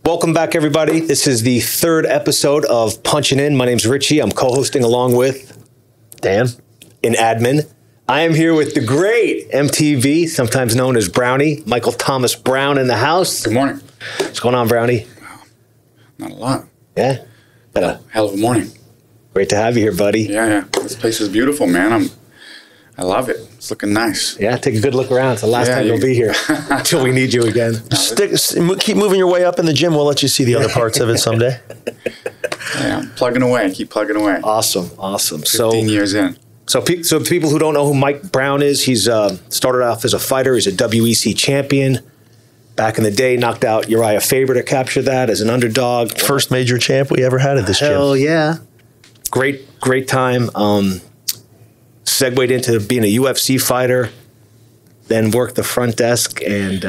Welcome back, everybody. This is the third episode of Punching In. My name's Richie. I'm co-hosting along with Dan in admin. I am here with the great MTV, sometimes known as Brownie, Michael Thomas Brown in the house. Good morning. What's going on, Brownie? Not a lot. Yeah? Hell of a morning. Great to have you here, buddy. Yeah. This place is beautiful, man. I love it. It's looking nice. Yeah, take a good look around. It's the last time you'll be here until we need you again. Keep moving your way up in the gym. We'll let you see the other parts of it someday. Yeah, I'm plugging away. Keep plugging away. Awesome. 15 years in. So people who don't know who Mike Brown is, he's started off as a fighter. He's a WEC champion. Back in the day, knocked out Uriah Faber to capture that as an underdog. First major champ we ever had at this gym. Hell yeah. Great time. Segued into being a UFC fighter, then worked the front desk, and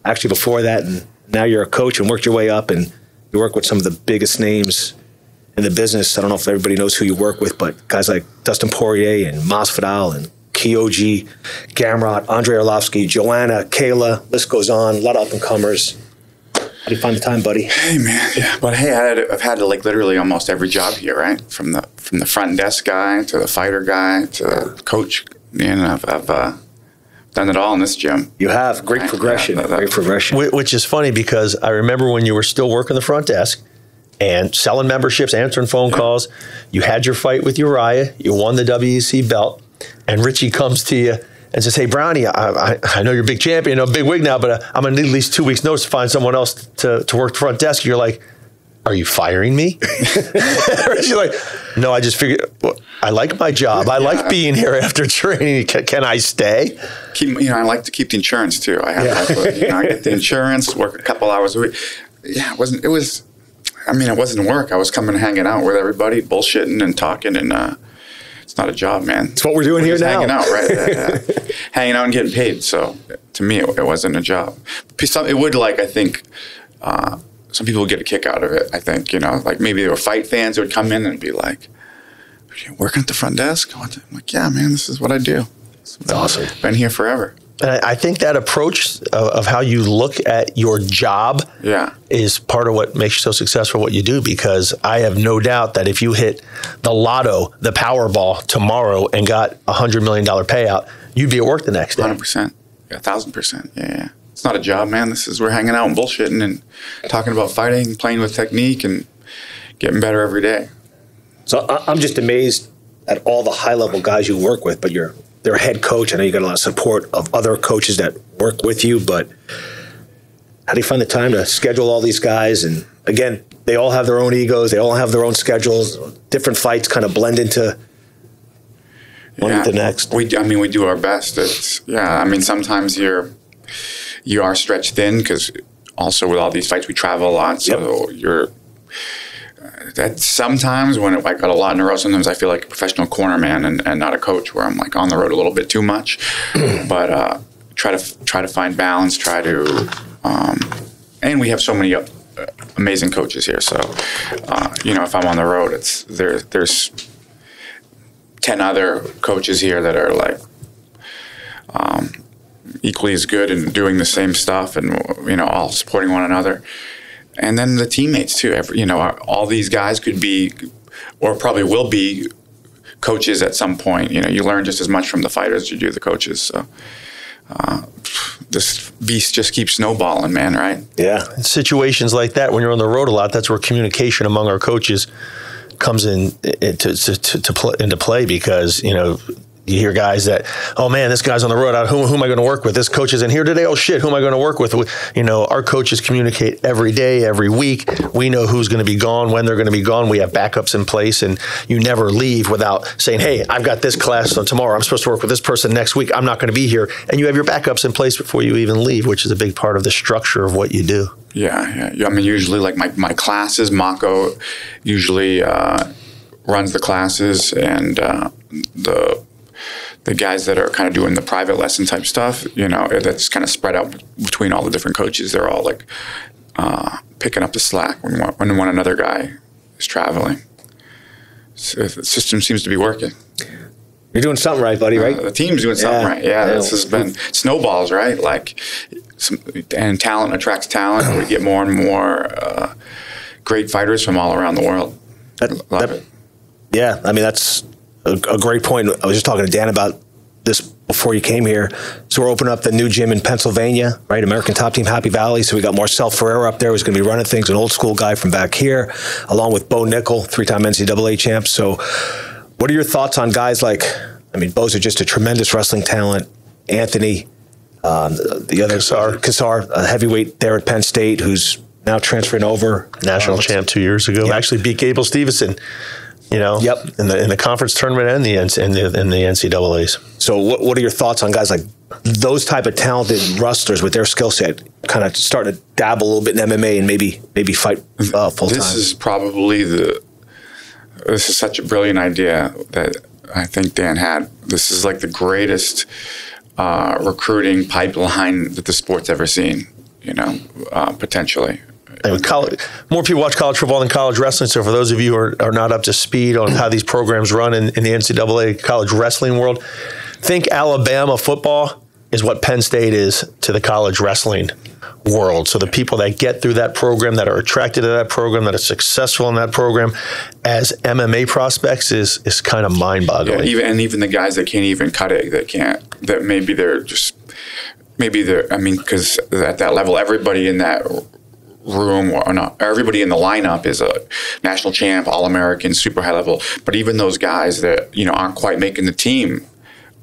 actually before that, and now you're a coach and worked your way up, and you work with some of the biggest names in the business. I don't know if everybody knows who you work with, but guys like Dustin Poirier and Masvidal and Kyoji, Gamrot, Andrei Arlovski, Joanna, Kayla, list goes on, a lot of up-and-comers. How do you find the time, buddy? Hey, man. Yeah. But hey, I've had like literally almost every job here, right? From the front desk guy to the fighter guy to the coach. And I've done it all in this gym. You have. Great progression. Yeah, great progression. Which is funny because I remember when you were still working the front desk and selling memberships, answering phone calls. You had your fight with Uriah. You won the WEC belt. And Richie comes to you and says, hey, Brownie, I know you're a big champion, a big wig now, but I'm going to need at least 2 weeks' notice to find someone else to work the front desk. You're like, are you firing me? Richie's like, no, I just figured, I like my job. I like being here after training. Can I stay? I like to keep the insurance, too. I get the insurance, work a couple hours a week. Yeah, it wasn't work. I was coming and hanging out with everybody, bullshitting and talking, and it's not a job, man. It's what we're doing here now. Hanging out, right? Hanging out and getting paid. So to me, it wasn't a job. It would, I think, some people would get a kick out of it. I think, like maybe they were fight fans who would come in and be like, "Are you working at the front desk?" I'm like, yeah, man, this is what I do. It's awesome. Been here forever. And I think that approach of how you look at your job is part of what makes you so successful at what you do, because I have no doubt that if you hit the lotto, the Powerball tomorrow and got $100 million payout, you'd be at work the next day. 100%. Yeah, 1,000%. Yeah. It's not a job, man. We're hanging out and bullshitting and talking about fighting, playing with technique, and getting better every day. So I'm just amazed at all the high-level guys you work with, but they're a head coach. I know you got a lot of support of other coaches that work with you, but how do you find the time to schedule all these guys? And again, they all have their own egos. They all have their own schedules. Different fights kind of blend into one into the next. We do our best. Sometimes you are stretched thin because also with all these fights, we travel a lot. So that sometimes when I got a lot in a row, sometimes I feel like a professional corner man and not a coach, where I'm like on the road a little bit too much. But try to find balance. And we have so many amazing coaches here. So if I'm on the road, there's 10 other coaches here that are like equally as good and doing the same stuff, and all supporting one another. And then the teammates too. All these guys could be, or probably will be, coaches at some point. You learn just as much from the fighters as you do the coaches. So this beast just keeps snowballing, man. Right? Yeah. In situations like that, when you're on the road a lot, that's where communication among our coaches comes into play, because you hear guys that, oh man, this guy's on the road. Who am I going to work with? This coach isn't here today. Oh shit, who am I going to work with? Our coaches communicate every day, every week. We know who's going to be gone, when they're going to be gone. We have backups in place, and you never leave without saying, hey, I've got this class on tomorrow. I'm supposed to work with this person next week. I'm not going to be here. And you have your backups in place before you even leave, which is a big part of the structure of what you do. Yeah. Usually like my classes, Mako usually runs the classes, and the guys that are kind of doing the private lesson type stuff, that's kind of spread out between all the different coaches. They're all like picking up the slack when one another guy is traveling. So the system seems to be working. You're doing something right, buddy, right? The team's doing something right. Yeah, this has been snowballs, right? Like and talent attracts talent. We get more and more great fighters from all around the world. Love it. Yeah, I mean, that's a great point. I was just talking to Dan about this before you came here. So we're opening up the new gym in Pennsylvania, right? American Top Team, Happy Valley. So we got Marcel Ferreira up there who's going to be running things, an old school guy from back here, along with Bo Nickel, 3-time NCAA champ. So what are your thoughts on guys like, I mean, Bo's just a tremendous wrestling talent. Anthony, the other Kassar, a heavyweight there at Penn State, who's now transferring over. National champ 2 years ago. Yep. Actually beat Gable Stevenson, in the conference tournament and the NCAAs. So what are your thoughts on guys like those type of talented wrestlers with their skill set, kind of starting to dabble a little bit in MMA and maybe fight full time? This is probably this is such a brilliant idea that I think Dan had. This is like the greatest recruiting pipeline that the sport's ever seen, potentially. And more people watch college football than college wrestling. So for those of you who are not up to speed on how these programs run in the NCAA college wrestling world, think Alabama football is what Penn State is to the college wrestling world. So the people that get through that program, that are attracted to that program, that are successful in that program as MMA prospects is kind of mind-boggling. Yeah, even the guys that can't even cut it, because at that level, everybody in that room or not, everybody in the lineup is a national champ, All-American, super high level. But even those guys that aren't quite making the team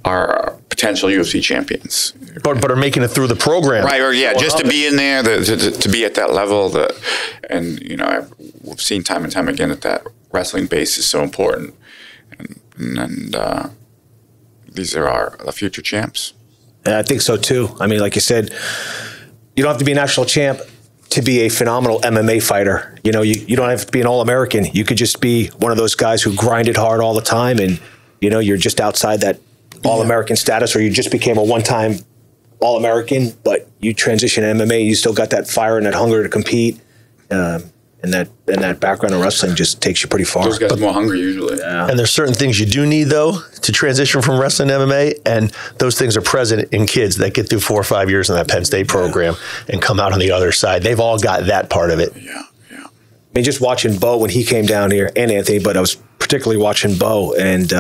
are potential UFC champions. But are making it through the program, right? Or just to be in there, to be at that level. We've seen time and time again that wrestling base is so important, and these are the future champs. Yeah, I think so too. I mean, like you said, you don't have to be a national champ to be a phenomenal MMA fighter. You don't have to be an All-American. You could just be one of those guys who grinded hard all the time, and you're just outside that All-American status, or you just became a one-time All-American, but you transition to MMA. You still got that fire and that hunger to compete, and that background of wrestling just takes you pretty far. Those guys are more hungry usually. Yeah. And there's certain things you do need, though, to transition from wrestling to MMA, and those things are present in kids that get through 4 or 5 years in that Penn State program and come out on the other side. They've all got that part of it. Yeah. I mean, just watching Bo when he came down here, and Anthony, but I was particularly watching Bo, and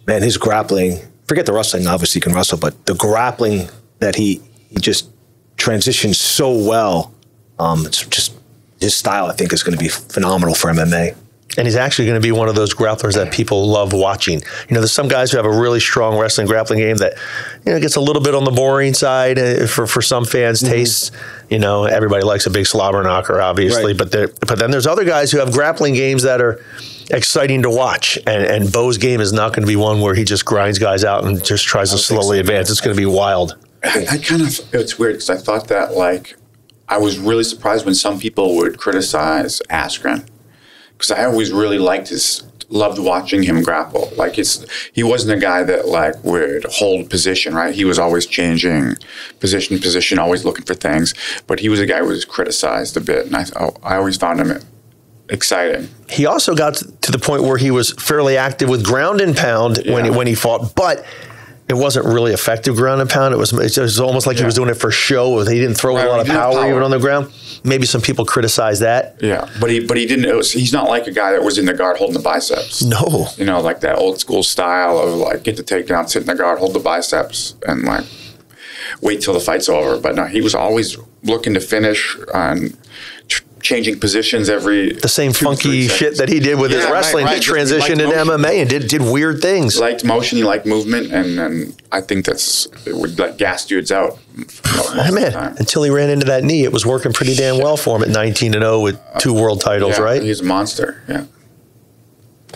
man, his grappling, forget the wrestling, obviously he can wrestle, but the grappling that he just transitioned so well, it's just his style, I think, is going to be phenomenal for MMA. And he's actually going to be one of those grapplers that people love watching. There's some guys who have a really strong wrestling grappling game that, gets a little bit on the boring side for some fans' tastes. Everybody likes a big slobber knocker, obviously, right. But then there's other guys who have grappling games that are exciting to watch. And Bo's game is not going to be one where he just grinds guys out and just tries to slowly advance. It's going to be wild. It's weird because I thought that, I was really surprised when some people would criticize Askren, because I always really loved watching him grapple. He wasn't a guy that would hold position, right? He was always changing position, always looking for things. But he was a guy who was criticized a bit, and I always found him exciting. He also got to the point where he was fairly active with ground and pound when he fought, but it wasn't really effective ground and pound. It was almost like he was doing it for show. He didn't throw a lot of power even on the ground. Maybe some people criticize that. Yeah, but he didn't. He's not like a guy that was in the guard holding the biceps. No, like that old school style of get the takedown, sit in the guard, hold the biceps, and wait till the fight's over. But no, he was always looking to finish on changing positions the same funky shit that he did with his wrestling. Right. He transitioned into MMA and did weird things. He liked motion, he liked movement, and I think it would gas dudes out. Until he ran into that knee, it was working pretty damn well for him at 19-0 with 2 world titles, right? He's a monster,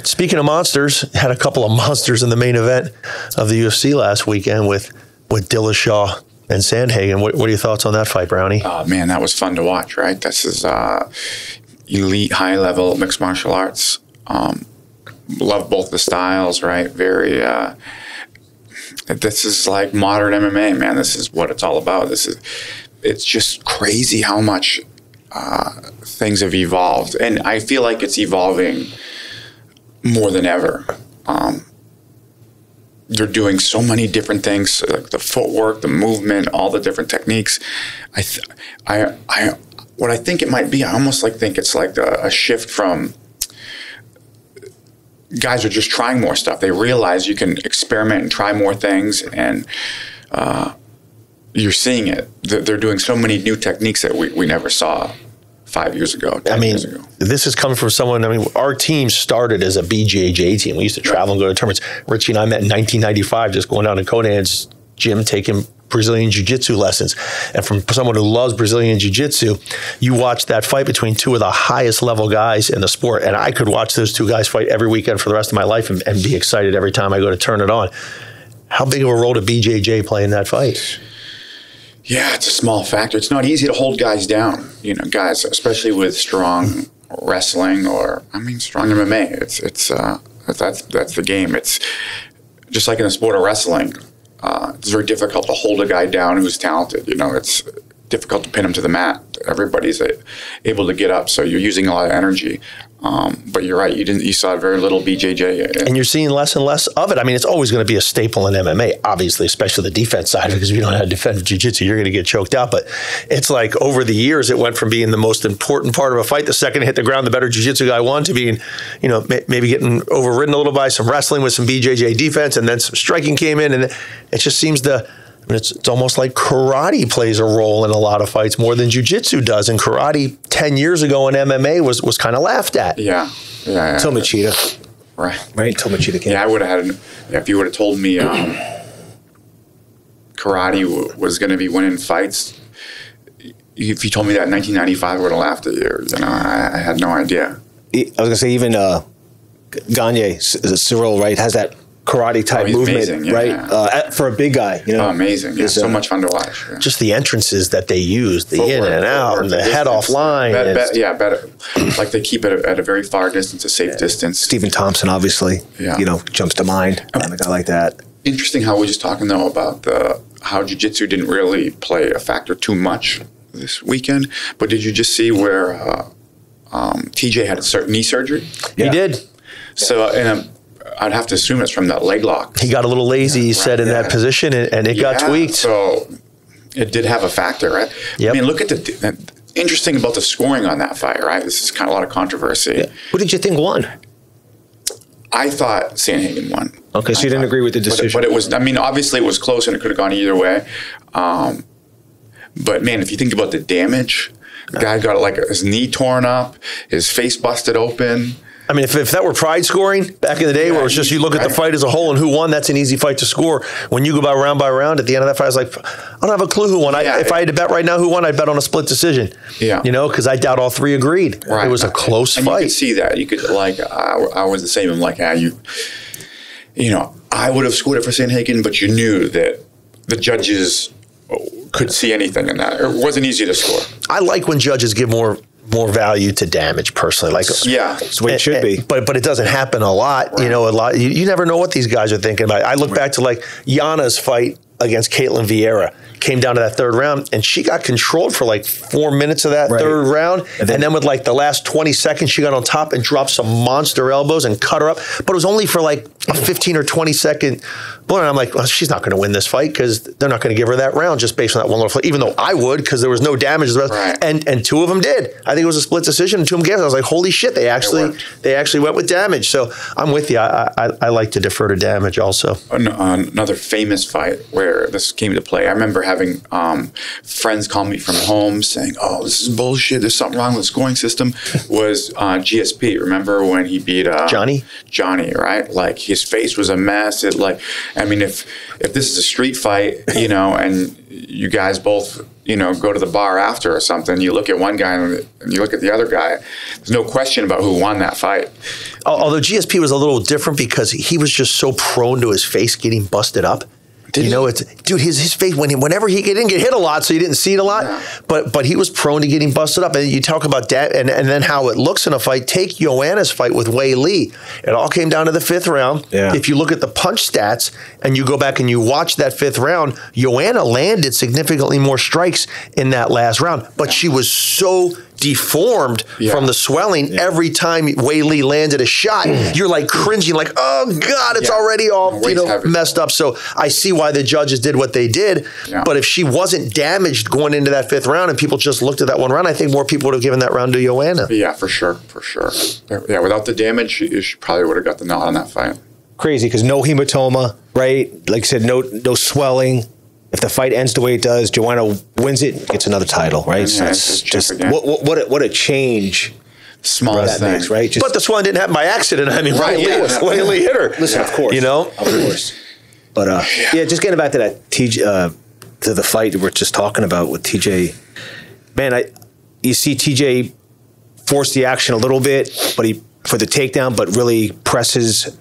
Speaking of monsters, had a couple of monsters in the main event of the UFC last weekend with Dillashaw and Sandhagen. What are your thoughts on that fight, Brownie? Oh, man, that was fun to watch, right? This is elite, high-level mixed martial arts. Love both the styles, right? Very, this is like modern MMA, man. This is what it's all about. It's just crazy how much things have evolved. And I feel like it's evolving more than ever. they're doing so many different things, like the footwork, the movement, all the different techniques. What I think it might be, I almost think it's like a shift from guys are just trying more stuff. They realize you can experiment and try more things, and you're seeing it. They're doing so many new techniques that we never saw 5 years ago, 10 years ago. This is coming from someone, our team started as a BJJ team. We used to travel and go to tournaments. Richie and I met in 1995, just going down to Conan's gym, taking Brazilian Jiu-Jitsu lessons. And from someone who loves Brazilian Jiu-Jitsu, you watch that fight between two of the highest level guys in the sport. And I could watch those two guys fight every weekend for the rest of my life and be excited every time I go to turn it on. How big of a role did BJJ play in that fight? Yeah, it's a small factor. It's not easy to hold guys down, guys, especially with strong wrestling or, strong MMA. That's the game. It's just like in the sport of wrestling. It's very difficult to hold a guy down who's talented. It's difficult to pin him to the mat. Everybody's able to get up, so you're using a lot of energy. But you're right. You saw very little BJJ, and you're seeing less and less of it. It's always going to be a staple in MMA, obviously, especially the defense side, because if you don't know how to defend jiu-jitsu, you're going to get choked out. But it's like over the years, it went from being the most important part of a fight. The second it hit the ground, the better jiu-jitsu guy won, to being, maybe getting overridden a little by some wrestling with some BJJ defense, and then some striking came in, and it just seems to. It's almost like karate plays a role in a lot of fights more than jiu-jitsu does. And karate 10 years ago in MMA was kind of laughed at. Yeah. Tomachita. Right. Tomachita came. Yeah, I would have had, if you would have told me karate was going to be winning fights, if you told me that in 1995, I would have laughed at you. I had no idea. I was going to say, even Gagne, Cyril, right, has that karate type movement, amazing, right? For a big guy, amazing. Yeah, so much fun to watch. Yeah. Just the entrances that they use, the Footwork, in and out, and the head off line. Better. Like they keep it at a very far distance, a safe distance. Stephen Thompson, obviously, jumps to mind. A guy like that. Interesting how we're just talking though about how jiu-jitsu didn't really play a factor too much this weekend. But did you just see where TJ had a knee surgery? Yeah. He did. So I'd have to assume it's from that leg lock. He got a little lazy, he said, in that position, and it got tweaked. So it did have a factor, right? Yep. Look at the interesting about the scoring on that fight, right? This is kind of a lot of controversy. Yeah. Who did you think won? I thought Sandhagen won. Okay, so you didn't agree with the decision. But it was, obviously it was close and it could have gone either way. But man, if you think about the damage, the guy got his knee torn up, his face busted open. If that were pride scoring back in the day, where it was just you look at the fight as a whole and who won, that's an easy fight to score. When you go by round at the end of that fight, I was like, I don't have a clue who won. If I had to bet right now who won, I'd bet on a split decision. Yeah. Because I doubt all three agreed. Right. It was a close fight. You could see that. You could, I was the same. I'm like, I would have scored it for Sandhagen, but you knew that the judges could see anything in that. It wasn't easy to score. I like when judges give more value to damage, personally. That's the way it should be. But it doesn't happen a lot. Right. A lot. You never know what these guys are thinking about. I look back to Yana's fight against Caitlin Vieira. Came down to that third round, and she got controlled for 4 minutes of that third round. And then with the last 20 seconds, she got on top and dropped some monster elbows and cut her up. But it was only for a 15 or 20 second blow. And I'm like, well, she's not going to win this fight because they're not going to give her that round just based on that one little fight, even though I would, because there was no damage. Right. And two of them did. I think it was a split decision, and two of them gave. I was like, holy shit, they actually went with damage. So I'm with you. I like to defer to damage also. Another famous fight where this came to play. I remember having friends call me from home saying, "Oh, this is bullshit. There's something wrong with the scoring system." Was GSP? Remember when he beat Johnny? Johnny, right? His face was a mess. If this is a street fight, and you guys both, go to the bar after or something, you look at one guy and you look at the other guy. There's no question about who won that fight. Although GSP was a little different because he was just so prone to his face getting busted up. His face whenever he didn't get hit a lot, so you didn't see it a lot. Yeah. But he was prone to getting busted up. And you talk about that, and then how it looks in a fight. Take Joanna's fight with Wei Lee. It all came down to the fifth round. Yeah. If you look at the punch stats and you go back and you watch that fifth round, Joanna landed significantly more strikes in that last round, but she was so deformed from the swelling. Every time Weili landed a shot, you're like cringing, like, oh God, it's already all messed up. So I see why the judges did what they did. Yeah. But if she wasn't damaged going into that 5th round and people just looked at that one round, I think more people would have given that round to Joanna. Yeah, for sure. Yeah, without the damage, she probably would have got the nod on that fight. Crazy, because no hematoma, right? Like I said, no swelling. If the fight ends the way it does, Joanna wins it, gets another title, right? So it's just what a change. Smallest thing, makes, right? But the swelling didn't happen by accident. I mean, Weili hit her. Listen, of course, of course. But just getting back to that to the fight we're just talking about with TJ. Man, you see TJ force the action a little bit, but for the takedown, but really presses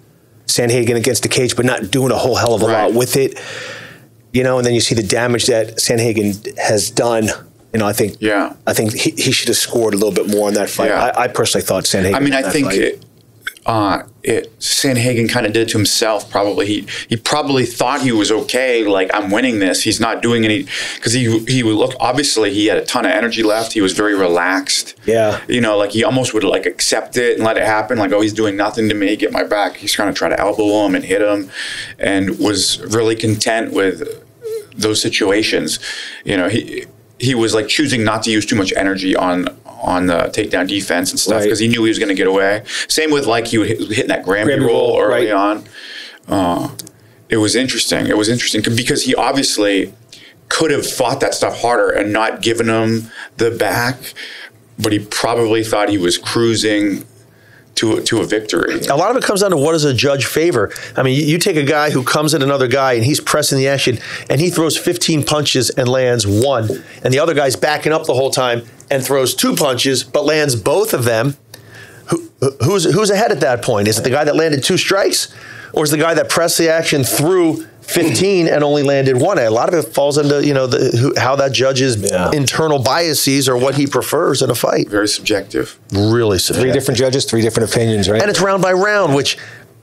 Sandhagen against the cage, but not doing a whole hell of a lot with it. And then you see the damage that Sandhagen has done. I think he should have scored a little bit more in that fight. Yeah. I personally thought Sandhagen. I mean, I think Sandhagen kind of did it to himself. Probably he probably thought he was okay. Like, I'm winning this. He's not doing any, because he would look. Obviously, he had a ton of energy left. He was very relaxed. Yeah. Like he almost would like accept it and let it happen. Like, oh, he's doing nothing to me. Get my back. He's trying to try to elbow him and hit him, and was really content with those situations. He was like choosing not to use too much energy on the takedown defense and stuff, because he knew he was going to get away. Same with like he was hitting that Grammy roll early on. It was interesting. It was interesting because he obviously could have fought that stuff harder and not given him the back, but he probably thought he was cruising to a victory. A lot of it comes down to what does a judge favor. I mean, you take a guy who comes at another guy and he's pressing the action and he throws 15 punches and lands 1, and the other guy's backing up the whole time and throws 2 punches but lands both of them. Who's ahead at that point? Is it the guy that landed 2 strikes, or is the guy that pressed the action through 15 and only landed 1? A lot of it falls into how that judge's internal biases or what he prefers in a fight. Very subjective. Really subjective. 3 different judges, 3 different opinions, right? And it's round by round, which,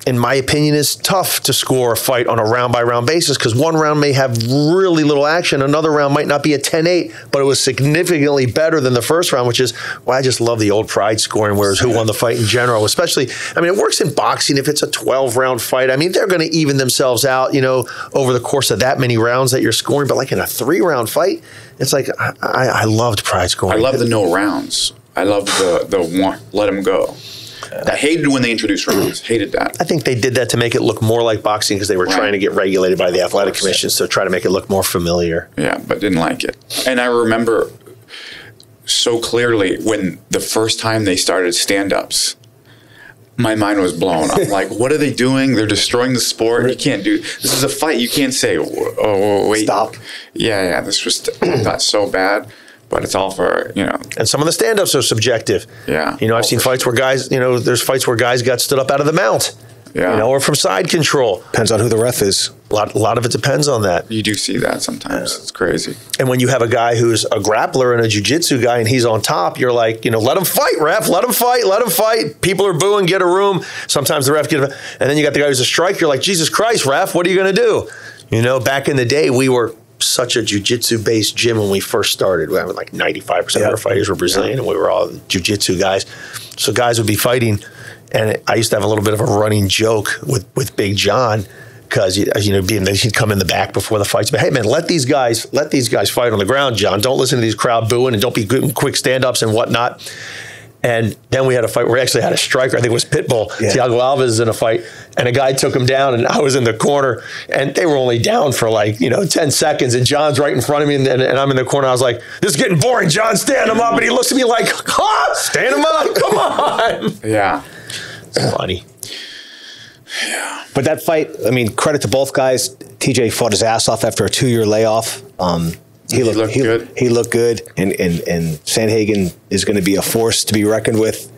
in my opinion, is tough to score a fight on a round-by-round basis, because one round may have really little action, another round might not be a 10-8, but it was significantly better than the first round, which is why I just love the old pride scoring, whereas who won the fight in general, especially, I mean, it works in boxing if it's a 12-round fight. I mean, they're going to even themselves out, over the course of that many rounds that you're scoring, but like in a 3-round fight, it's like, I loved pride scoring. I love the no rounds. I love the one, let them go. I hated when they introduced rounds. Hated that. I think they did that to make it look more like boxing, because they were trying to get regulated by the athletic commission, so try to make it look more familiar. Yeah, but didn't like it. And I remember so clearly when the first time they started stand-ups, my mind was blown. I'm like, what are they doing? They're destroying the sport. You can't do, this is a fight. You can't say, oh, wait. Stop. Yeah, this was not so bad. But it's all for, And some of the stand-ups are subjective. Yeah. I've seen fights where guys, there's fights where guys got stood up out of the mount. Yeah. Or from side control. Depends on who the ref is. A lot of it depends on that. You do see that sometimes. It's crazy. And when you have a guy who's a grappler and a jiu-jitsu guy and he's on top, you're like, let him fight, ref. Let him fight. People are booing, get a room. Sometimes the ref and then you got the guy who's a striker. You're like, Jesus Christ, ref, what are you going to do? Back in the day, we were such a jiu-jitsu based gym when we first started. We had like 95% of our fighters were Brazilian, and we were all jiu-jitsu guys. So guys would be fighting, and I used to have a little bit of a running joke with Big John, because he'd come in the back before the fights. But hey, man, let these guys fight on the ground, John. Don't listen to these crowd booing, and don't be good quick stand-ups and whatnot. And then we had a fight where we actually had a striker. I think it was Pitbull. Yeah. Thiago Alves in a fight. And a guy took him down, and I was in the corner. And they were only down for 10 seconds. And John's right in front of me, and I'm in the corner. I was like, this is getting boring. John, stand him up. And he looks at me like, stand him up. Come on. Yeah. It's funny. Yeah. But that fight, I mean, credit to both guys. TJ fought his ass off after a 2-year layoff. He looked good. He looked good, and Sandhagen is going to be a force to be reckoned with.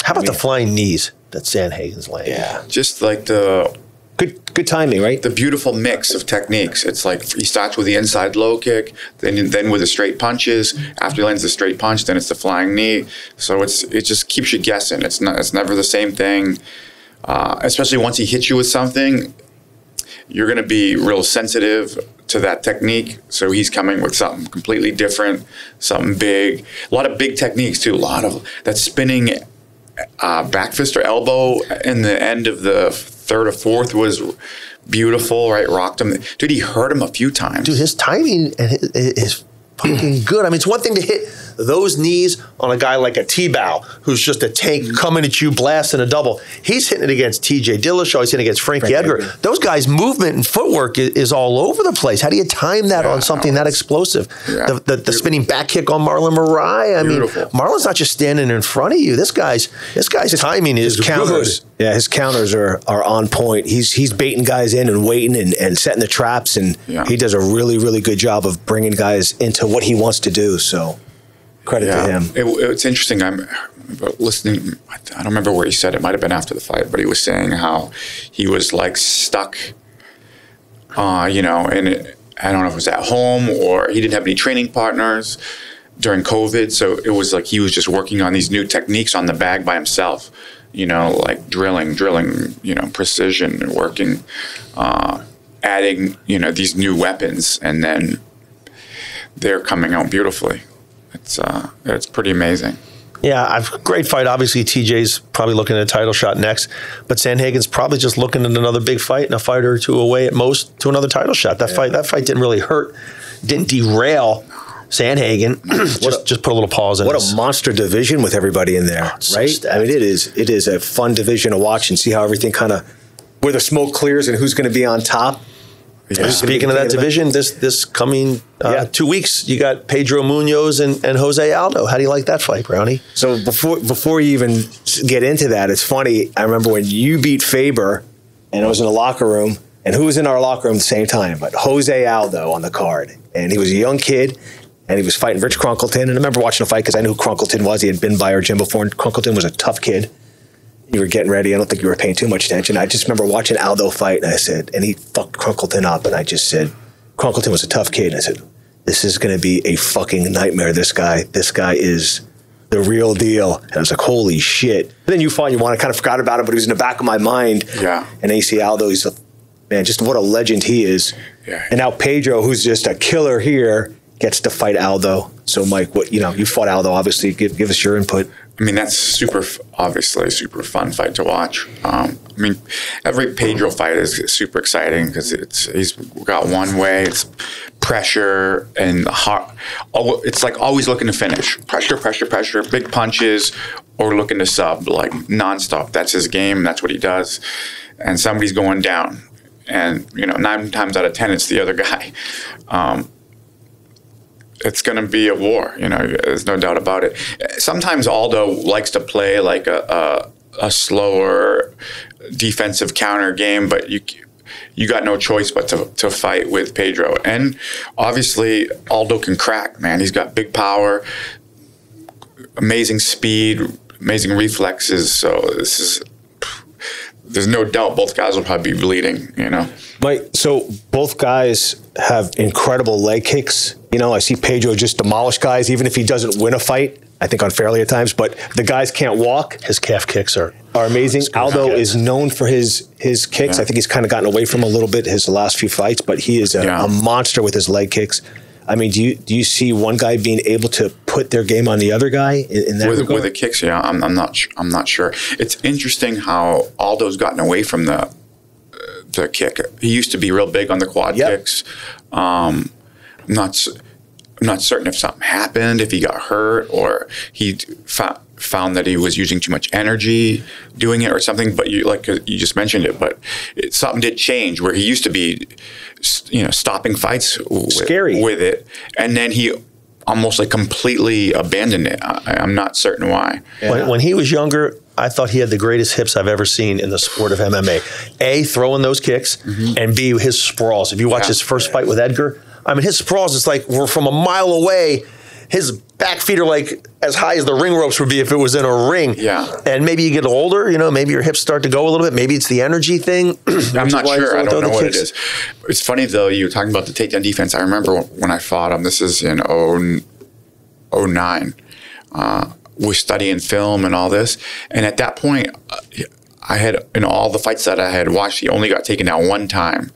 How about the flying knees that Sandhagen's landing? Yeah, just like the good timing, right? The beautiful mix of techniques. It's like he starts with the inside low kick, then with the straight punches. After he lands the straight punch, then it's the flying knee. So it just keeps you guessing. It's never the same thing. Especially once he hits you with something, you're going to be real sensitive to that technique. So he's coming with something completely different, something big. A lot of big techniques too. A lot of that spinning back fist or elbow in the end of the third or fourth was beautiful, right? Rocked him. Dude, he hurt him a few times. Dude, his timing is fucking good. I mean, it's one thing to hit those knees on a guy like a T-Bow, who's just a tank coming at you, blasting a double. He's hitting it against TJ Dillashaw. He's hitting against Frankie Edgar. Those guys' movement and footwork is all over the place. How do you time that on something that explosive? Yeah. The spinning back kick on Marlon Moraes. I mean, Marlon's not just standing in front of you. This guy's timing is counters. good. Yeah, his counters are on point. He's baiting guys in and waiting and setting the traps, and he does a really, really good job of bringing guys into what he wants to do. So credit to him. It's interesting. I'm listening. I don't remember where he said it. Might have been after the fight, but he was saying how he was like stuck, you know, and I don't know if it was at home or he didn't have any training partners during COVID. So it was like he was just working on these new techniques on the bag by himself, you know, like drilling, you know, precision and working, adding, you know, these new weapons, and then they're coming out beautifully. It's pretty amazing. Yeah, great fight. Obviously, TJ's probably looking at a title shot next, but Sandhagen's probably just looking at another big fight and a fight or two away at most to another title shot. That fight didn't really hurt, didn't derail Sandhagen. just put a little pause in. What a monster division with everybody in there, right? I mean, it is a fun division to watch and see how everything kind of where the smoke clears and who's going to be on top. Yeah. Speaking of that division, this coming 2 weeks, you got Pedro Munhoz and Jose Aldo. How do you like that fight, Brownie? So before you even get into that, it's funny. I remember when you beat Faber, and I was in the locker room, and who was in our locker room at the same time? But Jose Aldo on the card, and he was a young kid, and he was fighting Rich Crunkleton. And I remember watching the fight because I knew who Crunkleton was. He had been by our gym before, and Crunkleton was a tough kid. You were getting ready. I don't think you were paying too much attention. I just remember watching Aldo fight, and I said, and he fucked Crunkleton up, and I just said, Crunkleton was a tough kid. And I said, this is going to be a fucking nightmare, this guy. This guy is the real deal. And I was like, holy shit. And then you fought, I kind of forgot about him, but he was in the back of my mind. Yeah. And then you see Aldo, he's man, just what a legend he is. Yeah. And now Pedro, who's just a killer here, gets to fight Aldo. So, Mike, you fought Aldo, obviously. Give us your input. I mean, that's obviously a super fun fight to watch. I mean, every Pedro fight is super exciting because he's got one way, it's pressure and hard. It's like always looking to finish. Pressure, big punches, or looking to sub, like nonstop. That's his game. That's what he does. And somebody's going down. And, 9 times out of 10, it's the other guy. It's going to be a war, there's no doubt about it. Sometimes Aldo likes to play like a slower defensive counter game, but you got no choice but to fight with Pedro. And obviously Aldo can crack, man. He's got big power, amazing speed, amazing reflexes. So there's no doubt both guys will probably be bleeding, Mike, so both guys have incredible leg kicks. I see Pedro just demolish guys, even if he doesn't win a fight, I think unfairly at times, but the guys can't walk. His calf kicks are amazing. Aldo is known for his kicks. Yeah. I think he's kind of gotten away from a little bit his last few fights, but he is a monster with his leg kicks. I mean, do you see one guy being able to put their game on the other guy in that regard? With the kicks? Yeah, I'm not sure. It's interesting how Aldo's gotten away from the kick. He used to be real big on the quad kicks. I'm not certain if something happened, if he got hurt, or he found that he was using too much energy doing it or something. But you just mentioned it, but something did change where he used to be, stopping fights with it, and then he almost like completely abandoned it. I'm not certain why. Yeah. When he was younger, I thought he had the greatest hips I've ever seen in the sport of MMA. A, throwing those kicks, and B, his sprawls. If you watch his first fight with Edgar, I mean, his sprawls, it's like we're from a mile away. His back feet are like as high as the ring ropes would be if it was in a ring. Yeah. And maybe you get older, maybe your hips start to go a little bit. Maybe it's the energy thing. I'm not sure. I don't know what it is. It's funny, though, you were talking about the takedown defense. I remember when I fought him, this is in 2009. We're studying film and all this. And at that point, in all the fights that I had watched, he only got taken down one time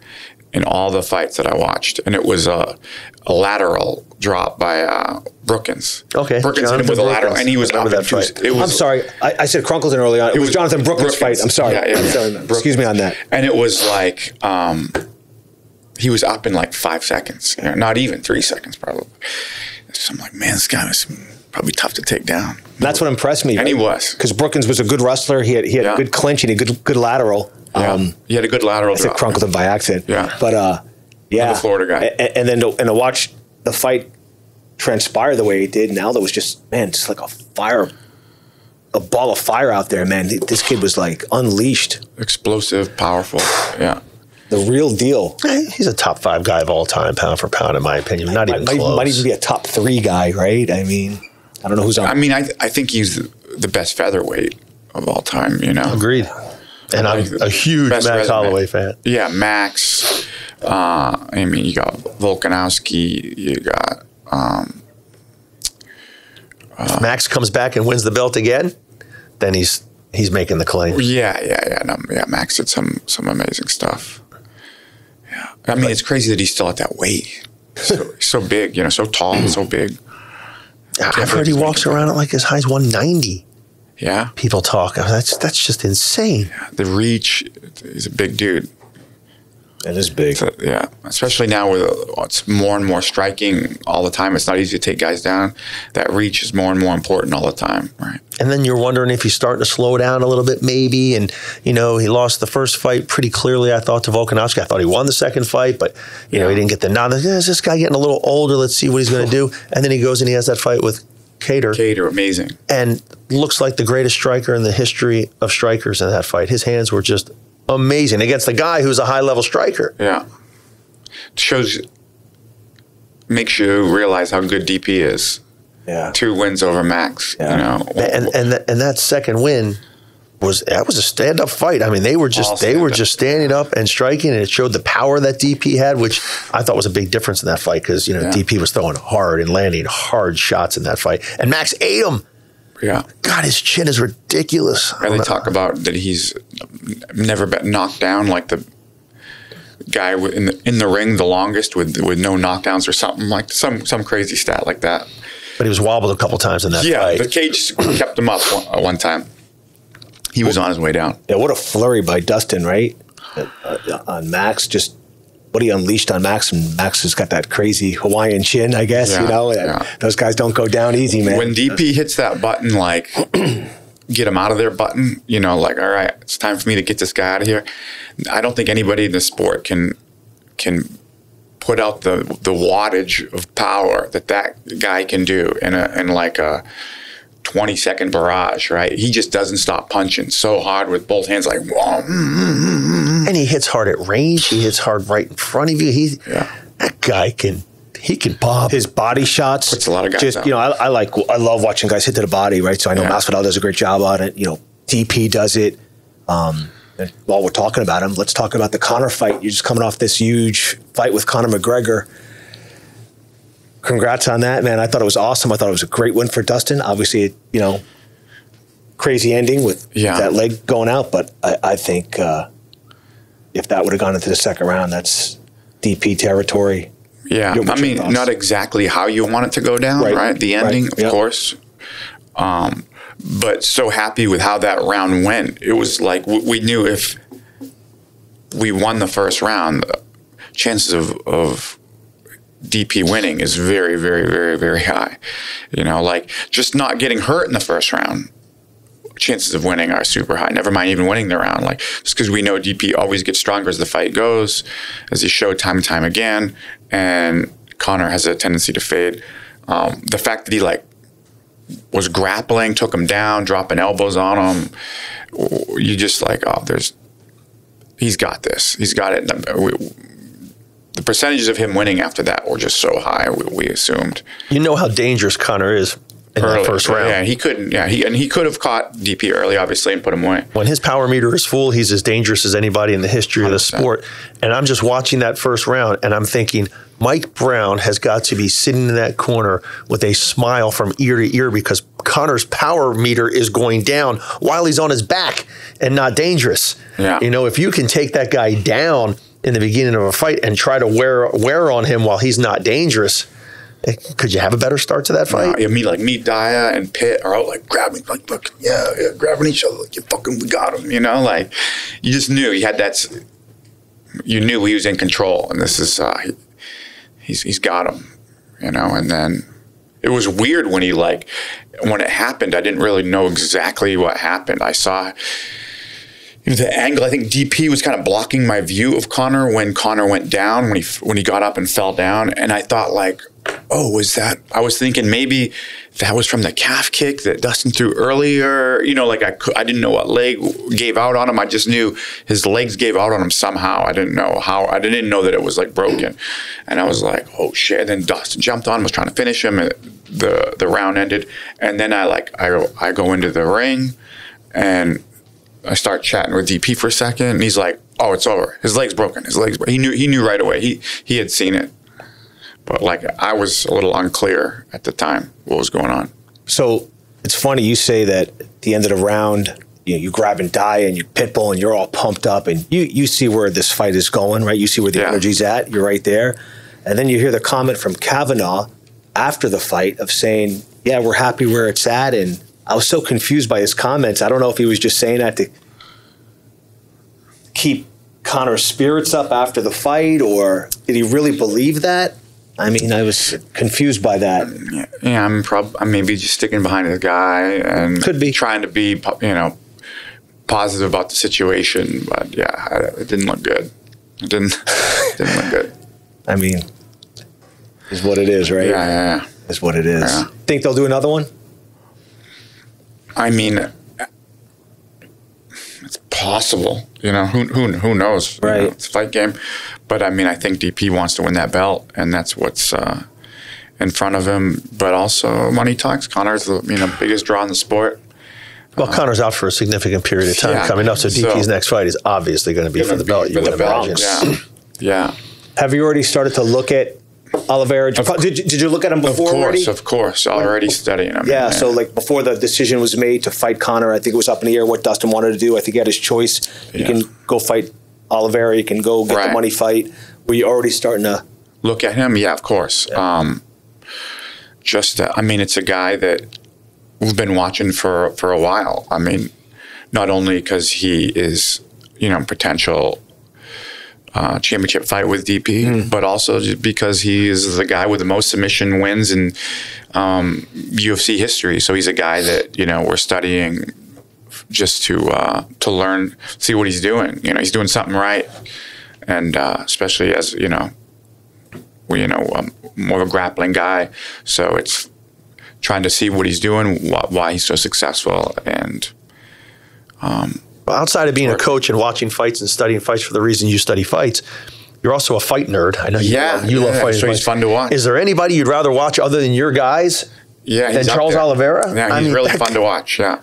in all the fights that I watched, and it was a lateral drop by Brookins. Okay, Brookins hit him with a lateral, and he was up that fight. I'm sorry, I said Crunkleton early on. It was Jonathan Brookins' fight. I'm sorry. Excuse me on that. And it was like he was up in like 5 seconds, not even 3 seconds probably. So I'm like, man, this guy was probably tough to take down. That's what impressed me. And he was. Because Brookins was a good wrestler. He had a good clinch and a good lateral. He had a good lateral drop. I said Crunkleton by accident. Yeah. But, the Florida guy. And then to watch the fight transpire the way it did, and Aldo was just like a ball of fire out there, man. This kid was like unleashed. Explosive, powerful. Yeah. The real deal. He's a top 5 guy of all time, pound for pound, in my opinion. Not even close. Might even be a top 3 guy, right? I mean, I don't know who's on. I mean, I think he's the best featherweight of all time, Agreed. And I'm a huge Max Holloway fan. Yeah, Max. I mean, you got Volkanovski. You got. If Max comes back and wins the belt again, then he's making the claim. Yeah. Max did some amazing stuff. Yeah, I mean, it's crazy that he's still at that weight. So big, so tall, so big. I've heard he walks around at like as high as 190. Yeah. People talk. That's just insane. Yeah, the reach, he's a big dude. That is big. So, yeah. Especially now with it's more and more striking all the time. It's not easy to take guys down. That reach is more and more important all the time, right? And then you're wondering if he's starting to slow down a little bit maybe. And, he lost the first fight pretty clearly, I thought, to Volkanovski. I thought he won the second fight, but, he didn't get the nod. Is this guy getting a little older? Let's see what he's going to do. And then he goes and he has that fight with Cater, amazing. And looks like the greatest striker in the history of strikers in that fight. His hands were just amazing against the guy who's a high-level striker. Yeah. Makes you realize how good DP is. Yeah. 2 wins over Max, And that second win was a stand-up fight. I mean, they were just standing up and striking, and it showed the power that DP had, which I thought was a big difference in that fight because, DP was throwing hard and landing hard shots in that fight. And Max ate him. Yeah. God, his chin is ridiculous. And they talk about that he's never been knocked down like the guy in the ring the longest with no knockdowns or something like some crazy stat like that. But he was wobbled a couple times in that fight. Yeah, the cage kept him up one time. He was on his way down. Yeah, what a flurry by Dustin, right? On Max, just what he unleashed on Max, and Max has got that crazy Hawaiian chin, I guess, Those guys don't go down easy, man. When DP hits that button, like, get him out of there button, like, all right, it's time for me to get this guy out of here. I don't think anybody in the sport can put out the wattage of power that guy can do in like a 20-second barrage, right? He just doesn't stop punching so hard with both hands, like, whoa. And he hits hard at range. He hits hard right in front of you. That guy can pop. His body shots. Puts a lot of guys out. I love watching guys hit to the body, right? So I know Masvidal does a great job on it. DP does it. And while we're talking about him, let's talk about the Conor fight. You're just coming off this huge fight with Conor McGregor. Congrats on that, man. I thought it was awesome. I thought it was a great win for Dustin. Obviously, crazy ending with that leg going out. But I think if that would have gone into the second round, that's DP territory. Yeah, I mean, not exactly how you want it to go down, right? The ending, of course. But so happy with how that round went. It was like we knew if we won the first round, chances of DP winning is very, very, very, very high. Like just not getting hurt in the first round, chances of winning are super high. Never mind even winning the round. Like just because we know DP always gets stronger as the fight goes, as he showed time and time again, and Conor has a tendency to fade. The fact that he was grappling, took him down, dropping elbows on him, you just like, he's got this. He's got it. The percentages of him winning after that were just so high, we assumed. You know how dangerous Conor is in that first round. Yeah, he couldn't. Yeah, he could have caught DP early, obviously, and put him away. When his power meter is full, he's as dangerous as anybody in the history 100%. Of the sport. And I'm just watching that first round, and I'm thinking, Mike Brown has got to be sitting in that corner with a smile from ear to ear because Conor's power meter is going down while he's on his back and not dangerous. Yeah. You know, if you can take that guy down in the beginning of a fight and try to wear on him while he's not dangerous, could you have a better start to that fight? I mean, like Daya and Pitt are out like grabbing, like, look, yeah, grabbing each other, like, we got him, you know, like, you just knew he had that, you knew he was in control, and this is, he's got him, you know. And then it was weird when when it happened, I didn't really know exactly what happened. I saw the angle. I think DP was kind of blocking my view of Conor when Conor went down, when he got up and fell down, and I thought, like, oh, I was thinking maybe that was from the calf kick that Dustin threw earlier. You know, like I didn't know what leg gave out on him. I just knew his legs gave out on him somehow. I didn't know how. I didn't know that it was like broken. And I was like, oh shit. And then Dustin jumped on him, was trying to finish him. And the round ended. And then I go into the ring and I start chatting with DP for a second. And he's like, oh, it's over. His leg's broken. He knew right away. He had seen it. But like, I was a little unclear at the time what was going on. So it's funny you say that at the end of the round, you grab and die and you pitbull and you're all pumped up and you see where this fight is going, right? You see where the energy's at. You're right there. And then you hear the comment from Kavanaugh after the fight of saying, yeah, we're happy where it's at. And I was so confused by his comments. I don't know if he was just saying that to keep Conor's spirits up after the fight, or did he really believe that? I mean, I was confused by that. Yeah, I'm maybe just sticking behind the guy and could be trying to be, positive about the situation. But yeah, it didn't look good. It didn't look good. I mean, is what it is, right? Yeah. Is what it is. Yeah. Think they'll do another one? I mean, it's possible. You know, who knows? Right. It's a fight game. But I mean, I think DP wants to win that belt, and that's what's in front of him. But also, money talks. Conor's the biggest draw in the sport. Well, Conor's out for a significant period of time coming up, so DP's next fight is obviously going to be for the belt. You would imagine. Yeah. Have you already started to look at Oliveira? Did you look at him before already? Of course. Already studying him. Yeah, so like before the decision was made to fight Conor, I think it was up in the air what Dustin wanted to do. I think he had his choice. You can go fight Oliveira, you can go get the money fight. Were you already starting to look at him? Yeah, of course. Yeah. It's a guy that we've been watching for a while. I mean, not only because he is, potential championship fight with DP, but also just because he is the guy with the most submission wins in UFC history. So he's a guy that, we're studying just to learn, see what he's doing. He's doing something right. And especially as, more of a grappling guy. So it's trying to see what he's doing, why he's so successful. And outside of being a coach and watching fights and studying fights for the reason you study fights, you're also a fight nerd. I know you love fighting. So he's fun to watch. Is there anybody you'd rather watch other than your guys than Charles Oliveira? Yeah, he's really fun to watch. Yeah.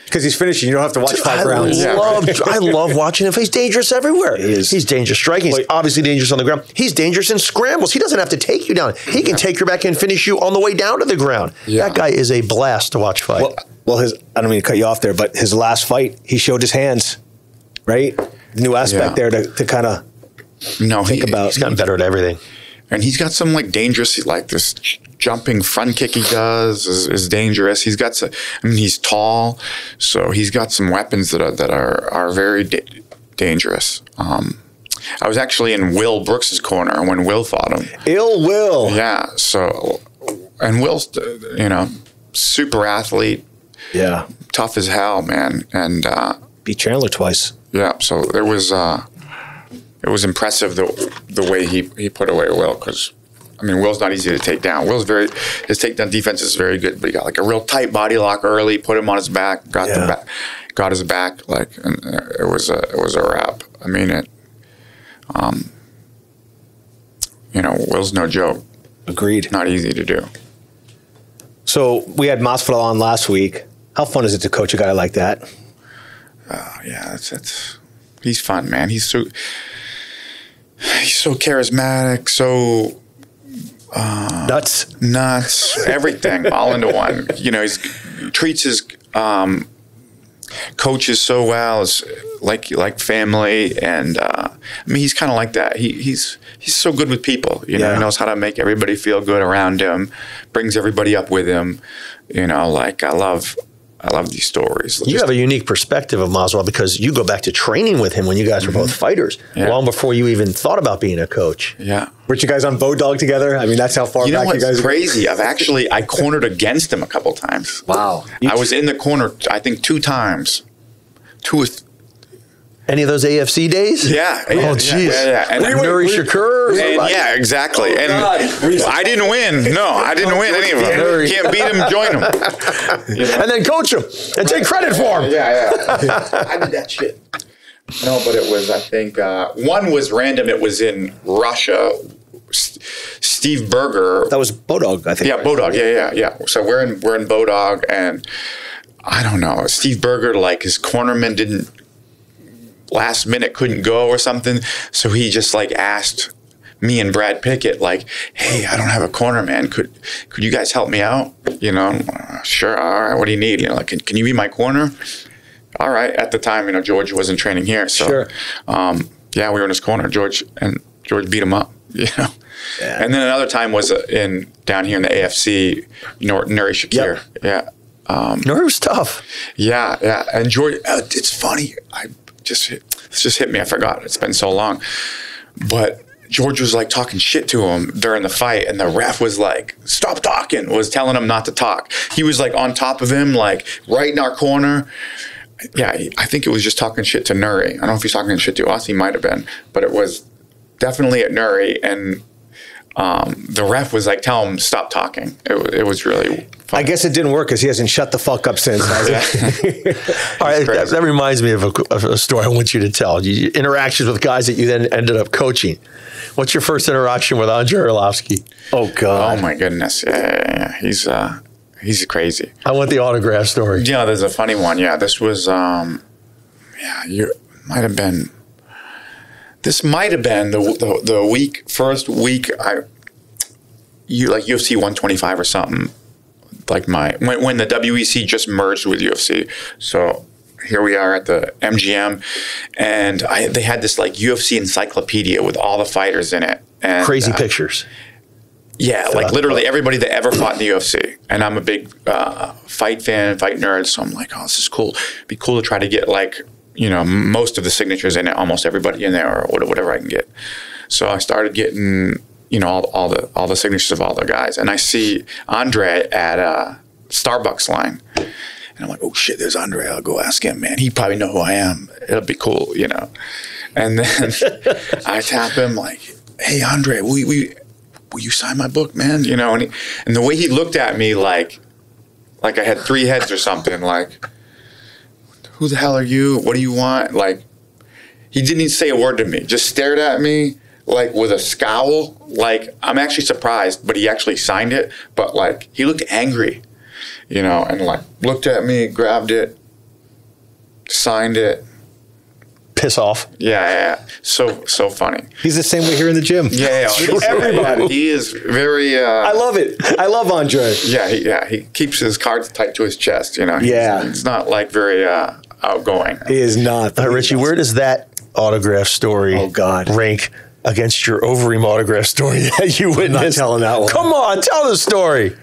Because he's finishing, you don't have to watch 5 rounds. I love watching him. He's dangerous everywhere. He's dangerous striking. He's obviously dangerous on the ground. He's dangerous in scrambles. He doesn't have to take you down. He can take your back and finish you on the way down to the ground. Yeah. That guy is a blast to watch fight. Well, I don't mean to cut you off there, but his last fight, he showed his hands, right? The new aspect there to kind of think about. He's gotten better at everything. And he's got some dangerous, this jumping front kick he does is dangerous. He's got he's tall, so he's got some weapons that are very dangerous. I was actually in Will Brooks's corner when Will fought him. Will. Yeah. So, and Will's super athlete. Yeah. Tough as hell, man. And beat Chandler twice. Yeah. So it was impressive the way he put away Will, because Will's not easy to take down. His takedown defense is very good, but he got a real tight body lock early, put him on his back, got his back, and it was a wrap. Will's no joke. Agreed. Not easy to do. So we had Masvidal on last week. How fun is it to coach a guy like that? Yeah, he's fun, man. He's so charismatic. So Nuts, everything, all into one. You know, he treats his coaches so well, as like family, and I mean, he's kind of like that. He's so good with people. You know, he knows how to make everybody feel good around him, brings everybody up with him. You know, like I love these stories. You have a unique perspective of Masvidal because you go back to training with him when you guys were both fighters, long before you even thought about being a coach. Yeah. Weren't you guys on Bodog together? I mean, that's how far back you guys were. Crazy. I cornered against him a couple times. Wow. I was in the corner, I think 2 times. Any of those AFC days? Yeah. Oh, jeez. Yeah. And Nuri Shakur. Yeah, exactly. And I didn't win. No, I didn't win any of them. Can't beat him, join him. You know? And then coach him and take credit for him. Yeah. I did that shit. No, but it was, I think, one was random. It was in Russia. Steve Berger. That was Bodog, I think. Yeah, right? Bodog. Yeah. So we're in Bodog, and I don't know. Steve Berger, like his cornerman didn't. Last minute couldn't go or something, so he just like asked me and Brad Pickett, like, "Hey, I don't have a corner, man. Could you guys help me out? You know, sure. All right. What do you need? You know, like, can you be my corner? All right." At the time, you know, George wasn't training here, so sure. Yeah, we were in his corner. George beat him up. You know, and then another time was down here in the AFC, Nuri Shakur. Yep. Yeah, Nuri was tough. Yeah, and George. It's funny. It just hit me. I forgot. It's been so long. But George was like talking shit to him during the fight, and the ref was like, "Stop talking," was telling him not to talk. He was like on top of him, like right in our corner. Yeah, I think it was just talking shit to Nuri. I don't know if he's talking shit to us. He might have been. But it was definitely at Nuri, and the ref was like, "Tell him stop talking." It was really fun. I guess it didn't work because he hasn't shut the fuck up since. All right, that reminds me of a story I want you to tell. Interactions with guys that you then ended up coaching. What's your first interaction with Andrei Arlovski? Oh God! Oh my goodness! Yeah. He's crazy. I want the autograph story. Yeah, there's a funny one. Yeah, this was This might have been the first week like UFC 125 or something, like when the WEC just merged with UFC. So here we are at the MGM, and they had this like UFC encyclopedia with all the fighters in it. And, crazy pictures. Yeah, like literally everybody that ever fought in the UFC. And I'm a big fight fan, fight nerd, so I'm like, oh, this is cool. It'd be cool to try to get like, you know, most of the signatures in it, almost everybody in there, or whatever I can get. So I started getting, you know, all the signatures of all the guys, and I see Andrei at a Starbucks line, and I'm like, oh shit, there's Andrei. I'll go ask him, man. He probably know who I am. It'll be cool, you know. And then I tap him like, hey, Andrei, will you sign my book, man? You know, and the way he looked at me like I had 3 heads or something, like, who the hell are you? What do you want? Like, he didn't even say a word to me. Just stared at me, like, with a scowl. Like, I'm actually surprised, but he actually signed it. But, like, he looked angry, you know, and, like, looked at me, grabbed it, signed it. Piss off. Yeah. So funny. He's the same way here in the gym. Yeah. Everybody. He is very... I love it. I love Andrei. Yeah. He keeps his cards tight to his chest, you know. He's not, like, very... outgoing. He is not. Richie, where does that autograph story rank against your Overeem autograph story that you witnessed? I'm not telling that one. Come on, tell the story.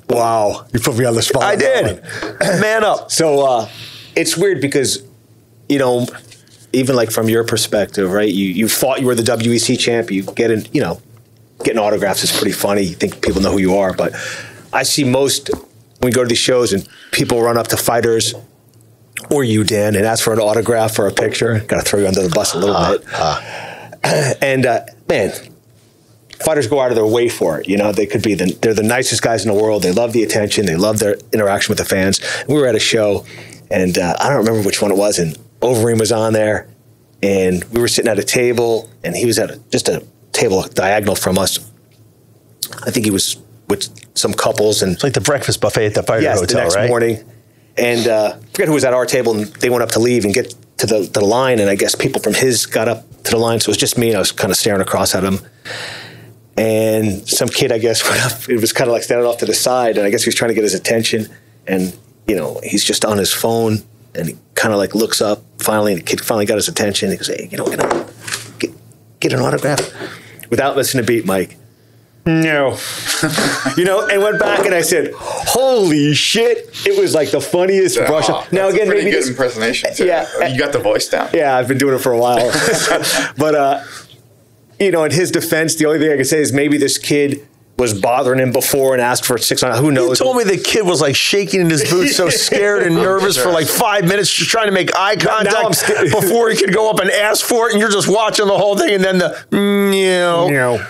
Wow. You put me on the spot. I did. Man up. So it's weird because, you know, even like from your perspective, right? You fought, you were the WEC champ. You get in, you know, getting autographs is pretty funny. You think people know who you are. But I see most, when we go to these shows and people run up to fighters, or you, Dan, and ask for an autograph or a picture. Got to throw you under the bus a little bit. And man, fighters go out of their way for it. You know, they could be they're the nicest guys in the world. They love the attention. They love their interaction with the fans. And we were at a show, and I don't remember which one it was. And Overeem was on there, and we were sitting at a table, and he was at just a table diagonal from us. I think he was with some couples, and it's like the breakfast buffet at the Fighter Hotel, the next right? morning. And forget who was at our table, and they went up to leave and get to the line, and I guess people from his got up to the line, so it was just me, and I was kind of staring across at him. and some kid, I guess, went up. It was kind of like standing off to the side, and I guess he was trying to get his attention. And he's just on his phone, and he kind of like looks up. Finally, and the kid finally got his attention. He goes, "Hey, get an autograph?" Without missing a beat, Mike. No. And went back, and I said, "Holy shit!" It was like the funniest brush up. Now again, maybe good impersonation. Too. Yeah, you got the voice down. Yeah, I've been doing it for a while. But in his defense, the only thing I can say is maybe this kid was bothering him before and asked for 600. Who knows? He told me the kid was like shaking in his boots, so scared and nervous for like 5 minutes, just trying to make eye contact before he could go up and ask for it. And you're just watching the whole thing, and then I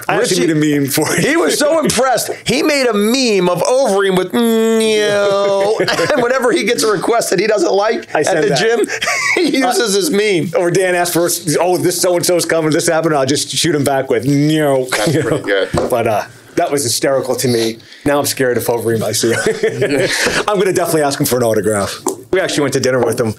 actually made a meme for it. He was so impressed. He made a meme of Overeem with and whenever he gets a request that he doesn't like at the gym, he uses his meme. Or Dan asks for, this so and so's coming, this happened. I'll just shoot him back with That's pretty good. But that was hysterical to me. Now I'm scared if Overeem I see him. I'm going to definitely ask him for an autograph. We actually went to dinner with him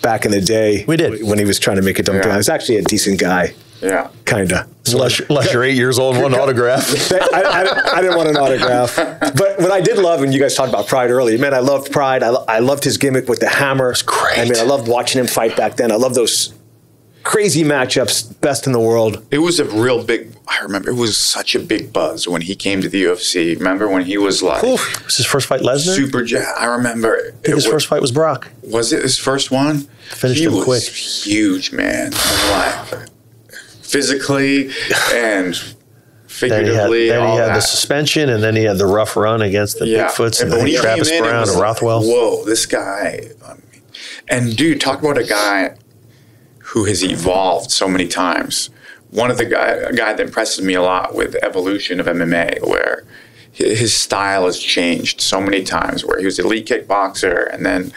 back in the day. We did. When he was trying to make a dump down. He was actually a decent guy. Yeah. Kind of. Unless you're 8 years old and want an autograph. I didn't want an autograph. But what I did love, and you guys talked about Pride earlier, man, I loved Pride. I loved his gimmick with the hammer. It's great. I mean, I loved watching him fight back then. I love those crazy matchups, best in the world. It was a real big, I remember, it was such a big buzz when he came to the UFC. Remember when he was like... Oof. Was his first fight Lesnar? Super jacked. I remember. I think his first fight was Brock. Was it his first one? Finished him quick. He was huge, man. Like, physically and figuratively. Then he had the suspension, and then he had the rough run against the Bigfoots and then Travis Brown and Rothwell. Whoa, this guy. And dude, talk about a guy who has evolved so many times. One of a guy that impresses me a lot with the evolution of MMA, where his style has changed so many times, where he was an elite kickboxer, and then,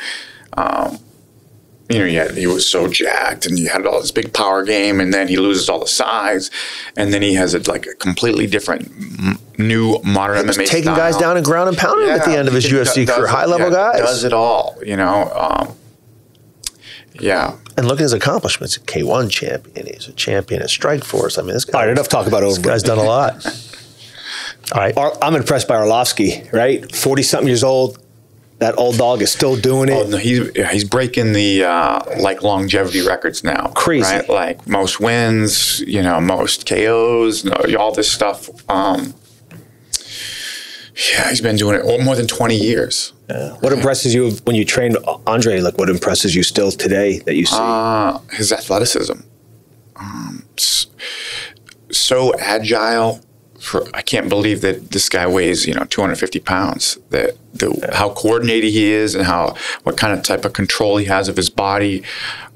he was so jacked, and he had all this big power game, and then he loses all the size, and then he has a completely different new modern MMA style. Taking guys down and ground and pounding at the end of his UFC career. High-level guys. Does it all, Yeah. And look at his accomplishments. K1 champion. He's a champion at Strikeforce. I mean, this guy. All right, enough talk about Overeem. This guy's done a lot. All right. I'm impressed by Arlovski, right? 40-something years old. That old dog is still doing it. Oh, no, he's breaking the longevity records now. Crazy. Right? Like most wins, most KOs, all this stuff. He's been doing it more than 20 years. Yeah. What impresses you when you train Andrei? Like, what impresses you still today that you see? His athleticism. So agile. I can't believe that this guy weighs 250 pounds. How coordinated he is, and what kind of type of control he has of his body.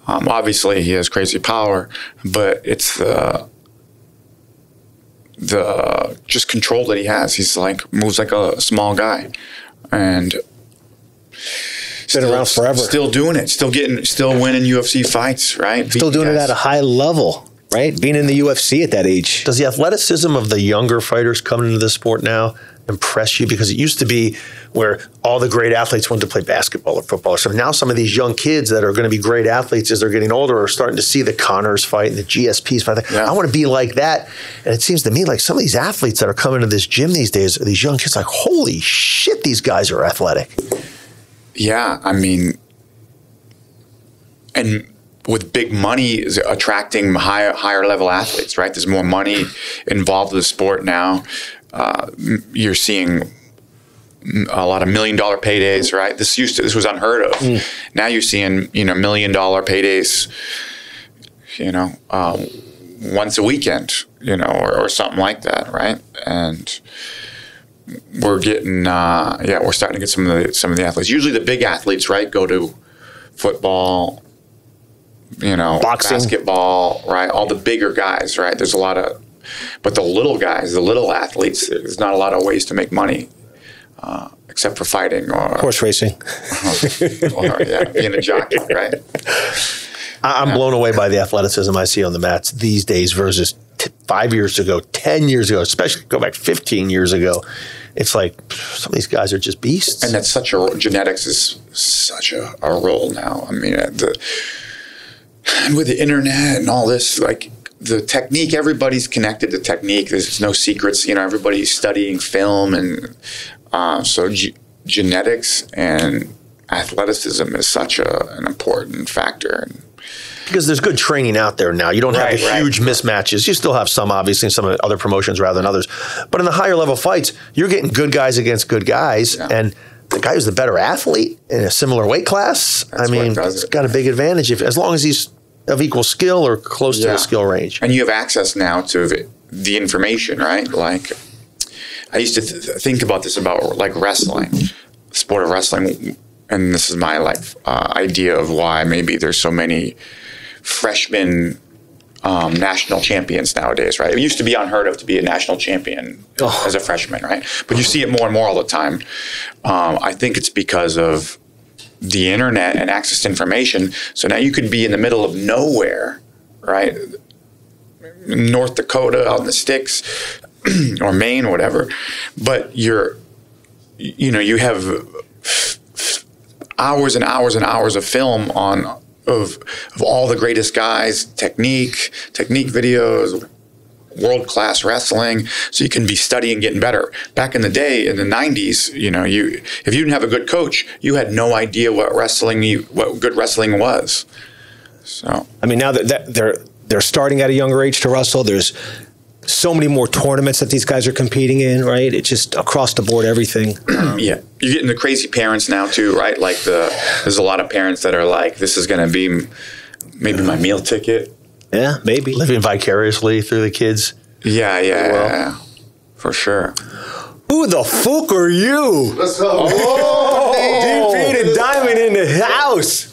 Obviously, he has crazy power, but it's the just control that he has. He's moves like a small guy, and been around forever. Still doing it. Still winning UFC fights. Right. Still doing it at a high level. Right? Being in the UFC at that age. Does the athleticism of the younger fighters coming into the sport now impress you? Because it used to be where all the great athletes went to play basketball or football. So now some of these young kids that are going to be great athletes as they're getting older are starting to see the Conors fight and the GSPs fight. I want to be like that. And it seems to me like some of these athletes that are coming to this gym these days are these young kids like, holy shit, these guys are athletic. Yeah, I mean, and with big money is attracting higher level athletes, right? There's more money involved with the sport now. You're seeing a lot of $1 million paydays, right? This was unheard of. Now you're seeing $1 million paydays, once a weekend, or something like that, right? And we're getting we're starting to get some of the athletes. Usually the big athletes, right, go to football, boxing, basketball, right? All the bigger guys, right? There's a lot of, but the little guys, the little athletes, there's not a lot of ways to make money, except for fighting or horse racing, or being a jockey, right? I'm blown away by the athleticism I see on the mats these days versus 5 years ago, 10 years ago, especially go back 15 years ago. It's like some of these guys are just beasts. And that's genetics is such a role now. I mean, and with the internet and all this, the technique, everybody's connected to technique. There's no secrets. Everybody's studying film, and so genetics and athleticism is such an important factor. Because there's good training out there now. You don't have the huge mismatches. You still have some, obviously, in some of the other promotions rather than others. But in the higher level fights, you're getting good guys against good guys. Yeah. And the guy who's the better athlete in a similar weight class, he's got a big advantage as long as he's of equal skill or close to the skill range. And you have access now to the information, right? Like, I used to think about this about like wrestling, the sport of wrestling, and this is my idea of why maybe there's so many freshman national champions nowadays, right? It used to be unheard of to be a national champion as a freshman, right? But you see it more and more all the time. I think it's because of the internet and access to information. So now you could be in the middle of nowhere, right? North Dakota, out in the sticks, or Maine, or whatever. But you have hours and hours and hours of film of all the greatest guys, technique videos, world-class wrestling, so you can be studying, getting better. Back in the day, in the 90s, if you didn't have a good coach, you had no idea what good wrestling was. So now that they're starting at a younger age to wrestle, there's so many more tournaments that these guys are competing in, right? It's just across the board, everything. Yeah. You're getting the crazy parents now too, right? Like there's a lot of parents that are like, this is going to be maybe my meal ticket. Yeah, maybe. Living vicariously through the kids. Yeah. For sure. Who the fuck are you? What's up? Oh, DP and Diamond in the house.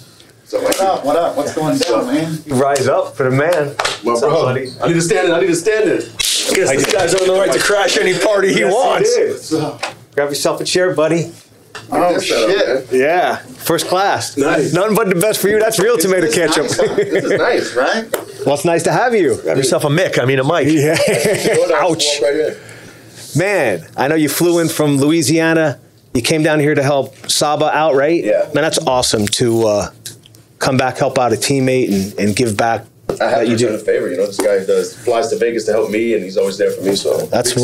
So what up? What's going down, man? Rise up for the man. Well, bro, buddy? I need to stand it. I guess this guy's on the right to crash any party he wants. Grab yourself a chair, buddy. Oh, shit. Yeah, first class. Nice. Nothing but the best for you. That's real tomato ketchup. Nice, huh? This is nice, right? Well, it's nice to have you. Grab yourself a mic. A mic. Yeah. Ouch. Right, Man, I know you flew in from Louisiana. You came down here to help Saba out, right? Yeah. Man, that's awesome to come back, help out a teammate, and give back. I have to return a favor. This guy flies to Vegas to help me, and he's always there for me. So that's Big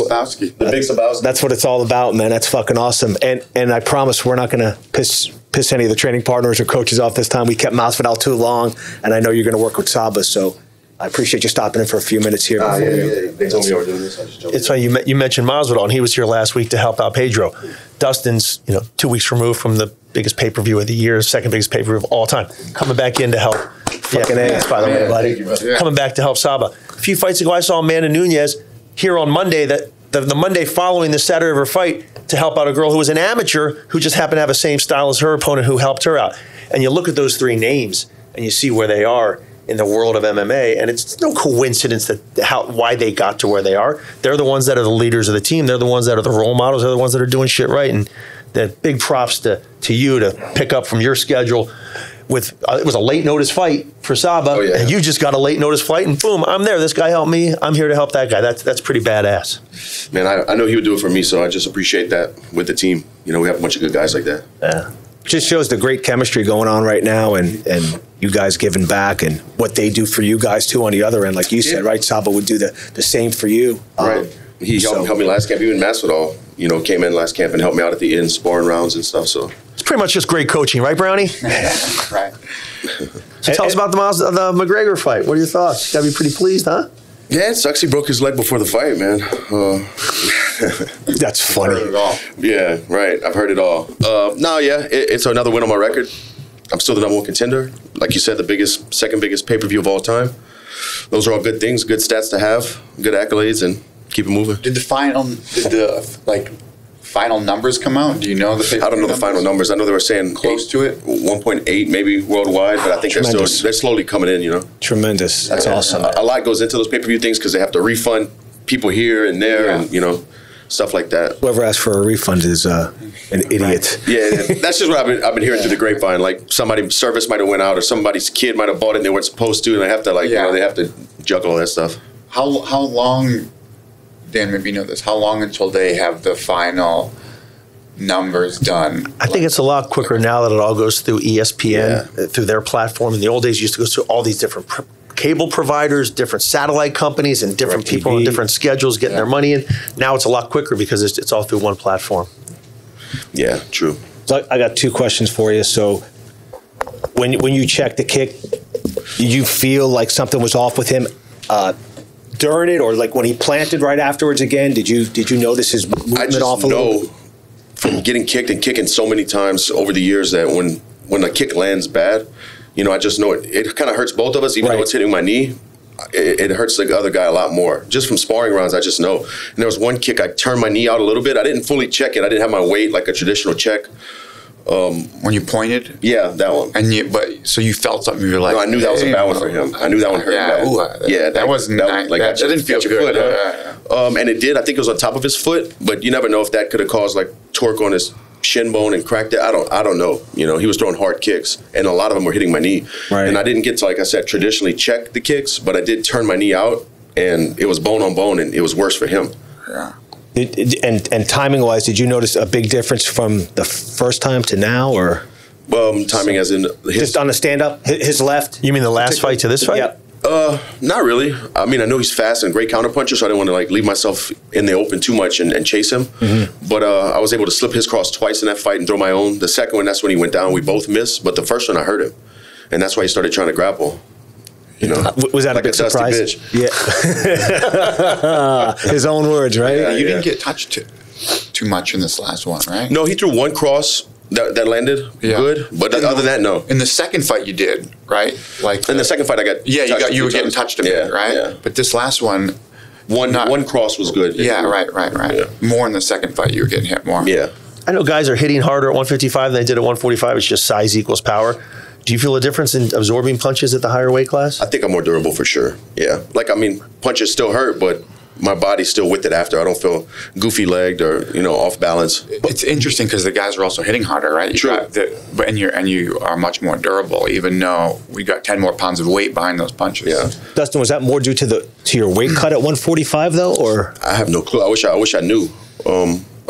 Sabowski. That's what it's all about, man. That's fucking awesome. And I promise we're not going to piss any of the training partners or coaches off this time. We kept Masvidal too long, and I know you're going to work with Saba, so I appreciate you stopping in for a few minutes here. Yeah. They told me you were doing this. I just jumped in. It's funny you mentioned Masvidal, and he was here last week to help out Pedro. Dustin's 2 weeks removed from the biggest pay-per-view of the year, second biggest pay-per-view of all time, coming back in to help. Fucking ass, by the way, buddy. You, coming back to help Saba. A few fights ago, I saw Amanda Nunes here on Monday, the Monday following the Saturday of her fight, to help out a girl who was an amateur who just happened to have the same style as her opponent who helped her out. And you look at those three names and you see where they are in the world of MMA, and it's no coincidence why they got to where they are. They're the ones that are the leaders of the team. They're the ones that are the role models. They're the ones that are doing shit right. And the big props to you to pick up from your schedule. With it was a late notice fight for Saba, and you just got a late notice fight, and boom, I'm there. This guy helped me. I'm here to help that guy. That's pretty badass. Man, I know he would do it for me, so I just appreciate that with the team. We have a bunch of good guys like that. Yeah. Just shows the great chemistry going on right now, and you guys giving back, and what they do for you guys too on the other end. Like you said, right? Saba would do the same for you. Right. He helped me last camp. Even Masvidal, came in last camp and helped me out at the end, sparring rounds and stuff. So it's pretty much just great coaching, right, Brownie? Right. So tell us about the McGregor fight. What are your thoughts? You gotta be pretty pleased, huh? Yeah, it sucks he broke his leg before the fight, man. That's funny. I've heard it all. Yeah, right. I've heard it all. It's another win on my record. I'm still the number one contender. Like you said, the second biggest pay-per-view of all time. Those are all good things, good stats to have, good accolades, and keep it moving. Did the final numbers come out? Do you know the? I don't know the final numbers. I know they were saying close to it, 1.8 maybe worldwide, but I think they're slowly coming in. Tremendous. That's awesome. A lot goes into those pay-per-view things because they have to refund people here and there, and stuff like that. Whoever asks for a refund is an idiot. Right. Yeah, that's just what I've been hearing through the grapevine. Like somebody's service might have went out, or somebody's kid might have bought it and they weren't supposed to, and they have to they have to juggle all that stuff. How long? Dan, maybe you know this. How long until they have the final numbers done? I think it's a lot quicker now that it all goes through ESPN, through their platform. In the old days, you used to go through all these different cable providers, different satellite companies, and different people on different schedules getting their money in. Now it's a lot quicker because it's all through one platform. Yeah, true. So I got 2 questions for you. So when you check the kick, did you feel like something was off with him during it, or like when he planted right afterwards again? Did you notice his movement off a little? I just know from getting kicked and kicking so many times over the years that when a kick lands bad, you know, I just know it kind of hurts both of us, even though it's hitting my knee. It hurts the other guy a lot more. Just from sparring rounds, I just know. And there was one kick, I turned my knee out a little bit. I didn't fully check it. I didn't have my weight like a traditional check. When you pointed? Yeah, that one. And so you felt something, you were like... No, I knew that was a bad one for him. I knew that one hurt bad. That wasn't... That didn't feel good. And it did. I think it was on top of his foot, but you never know if that could have caused like torque on his shin bone and cracked it. I don't know. You know, he was throwing hard kicks, and a lot of them were hitting my knee. Right. And I didn't get to, like I said, traditionally check the kicks, but I did turn my knee out, and it was bone on bone, and it was worse for him. Yeah. And timing-wise, did you notice a big difference from the first time to now, or? Timing as in just on the stand-up, his left. You mean the last fight to this fight? Yeah. Not really. I mean, I know he's fast and great counterpuncher, so I didn't want to like leave myself in the open too much and chase him. Mm-hmm. But I was able to slip his cross twice in that fight and throw my own. The second one, that's when he went down. We both missed, but the first one I hurt him, and that's why he started trying to grapple. You know, was that like a big surprise? Bitch. Yeah, his own words, right? Yeah, you didn't get touched too much in this last one, right? No, he threw one cross that landed good, but other than that, no. In the second fight, you did, right? Like in the second fight, I got you were getting touched a bit, right? Yeah. But this last one, one cross was good. Yeah, right. Yeah. More in the second fight, you were getting hit more. Yeah. I know guys are hitting harder at 155 than they did at 145. It's just size equals power. Do you feel a difference in absorbing punches at the higher weight class? I think I'm more durable for sure. Yeah. Like, I mean, punches still hurt, but my body's still with it after. I don't feel goofy-legged or, off balance. It's interesting because the guys are also hitting harder, right? True. And you are much more durable, even though we got 10 more pounds of weight behind those punches. Yeah. Dustin, was that more due to your weight cut at 145 though, or? I have no clue. I wish I knew.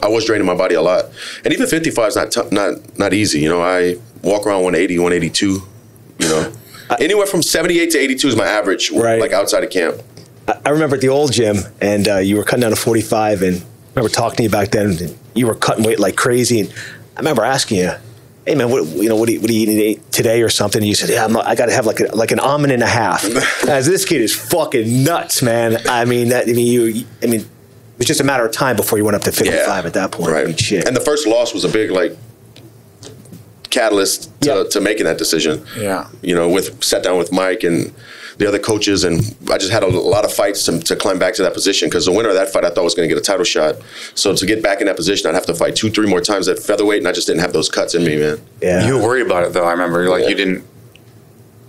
I was draining my body a lot, and even 55 is not easy. I walk around 180, 182. Anywhere from 78 to 82 is my average. Right. Like outside of camp. I remember at the old gym, and you were cutting down to 45, and I remember talking to you back then, and you were cutting weight like crazy, and I remember asking you, hey man, what are you eating today or something? And you said, yeah, I got to have like an almond and a half. As this kid is fucking nuts, man. It was just a matter of time before you went up to 55 at that point. Right. I mean, shit. And the first loss was a big catalyst to making that decision. Yeah. Sat down with Mike and the other coaches, and I just had a lot of fights to climb back to that position, because the winner of that fight I thought was going to get a title shot. So to get back in that position, I'd have to fight 2-3 more times at featherweight, and I just didn't have those cuts in me, man. Yeah. You were worried about it though. I remember I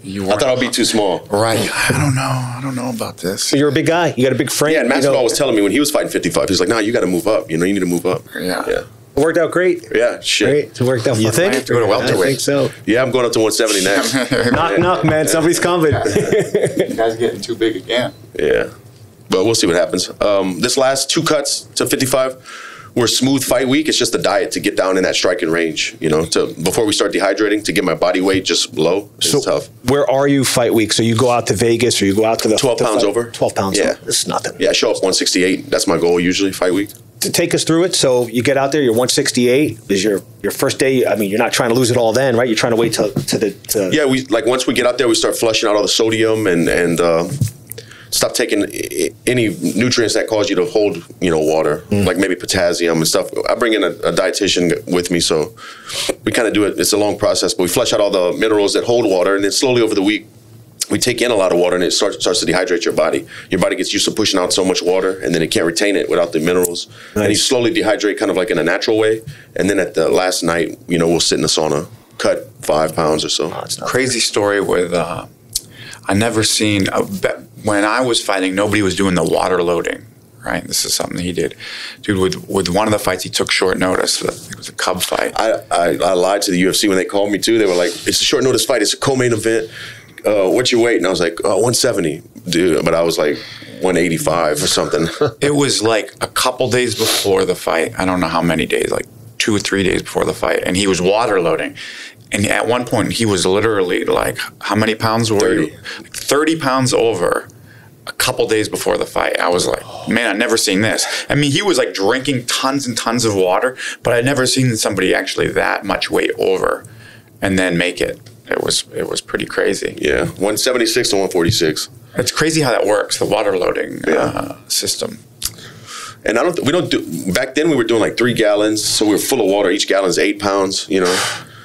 thought I'd be too small. Right. I don't know about this. So you're a big guy. You got a big frame. Yeah, and Masvidal was telling me when he was fighting 55, he was like, nah, you got to move up. You need to move up. Yeah. It worked out great. Yeah, shit. Great. It worked out. You think? To go to welterweight. I think so. Yeah, I'm going up to 170 next. knock, man. Somebody's coming. You guys are getting too big again. Yeah. But we'll see what happens. This last 2 cuts to 55 were smooth fight week. It's just a diet to get down in that striking range, before we start dehydrating, to get my body weight just low. It's tough. Where are you fight week? So you go out to Vegas, or you go out to the 12 pounds over. 12 pounds over. This is nothing. Yeah, I show up 168. That's my goal usually, fight week. To take us through it, so you get out there, you're 168. Is your first day? I mean, you're not trying to lose it all then, right? You're trying to wait till Yeah, once we get out there, we start flushing out all the sodium and stop taking any nutrients that cause you to hold, water, like maybe potassium and stuff. I bring in a dietitian with me, so we kind of do it. It's a long process, but we flush out all the minerals that hold water, and then slowly over the week, we take in a lot of water, and it starts to dehydrate your body. Your body gets used to pushing out so much water, and then it can't retain it without the minerals. Nice. And you slowly dehydrate kind of like in a natural way. And then at the last night, we'll sit in the sauna, cut 5 pounds or so. Crazy story with, I never seen, when I was fighting, nobody was doing the water loading, right? This is something he did. Dude, with one of the fights, he took short notice. It was a Cub fight. I lied to the UFC when they called me, too. They were like, it's a short notice fight. It's a co-main event. What's your weight? And I was like, 170, dude. But I was like 185 or something. It was like a couple days before the fight. I don't know how many days, like 2 or 3 days before the fight, and he was water loading. And at one point, he was literally like, how many pounds were 30. you? 30 pounds over a couple days before the fight. I was like, man, I've never seen this. I mean, he was like drinking tons and tons of water, but I'd never seen somebody actually that much weight over and then make it. It was pretty crazy. Yeah, 176 to 146. It's crazy how that works, the water loading system. And we don't do, back then we were doing like 3 gallons, so we were full of water. Each gallon is 8 pounds, you know.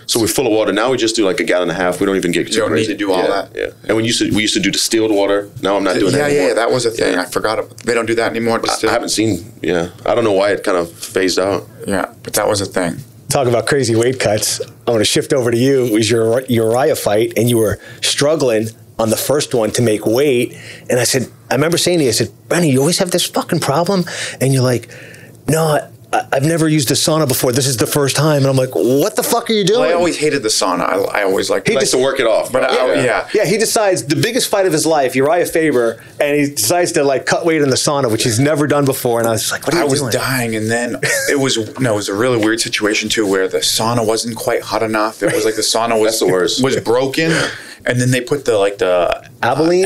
So we're full of water. Now we just do like 1.5 gallons. We don't even get too You don't crazy. need to do all that. Yeah. And we used to do distilled water. Now I'm not doing that anymore. Yeah, that was a thing. I forgot. They don't do that anymore. I haven't seen, I don't know why it kind of phased out. Yeah, but that was a thing. Talk about crazy weight cuts. I'm going to shift over to you. It was your Uriah fight, and you were struggling on the first one to make weight. And I remember saying to you, I said, Benny, you always have this fucking problem? And you're like, no, I've never used a sauna before. This is the first time. And I'm like, what the fuck are you doing? Well, I always hated the sauna. I always liked He likes to work it off. But Yeah, he decides the biggest fight of his life, Uriah Faber, and he decides to like cut weight in the sauna, which he's never done before. And I was like, what are you doing? I was dying, and then it was a really weird situation too, where the sauna wasn't quite hot enough. It was like the sauna was That's the worst. was broken, and then they put the Albaline?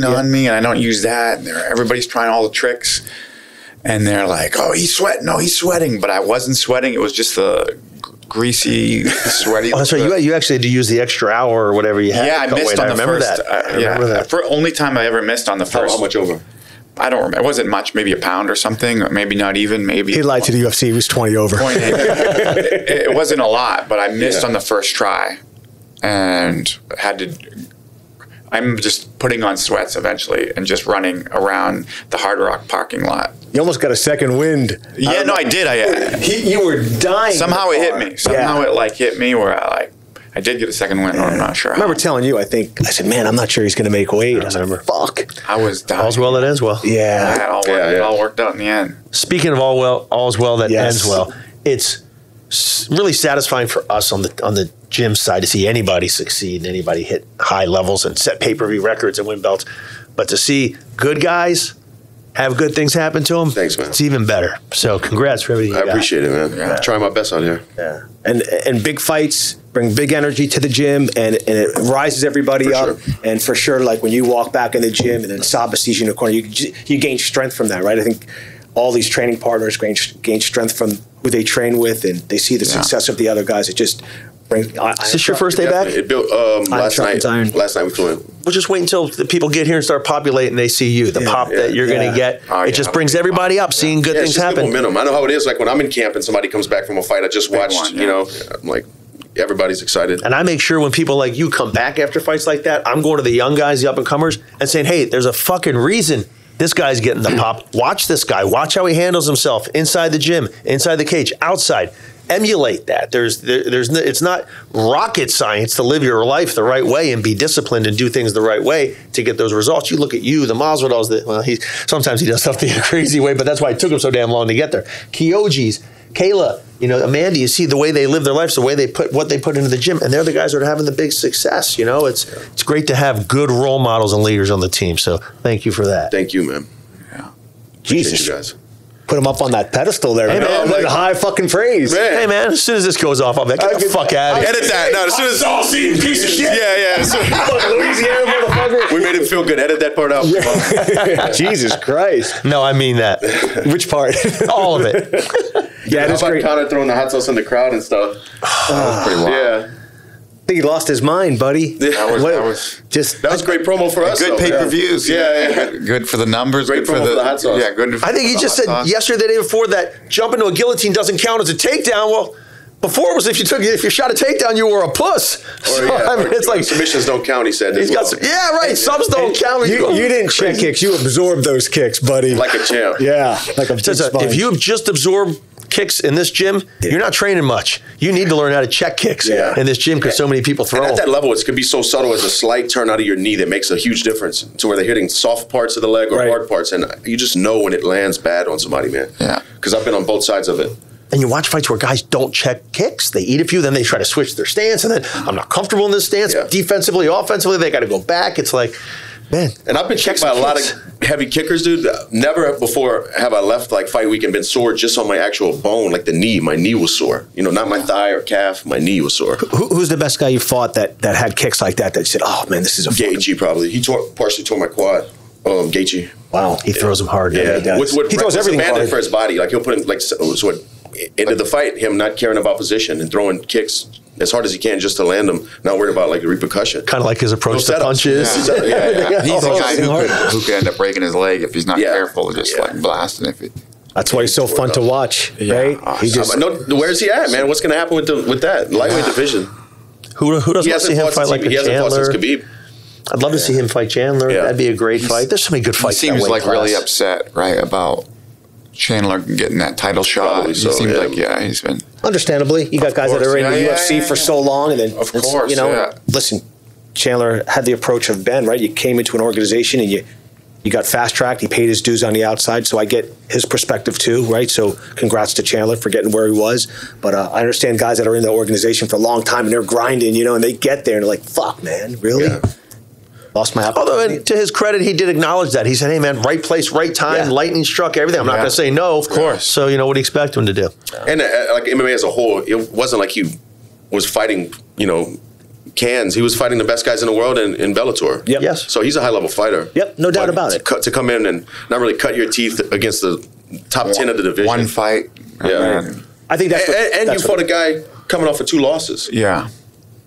on me, and I don't use that. And everybody's trying all the tricks. And they're like, oh, he's sweating. No, he's sweating. But I wasn't sweating. It was just the greasy, sweaty. Oh, so you actually had to use the extra hour or whatever you had. Yeah, I missed on the first. I remember that. For only time I ever missed on the first. How much over? I don't remember. It wasn't much, maybe a pound or something. Maybe not even, maybe. He lied to the UFC. He was 20 over. It wasn't a lot, but I missed on the first try. And I'm just putting on sweats eventually and just running around the Hard Rock parking lot. You almost got a second wind. Yeah, no, I did. You were dying. Somehow it hit me. Somehow it hit me where I did get a second win. I'm not sure. I remember telling you, I said, man, I'm not sure he's going to make weight. I remember. Fuck. I was dying. All's well that ends well. Yeah. It all worked out in the end. Speaking of all's well that ends well, it's really satisfying for us on the gym side to see anybody succeed and anybody hit high levels and set pay-per-view records and win belts. But to see good guys have good things happen to them, thanks, man. It's even better. So congrats for everything you got. Appreciate it, man. Yeah. Trying my best out here. Yeah. And big fights bring big energy to the gym, and it rises everybody up. Sure. And for sure, like when you walk back in the gym and then Saba sees you in the corner, you gain strength from that, right? I think all these training partners gain strength from who they train with, and they see the success of the other guys. It just brings. Is this your first day back? It built last night. Last night we flew in. We'll just wait until the people get here and start populating. They see you, the pop that you're going to get. It just brings everybody up, seeing good things happen. Momentum. I know how it is. Like when I'm in camp and somebody comes back from a fight I just watched. You know, I'm like, everybody's excited. And I make sure when people like you come back after fights like that, I'm going to the young guys, the up and comers, and saying, hey, there's a fucking reason this guy's getting the pop. Watch this guy. Watch how he handles himself inside the gym, inside the cage, outside. Emulate that. It's not rocket science to live your life the right way and be disciplined and do things the right way to get those results. You look at you, the Masvidals. Sometimes he does stuff the crazy way, but that's why it took him so damn long to get there. Kyoji's, Kayla, Amanda. You see the way they live their lives, the way they put what they put into the gym, and they're the guys that are having the big success. It's great to have good role models and leaders on the team. So thank you for that. Thank you, man. Yeah. Jesus, you guys. Put him up on that pedestal there. Hey, man, like high fucking praise. Man. Hey man, as soon as this goes off, I'm like, get the fuck out of here. Edit that. No, as soon as saucy piece of shit. Yeah. Louisiana motherfucker. We made him feel good. Edit that part out. Jesus Christ. No, I mean that. Which part? All of it. Yeah, How that's about great. Conor throwing the hot sauce in the crowd and stuff? That was pretty wild. Yeah. I think he lost his mind, buddy. That was great promo for us. Good though. pay-per-views. Yeah. Good for the numbers. Great good promo for the hot sauce. Yeah, good. I think he just said yesterday, the day before, that jumping to a guillotine doesn't count as a takedown. Well, before it was if you shot a takedown, you were a puss. It's like submissions don't count. He said. He's got some, subs don't count. You didn't check kicks. You absorbed those kicks, buddy. Like a champ. Yeah, like a big sponge. If you just absorb kicks in this gym, you're not training much. You need to learn how to check kicks in this gym because so many people throw and at them. that level, it could be so subtle as a slight turn out of your knee that makes a huge difference to where they're hitting soft parts of the leg or hard parts, and you just know when it lands bad on somebody, man. Yeah. Because I've been on both sides of it. And you watch fights where guys don't check kicks. They eat a few, then they try to switch their stance, and then I'm not comfortable in this stance. Yeah. Defensively, offensively, they got to go back. It's like, Man. And I've been kicked by a lot of heavy kickers, dude. Never before have I left like fight week and been sore just on my actual bone, like the knee. My knee was sore. You know, not my thigh or calf. My knee was sore. Who's the best guy you fought that had kicks like that you said, oh, man, this is a Gaethje, probably. He partially tore my quad. Gaethje. Wow. He throws him hard. Yeah. He throws everything hard. For his body. Like, he'll put him, like, so into the fight, him not caring about position and throwing kicks as hard as he can just to land them, not worried about like the repercussion. Kind of like his approach to punches. Yeah. He's a guy who could end up breaking his leg if he's not careful, just like blasting it. That's why he's so fun to watch, right? He just where's he at, man? What's going to happen with that lightweight division? Who doesn't want to see him fight like Chandler? He hasn't fought since Khabib. I'd love to see him fight Chandler. That'd be a great fight. There's so many good fights. He seems like really upset, right, about Chandler getting that title shot. He seems like he's been understandably. You got guys that are in the UFC for so long, and then of course, listen, Chandler had the approach of Ben, right? You came into an organization and you got fast tracked. He paid his dues on the outside, so I get his perspective too, right? So congrats to Chandler for getting where he was. But I understand guys that are in the organization for a long time and they're grinding, and they get there and they're like, "Fuck, man, really." Yeah. Lost my appetite. Although, to his credit, he did acknowledge that. He said, hey, man, right place, right time, lightning struck, everything. I'm not going to say no. Of course. So, what do you expect him to do? And like MMA as a whole, it wasn't like he was fighting, cans. He was fighting the best guys in the world in Bellator. Yep. Yes. So he's a high-level fighter. Yep, no doubt about it. To come in and not really cut your teeth against the top 10 of the division. One fight. Yeah. I think that's and you fought a guy coming off of 2 losses. Yeah.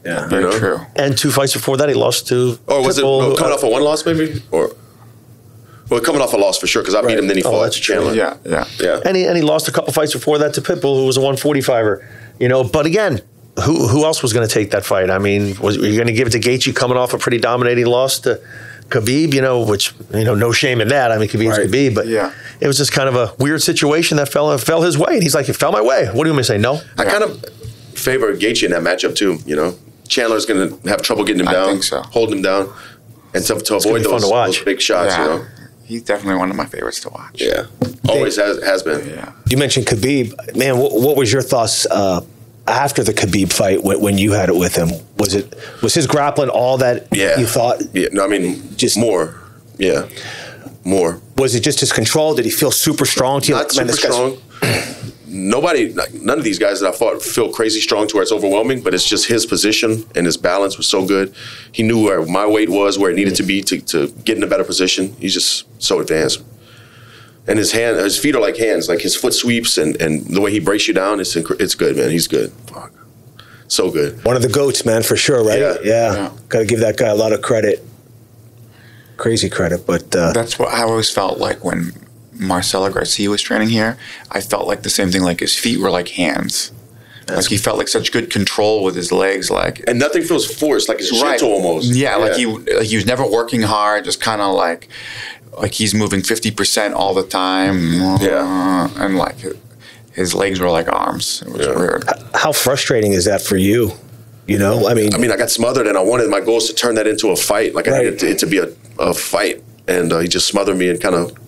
Yeah, very true. And 2 fights before that, he lost to. Or was it coming off of 1 loss, maybe? Well, coming off a loss for sure, because I beat him. Then he fought Chandler. Yeah. And he lost a couple fights before that to Pitbull, who was a 145er. But again, who else was going to take that fight? I mean, were you going to give it to Gaethje coming off a pretty dominating loss to Khabib? Which no shame in that. I mean, Khabib's Khabib, but it was just kind of a weird situation that fell his way, and he's like, it fell my way. What do you want me to say? No. I kind of favor Gaethje in that matchup too. Chandler's going to have trouble getting him down, think so. Holding him down, and to avoid those big shots. He's definitely one of my favorites to watch. Yeah, always has been. Yeah. You mentioned Khabib, man. What was your thoughts after the Khabib fight when you had it with him? Was his grappling all that you thought? Yeah, no, I mean just more. Yeah, more. Was it just his control? Did he feel super strong to you? Not super strong. None of these guys that I fought feel crazy strong to where it's overwhelming, but it's just his position and his balance was so good. He knew where my weight was, where it needed to be to get in a better position. He's just so advanced. And his feet are like hands, like his foot sweeps and the way he breaks you down, it's good, man. He's good. Fuck. So good. One of the GOATs, man, for sure, right? Yeah. Got to give that guy a lot of credit. Crazy credit, but... That's what I always felt like when Marcelo Garcia was training here. I felt like the same thing, like his feet were like hands. Like he felt like such good control with his legs, and nothing feels forced, like it's gentle almost. Yeah, like he was never working hard, just kind of like he's moving 50% all the time. Yeah, and like his legs were like arms. It was weird. How frustrating is that for you? I mean, I got smothered, and I wanted my goals to turn that into a fight. Like I needed it to be a fight, and he just smothered me and kind of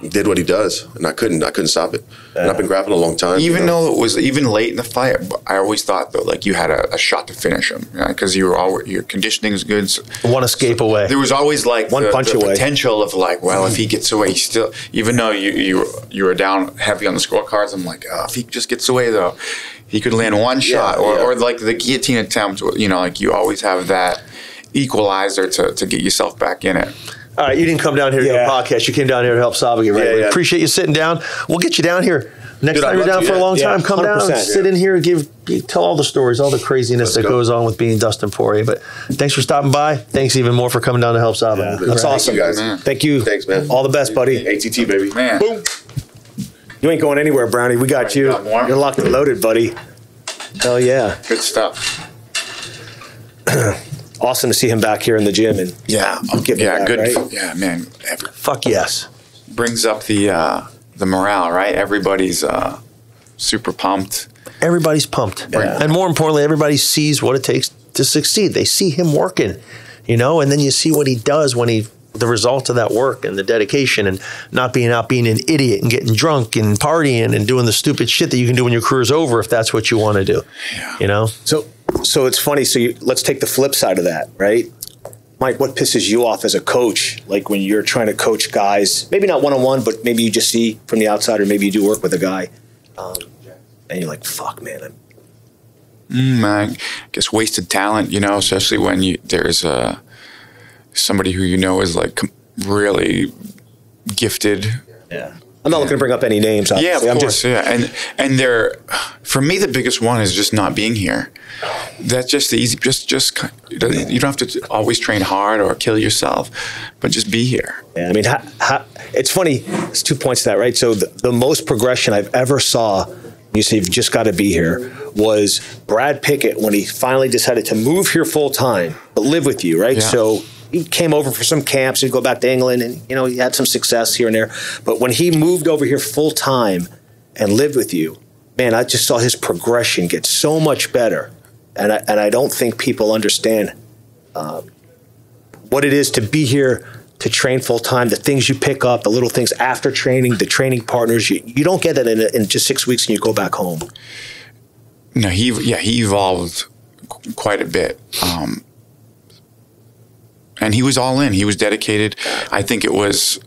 did what he does, and I couldn't stop it. And I've been grappling a long time. Even though it was even late in the fight, I always thought though, like you had a shot to finish him, because your conditioning is good. So, one escape away. There was always like one punch away. Potential of like, well, if he gets away, he's still. Even though you were down heavy on the scorecards, I'm like, if he just gets away though, he could land one shot, or like the guillotine attempt. Like you always have that equalizer to get yourself back in it. All right, you didn't come down here to do a podcast. You came down here to help Sandhagen, right? We appreciate you sitting down. We'll get you down here. Next time you're down for a long time, come down, sit in here, tell all the stories, all the craziness that goes on with being Dustin Poirier. But thanks for stopping by. Thanks even more for coming down to help Sandhagen. That's awesome, guys. Thank you. Thanks, man. All the best, buddy. ATT, baby. Man. Boom. You ain't going anywhere, Brownie. We got you. You're locked and loaded, buddy. Hell yeah. Good stuff. Awesome to see him back here in the gym and give back, good. Right? Yeah, man. Fuck yes. Brings up the morale, right? Everybody's super pumped. Everybody's pumped, and more importantly, everybody sees what it takes to succeed. They see him working, and then you see what he does when the result of that work and the dedication, and not being an idiot and getting drunk and partying and doing the stupid shit that you can do when your career's over if that's what you want to do. Yeah. So it's funny. So let's take the flip side of that, right? Mike, what pisses you off as a coach? Like when you're trying to coach guys, maybe not one-on-one, but maybe you just see from the outside, or maybe you do work with a guy, and you're like, fuck, man. I guess wasted talent, especially when there's somebody who is like really gifted. Yeah. I'm not looking to bring up any names. Obviously. Yeah, of course. And for me, the biggest one is just not being here. That's just the easy. You don't have to always train hard or kill yourself, but just be here. Yeah, I mean, it's funny. There's 2 points to that, right? So the most progression I've ever saw, you say you've just got to be here, was Brad Pickett when he finally decided to move here full time, but live with you, right? Yeah. So he came over for some camps. He'd go back to England, and he had some success here and there. But when he moved over here full time and lived with you, man, I just saw his progression get so much better. And I don't think people understand what it is to be here, to train full time, the things you pick up, the little things after training, the training partners. You don't get that in just 6 weeks and you go back home. No, he evolved quite a bit. And he was all in. He was dedicated. I think it was,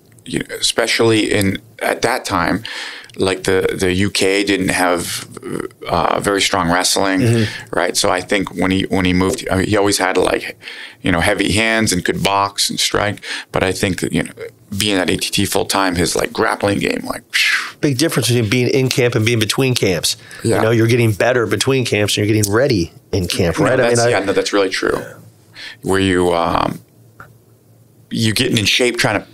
especially at that time, like the UK didn't have very strong wrestling, right? So I think when he moved, he always had heavy hands and could box and strike. But I think that being at ATT full time, his grappling game, big difference between being in camp and being between camps. Yeah. You're getting better between camps and you're getting ready in camp, right? No, that's really true. Where you're getting in shape, trying to,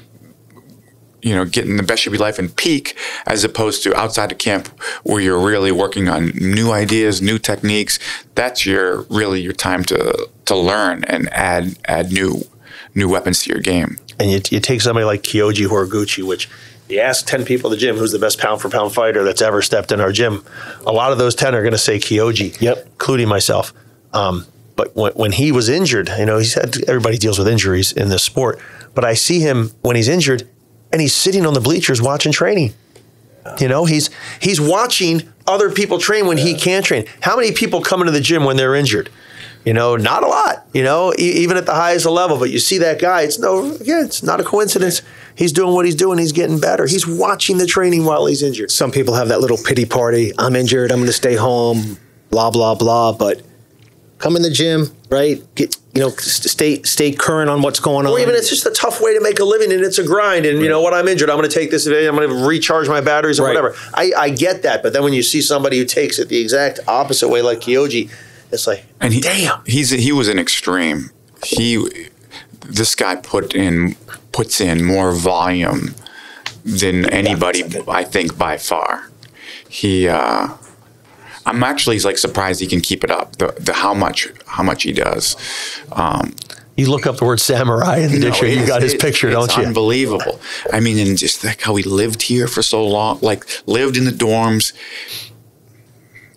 getting the best of your life and peak, as opposed to outside of camp where you're really working on new ideas, new techniques. That's your time to learn and add new weapons to your game. And you take somebody like Kyoji Horiguchi, which you ask 10 people in the gym who's the best pound for pound fighter that's ever stepped in our gym. A lot of those 10 are going to say Kyoji, including myself. But when he was injured, everybody deals with injuries in this sport, but I see him when he's injured and he's sitting on the bleachers watching training. He's watching other people train when he can't train. How many people come into the gym when they're injured? Not a lot, even at the highest level, but you see that guy, it's not a coincidence. He's doing what he's doing. He's getting better. He's watching the training while he's injured. Some people have that little pity party. I'm injured. I'm going to stay home, blah, blah, blah. But come in the gym, right? Stay current on what's going on. Or even it's just a tough way to make a living, and it's a grind. And what, I'm injured. I'm going to take this today. I'm going to recharge my batteries or whatever. I get that, but then when you see somebody who takes it the exact opposite way, like Kyoji, it's like, damn. He was an extreme. This guy puts in more volume than anybody, I think, by far. I'm actually surprised he can keep it up. How much he does. You look up the word samurai in the dictionary. You got his picture, don't you? It's unbelievable. I mean, and just how he lived here for so long, lived in the dorms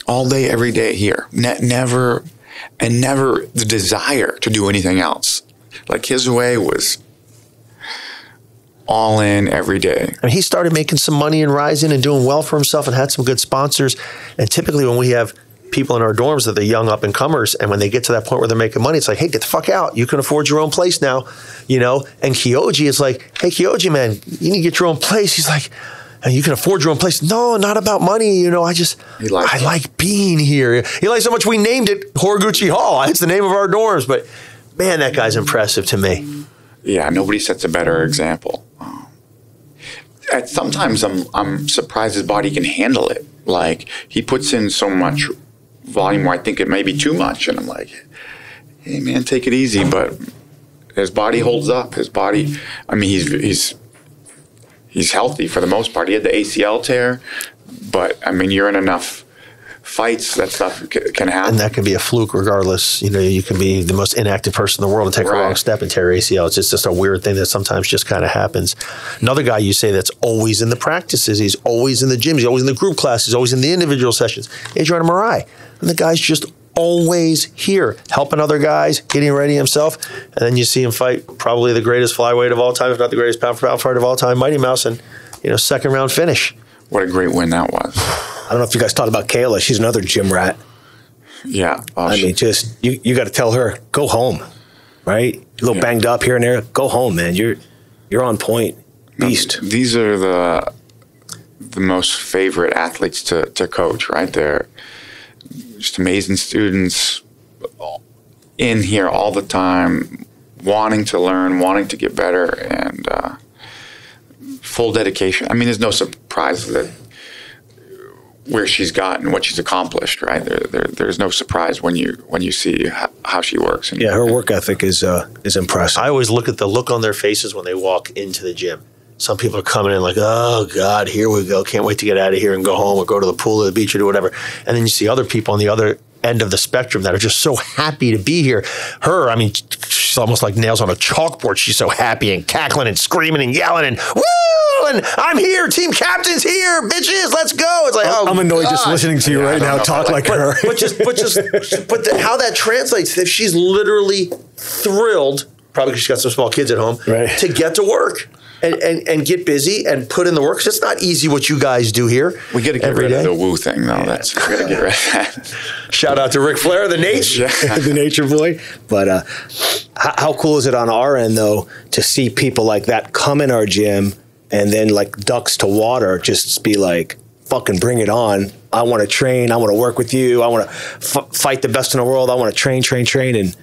all day, every day here. Never the desire to do anything else. His way was all in every day. I mean, he started making some money and rising and doing well for himself and had some good sponsors. And typically when we have people in our dorms that they're young up and comers, and when they get to that point where they're making money, it's like, hey, get the fuck out. You can afford your own place now, And Kyoji is like, hey, Kyoji, man, you need to get your own place. He's like, and you can afford your own place. No, not about money. I like being here. He likes so much we named it Horiguchi Hall. It's the name of our dorms. But man, that guy's impressive to me. Yeah, nobody sets a better example. Sometimes I'm surprised his body can handle it. He puts in so much volume where I think it may be too much, and I'm like, hey man, take it easy. But his body holds up. His body, I mean, he's healthy for the most part. He had the ACL tear, but I mean, you're in enough fights, that stuff can happen. And that can be a fluke regardless. You can be the most inactive person in the world and take a wrong step and tear ACL. It's just a weird thing that sometimes just kind of happens. Another guy you say that's always in the practices, he's always in the gyms, he's always in the group classes, he's always in the individual sessions, Adrian Marai. And the guy's just always here, helping other guys, getting ready himself. And then you see him fight probably the greatest flyweight of all time, if not the greatest pound-for-pound fighter of all time, Mighty Mouse, and second round finish. What a great win that was. I don't know if you guys thought about Kayla. She's another gym rat. Yeah. I mean, just you got to tell her, go home. right? A little banged up here and there. Go home, man. You're on point. Beast. These are the most favorite athletes to coach, right? They're just amazing students in here all the time, wanting to learn, wanting to get better, and full dedication. I mean, there's no surprise that where she's gotten, what she's accomplished, right? There's no surprise when you see how she works. And, her work ethic is impressive. I always look at the look on their faces when they walk into the gym. Some people are coming in like, oh, God, here we go. Can't wait to get out of here and go home or go to the pool or the beach or do whatever. And then you see other people on the other end of the spectrum that are just so happy to be here. Her, I mean, she's almost like nails on a chalkboard. She's so happy and cackling and screaming and yelling and woo! And I'm here. Team captain's here. Bitches, let's go. It's like, oh, I'm annoyed God. Just listening to you right now talk like her. But how that translates, if she's literally thrilled, probably because she's got some small kids at home, right, to get to work. And get busy and put in the work. 'Cause it's not easy what you guys do here. We got to get rid of the woo thing, though. We got to get rid of that. Shout out to Ric Flair, the nature, the nature boy. But how cool is it on our end, though, to see people like that come in our gym and then like ducks to water, just be like, fucking bring it on. I want to train. I want to work with you. I want to fight the best in the world. I want to train. And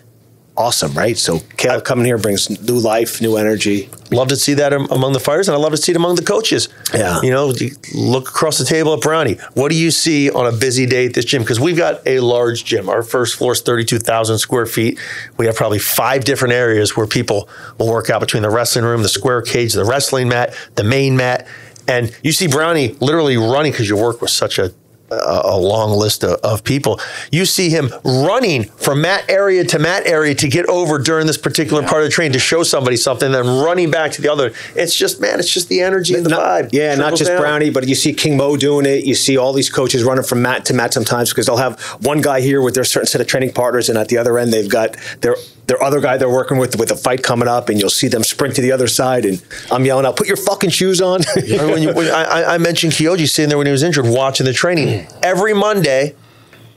awesome, right? So Caleb coming here brings new life, new energy. Love to see that among the fighters, and I love to see it among the coaches. Yeah. You know, you look across the table at Brownie. What do you see on a busy day at this gym? Because we've got a large gym. Our first floor is 32,000 square feet. We have probably 5 different areas where people will work out, between the wrestling room, the square cage, the wrestling mat, the main mat. And you see Brownie literally running, because you work with such a long list of people. You see him running from mat area to mat area to get over during this particular part of the training to show somebody something, then running back to the other. It's just, man, it's just the energy and the vibe. Yeah, not just down. Brownie, but you see King Mo doing it. You see all these coaches running from mat to mat sometimes, because they'll have one guy here with their certain set of training partners, and at the other end they've got their other guy they're working with a fight coming up, and you'll see them sprint to the other side, and I'm yelling out, put your fucking shoes on. I mentioned Kyoji sitting there when he was injured, watching the training. Every Monday,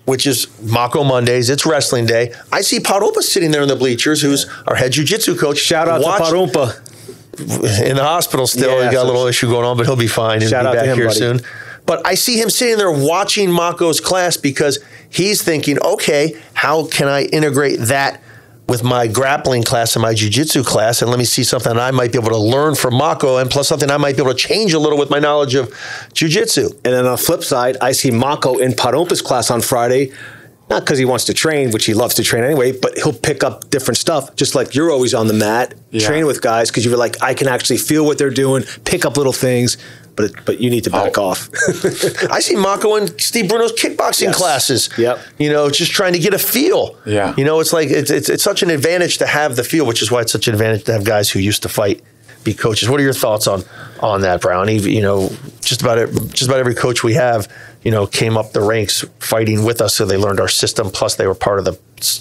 which is Mako Mondays, it's wrestling day, I see Parumpa sitting there in the bleachers, who's our head jiu-jitsu coach. Shout out to Parumpa. In the hospital still. He's got a little issue going on, but he'll be fine. He'll be back here soon. But I see him sitting there watching Mako's class, because he's thinking, okay, how can I integrate that with my grappling class and my jiu-jitsu class, and let me see something I might be able to learn from Mako, and plus something I might be able to change a little with my knowledge of jiu-jitsu. And then on the flip side, I see Mako in Parumpa's class on Friday, not because he wants to train, which he loves to train anyway, but he'll pick up different stuff, just like you're always on the mat, train with guys, because you're like, I can actually feel what they're doing, pick up little things, but you need to back off. I see Mako in Steve Bruno's kickboxing classes. Yep. You know, just trying to get a feel. Yeah. You know, it's like it's such an advantage to have the feel, which is why it's such an advantage to have guys who used to fight be coaches. What are your thoughts on that, Brownie? You know, just about every coach we have, you know, came up the ranks fighting with us, so they learned our system. Plus, they were part of the,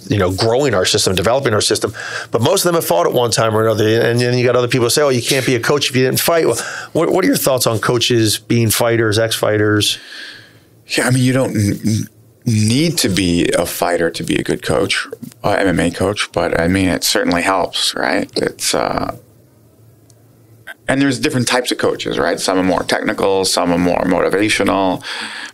you know, growing our system, developing our system. But most of them have fought at one time or another. And then you got other people who say, "Oh, you can't be a coach if you didn't fight." Well, what are your thoughts on coaches being fighters, ex-fighters? Yeah, I mean, you don't need to be a fighter to be a good coach, MMA coach. But I mean, it certainly helps, right? It's and there's different types of coaches, right? Some are more technical, some are more motivational.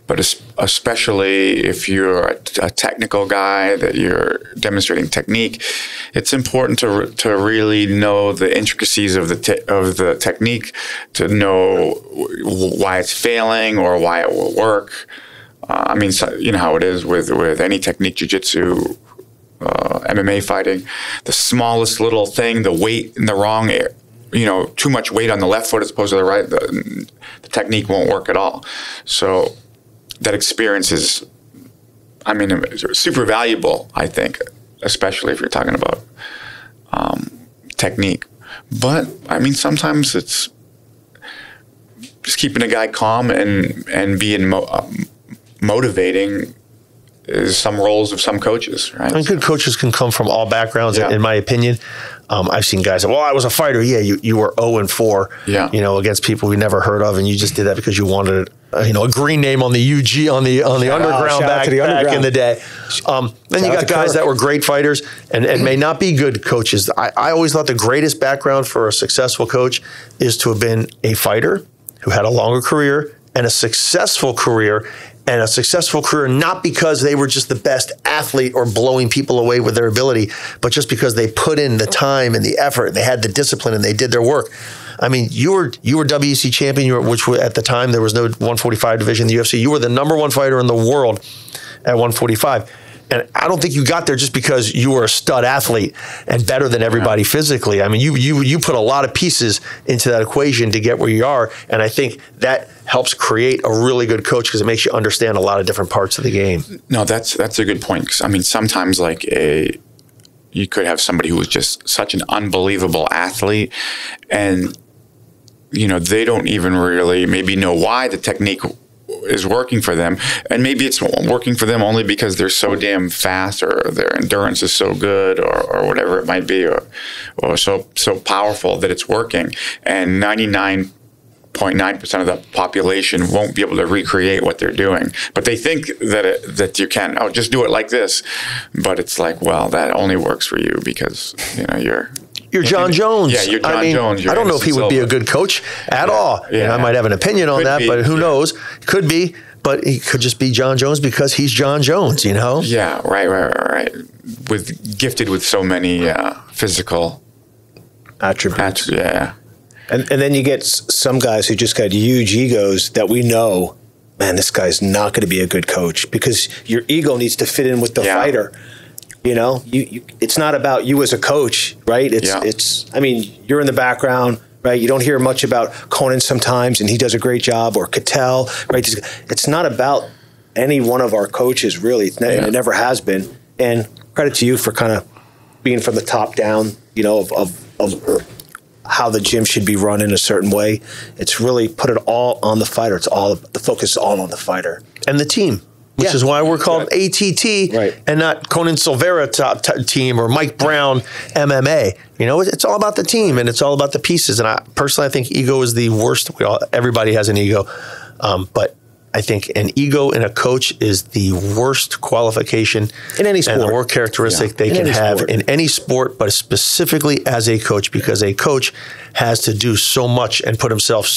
But especially if you're a technical guy, that you're demonstrating technique, it's important to really know the intricacies of the technique, to know why it's failing or why it will work. I mean, so, you know how it is with any technique, jiu-jitsu, MMA fighting. The smallest little thing, the weight in the wrong area, you know, too much weight on the left foot as opposed to the right, the technique won't work at all. So that experience is, I mean, super valuable, I think, especially if you're talking about technique. But, I mean, sometimes it's just keeping a guy calm and being motivating some roles of some coaches, right? And good coaches can come from all backgrounds, Yeah. in my opinion. I've seen guys say, well, I was a fighter. Yeah, you were 0-4, against people we never heard of, and you just did that because you wanted a green name on the UG, on the underground back in the day. Then you got guys that were great fighters and may not be good coaches. I always thought the greatest background for a successful coach is to have been a fighter who had a longer career and a successful career, not because they were just the best athlete or blowing people away with their ability, but just because they put in the time and the effort, and they had the discipline, and they did their work. I mean, you were WEC champion, which at the time there was no 145 division in the UFC. You were the number one fighter in the world at 145. And I don't think you got there just because you were a stud athlete and better than everybody physically. I mean, you put a lot of pieces into that equation to get where you are, and I think that helps create a really good coach because it makes you understand a lot of different parts of the game. No, that's a good point. 'Cause, I mean, sometimes you could have somebody who was just such an unbelievable athlete, and they don't even really maybe know why the technique is working for them, and maybe it's working for them only because they're so damn fast, or their endurance is so good, or whatever it might be, or so powerful that it's working. And 99.9% of the population won't be able to recreate what they're doing, but they think that you can. Oh, just do it like this. But it's like, well, that only works for you because you're John Jones. Yeah, you're John Jones. I don't know if he would be a good coach at all. Yeah. I might have an opinion on that, but who knows? Could be, but he could just be John Jones because he's John Jones, Yeah, right. Gifted with so many physical attributes. Yeah. And then you get some guys who just got huge egos that we know, man, this guy's not going to be a good coach because your ego needs to fit in with the fighter. It's not about you as a coach, right? I mean, you're in the background, right? You don't hear much about Conan sometimes, and he does a great job, or Cattell, right? It's not about any one of our coaches, really. It never has been. And credit to you for kind of being from the top down, of how the gym should be run in a certain way. It's really put it all on the fighter. The focus is all on the fighter. And the team. Which is why we're called ATT and not Conan Silveira team or Mike Brown MMA. It's all about the team and it's all about the pieces. And I think ego is the worst. Everybody has an ego, but I think an ego in a coach is the worst qualification in any sport, and the worst characteristic they can have in any sport, but specifically as a coach, because a coach has to do so much and put himself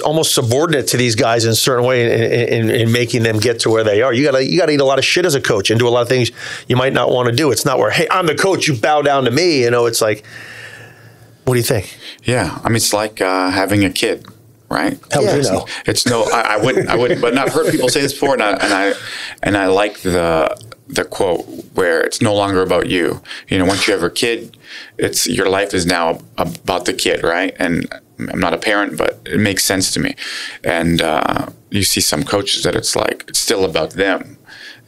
almost subordinate to these guys in a certain way in making them get to where they are. You gotta eat a lot of shit as a coach and do a lot of things you might not want to do. It's not where, hey, I'm the coach, you bow down to me. It's like, what do you think? Yeah, I mean, it's like having a kid. Right? How would you know? It's I wouldn't. But I've heard people say this before, and I like the quote where it's no longer about you. Once you have a kid, your life is now about the kid, right? And I'm not a parent, but it makes sense to me. And you see some coaches that it's still about them.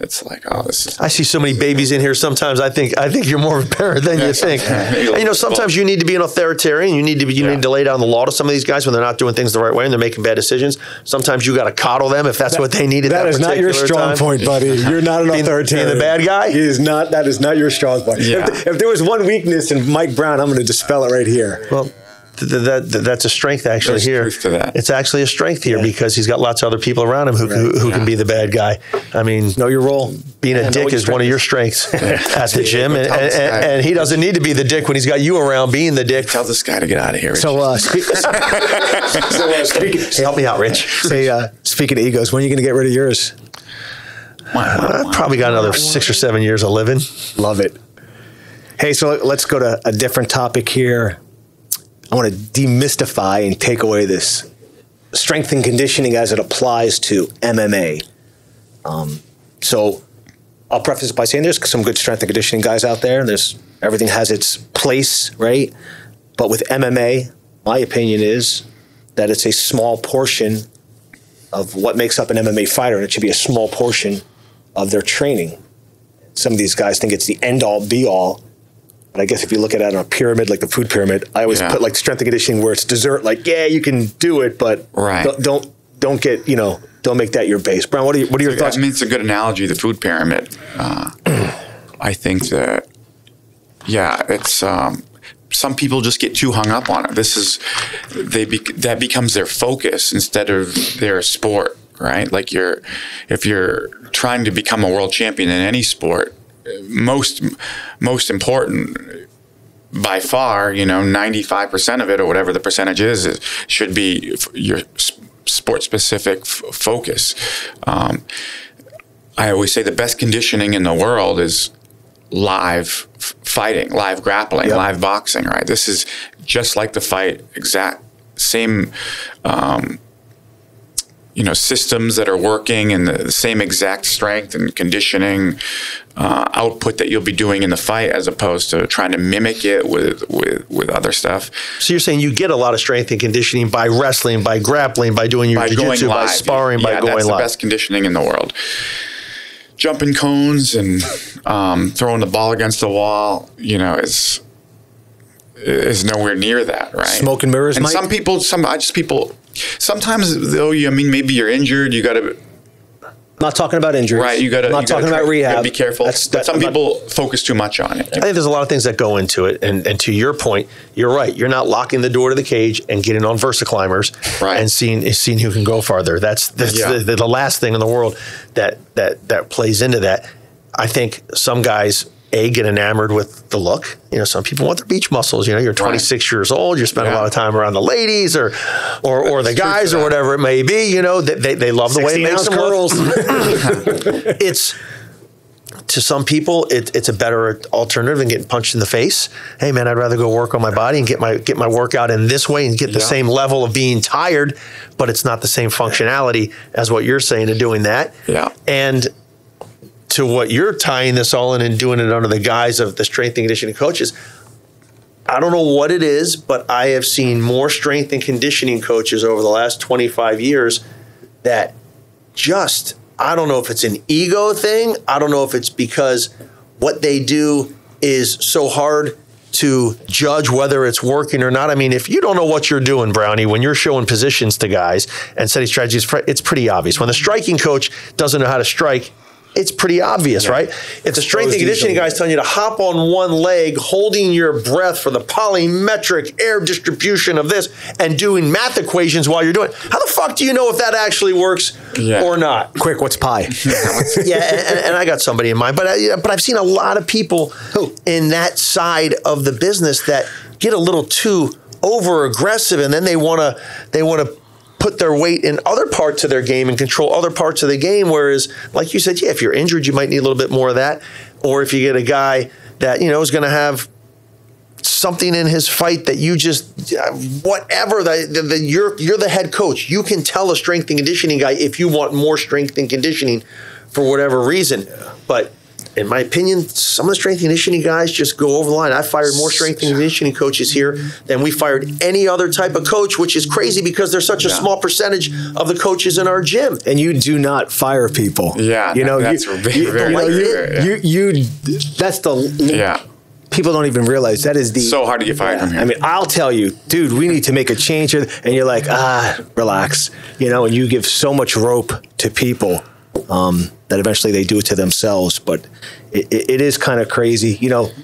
It's like, oh, this is. I see so many babies in here. Sometimes I think you're more of a parent than you think. And, sometimes you need to be an authoritarian. You need to lay down the law to some of these guys when they're not doing things the right way and they're making bad decisions. Sometimes you got to coddle them if that's what they need at that is not your strong point, buddy. You're not an authoritarian. Being the bad guy? That is not your strong point. Yeah. If there was one weakness in Mike Brown, I'm going to dispel it right here. Well, that's a strength actually. There's here. Truth to that. It's actually a strength here because he's got lots of other people around him who can be the bad guy. I mean, know your role. Being a dick is one of your strengths at the gym, and he doesn't need to be the dick when he's got you around being the dick. Tell this guy to get out of here. Rich. Hey, help me out, Rich. Speaking of egos, when are you going to get rid of yours? I've probably got another 6 or 7 years of living. Love it. Hey, so let's go to a different topic here. I want to demystify and take away this strength and conditioning as it applies to MMA. So I'll preface it by saying there's some good strength and conditioning guys out there. Everything has its place, right? But with MMA, my opinion is that it's a small portion of what makes up an MMA fighter, and it should be a small portion of their training. Some of these guys think it's the end-all, be-all. But I guess if you look at it on a pyramid, like the food pyramid, I always put strength and conditioning where it's dessert. You can do it, but don't get don't make that your base. Brown, what are your thoughts? I mean, it's a good analogy, the food pyramid. I think that, it's some people just get too hung up on it. That becomes their focus instead of their sport, right? Like if you're trying to become a world champion in any sport, most important by far, 95% of it or whatever the percentage is should be your sport-specific focus. I always say the best conditioning in the world is live fighting, live grappling, live boxing, right? This is just like the fight, exact same, systems that are working and the same exact strength and conditioning output that you'll be doing in the fight, as opposed to trying to mimic it with other stuff. So you're saying you get a lot of strength and conditioning by wrestling, by grappling, by doing your jiu-jitsu, by sparring, by going live. That's the best conditioning in the world. Jumping cones and throwing the ball against the wall, is nowhere near that, right? Smoke and mirrors, and Mike? Sometimes though, maybe you're injured, you got to. Not talking about injuries. Right, you got to. Not talking about rehab. Be careful. But some people focus too much on it. I think there's a lot of things that go into it, and to your point, you're right. You're not locking the door to the cage and getting on VersaClimbers and seeing who can go farther. That's the last thing in the world that plays into that. I think some guys get enamored with the look. Some people want their beach muscles. You're 26 years old. You're spending a lot of time around the ladies or the guys or whatever it may be. They love the way it makes them look. It's, to some people, it's a better alternative than getting punched in the face. Hey man, I'd rather go work on my body and get my workout in this way and get the same level of being tired, but it's not the same functionality as what you're saying of doing that. Yeah. And to what you're tying this all in and doing it under the guise of the strength and conditioning coaches, I don't know what it is, but I have seen more strength and conditioning coaches over the last 25 years that just, I don't know if it's an ego thing. I don't know if it's because what they do is so hard to judge whether it's working or not. I mean, if you don't know what you're doing, Brownie, when you're showing positions to guys and setting strategies, it's pretty obvious. When the striking coach doesn't know how to strike, it's pretty obvious, right? If the strength and conditioning guy's telling you to hop on one leg, holding your breath for the polymetric air distribution of this and doing math equations while you're doing it, how the fuck do you know if that actually works or not? Quick, what's pi? And I got somebody in mind, but I've seen a lot of people in that side of the business that get a little too over aggressive, and then they want to put their weight in other parts of their game and control other parts of the game. Whereas, like you said, if you're injured, you might need a little bit more of that. Or if you get a guy that, is going to have something in his fight that you just, whatever, you're the head coach. You can tell a strength and conditioning guy if you want more strength and conditioning for whatever reason. But in my opinion, some of the strength and conditioning guys just go over the line. I fired more strength and conditioning coaches here than we fired any other type of coach, which is crazy because there's such a small percentage of the coaches in our gym. And you do not fire people. Yeah, that's that's the people don't even realize that is the so hard to get fired from here. I mean, I'll tell you, dude, we need to make a change here, and you're like, relax, and you give so much rope to people. That eventually they do it to themselves, but it is kind of crazy.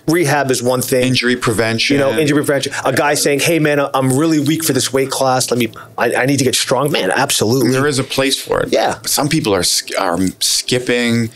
Rehab is one thing. Injury prevention. Injury prevention. A guy saying, "Hey, man, I'm really weak for this weight class. I need to get strong." Man, absolutely. There is a place for it. Yeah. Some people are skipping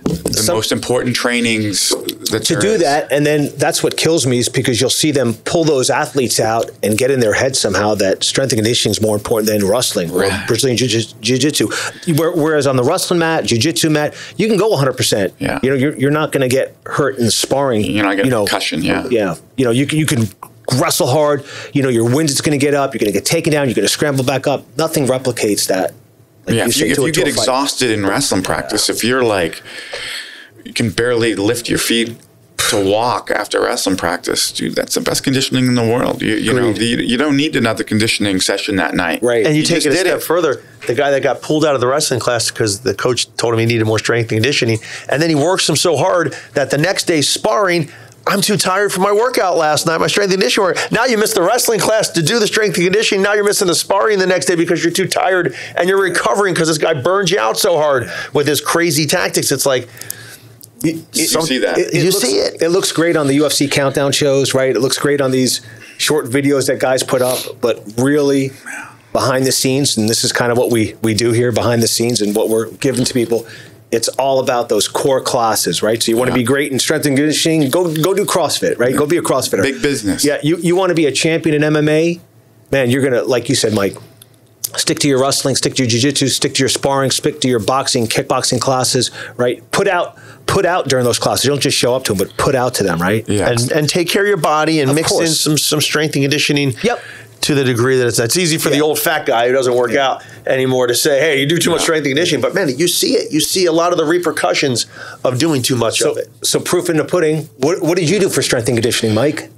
the most important trainings to do that, and then that's what kills me is because you'll see them pull those athletes out and get in their head somehow that strength and conditioning is more important than wrestling or Brazilian jiu-jitsu. Whereas on the wrestling mat, jiu-jitsu mat, you can go 100%. Yeah. You're not going to get hurt in sparring. You're not getting concussion. Yeah. Yeah. You can wrestle hard. Your wind is going to get up. You're going to get taken down. You're going to scramble back up. Nothing replicates that. If you get exhausted in wrestling practice, if you're you can barely lift your feet to walk after wrestling practice, dude, that's the best conditioning in the world. You don't need another conditioning session that night. Right. And you take it a step further. The guy that got pulled out of the wrestling class because the coach told him he needed more strength and conditioning, and then he works him so hard that the next day sparring, I'm too tired for my workout last night, my strength and conditioning work. Now you missed the wrestling class to do the strength and conditioning. Now you're missing the sparring the next day because you're too tired and you're recovering because this guy burned you out so hard with his crazy tactics. It's like, you see that. See it. It looks great on the UFC countdown shows, right? It looks great on these short videos that guys put up, but really behind the scenes, and this is kind of what we do here behind the scenes and what we're giving to people, it's all about those core classes, right? So you want to be great in strength and conditioning, go do CrossFit, right? Go be a CrossFitter. Big business. Yeah, you want to be a champion in MMA, man, you're going to, like you said, Mike, stick to your wrestling, stick to your jiu-jitsu, stick to your sparring, stick to your boxing, kickboxing classes, right? Put out during those classes. You don't just show up to them, but put out to them, right? Yeah. And take care of your body and mix in some strength and conditioning. Yep. To the degree that it's easy for the old fat guy who doesn't work out anymore to say, hey, you do too much strength and conditioning. But man, you see it. You see a lot of the repercussions of doing too much of it. So proof in the pudding. What did you do for strength and conditioning, Mike?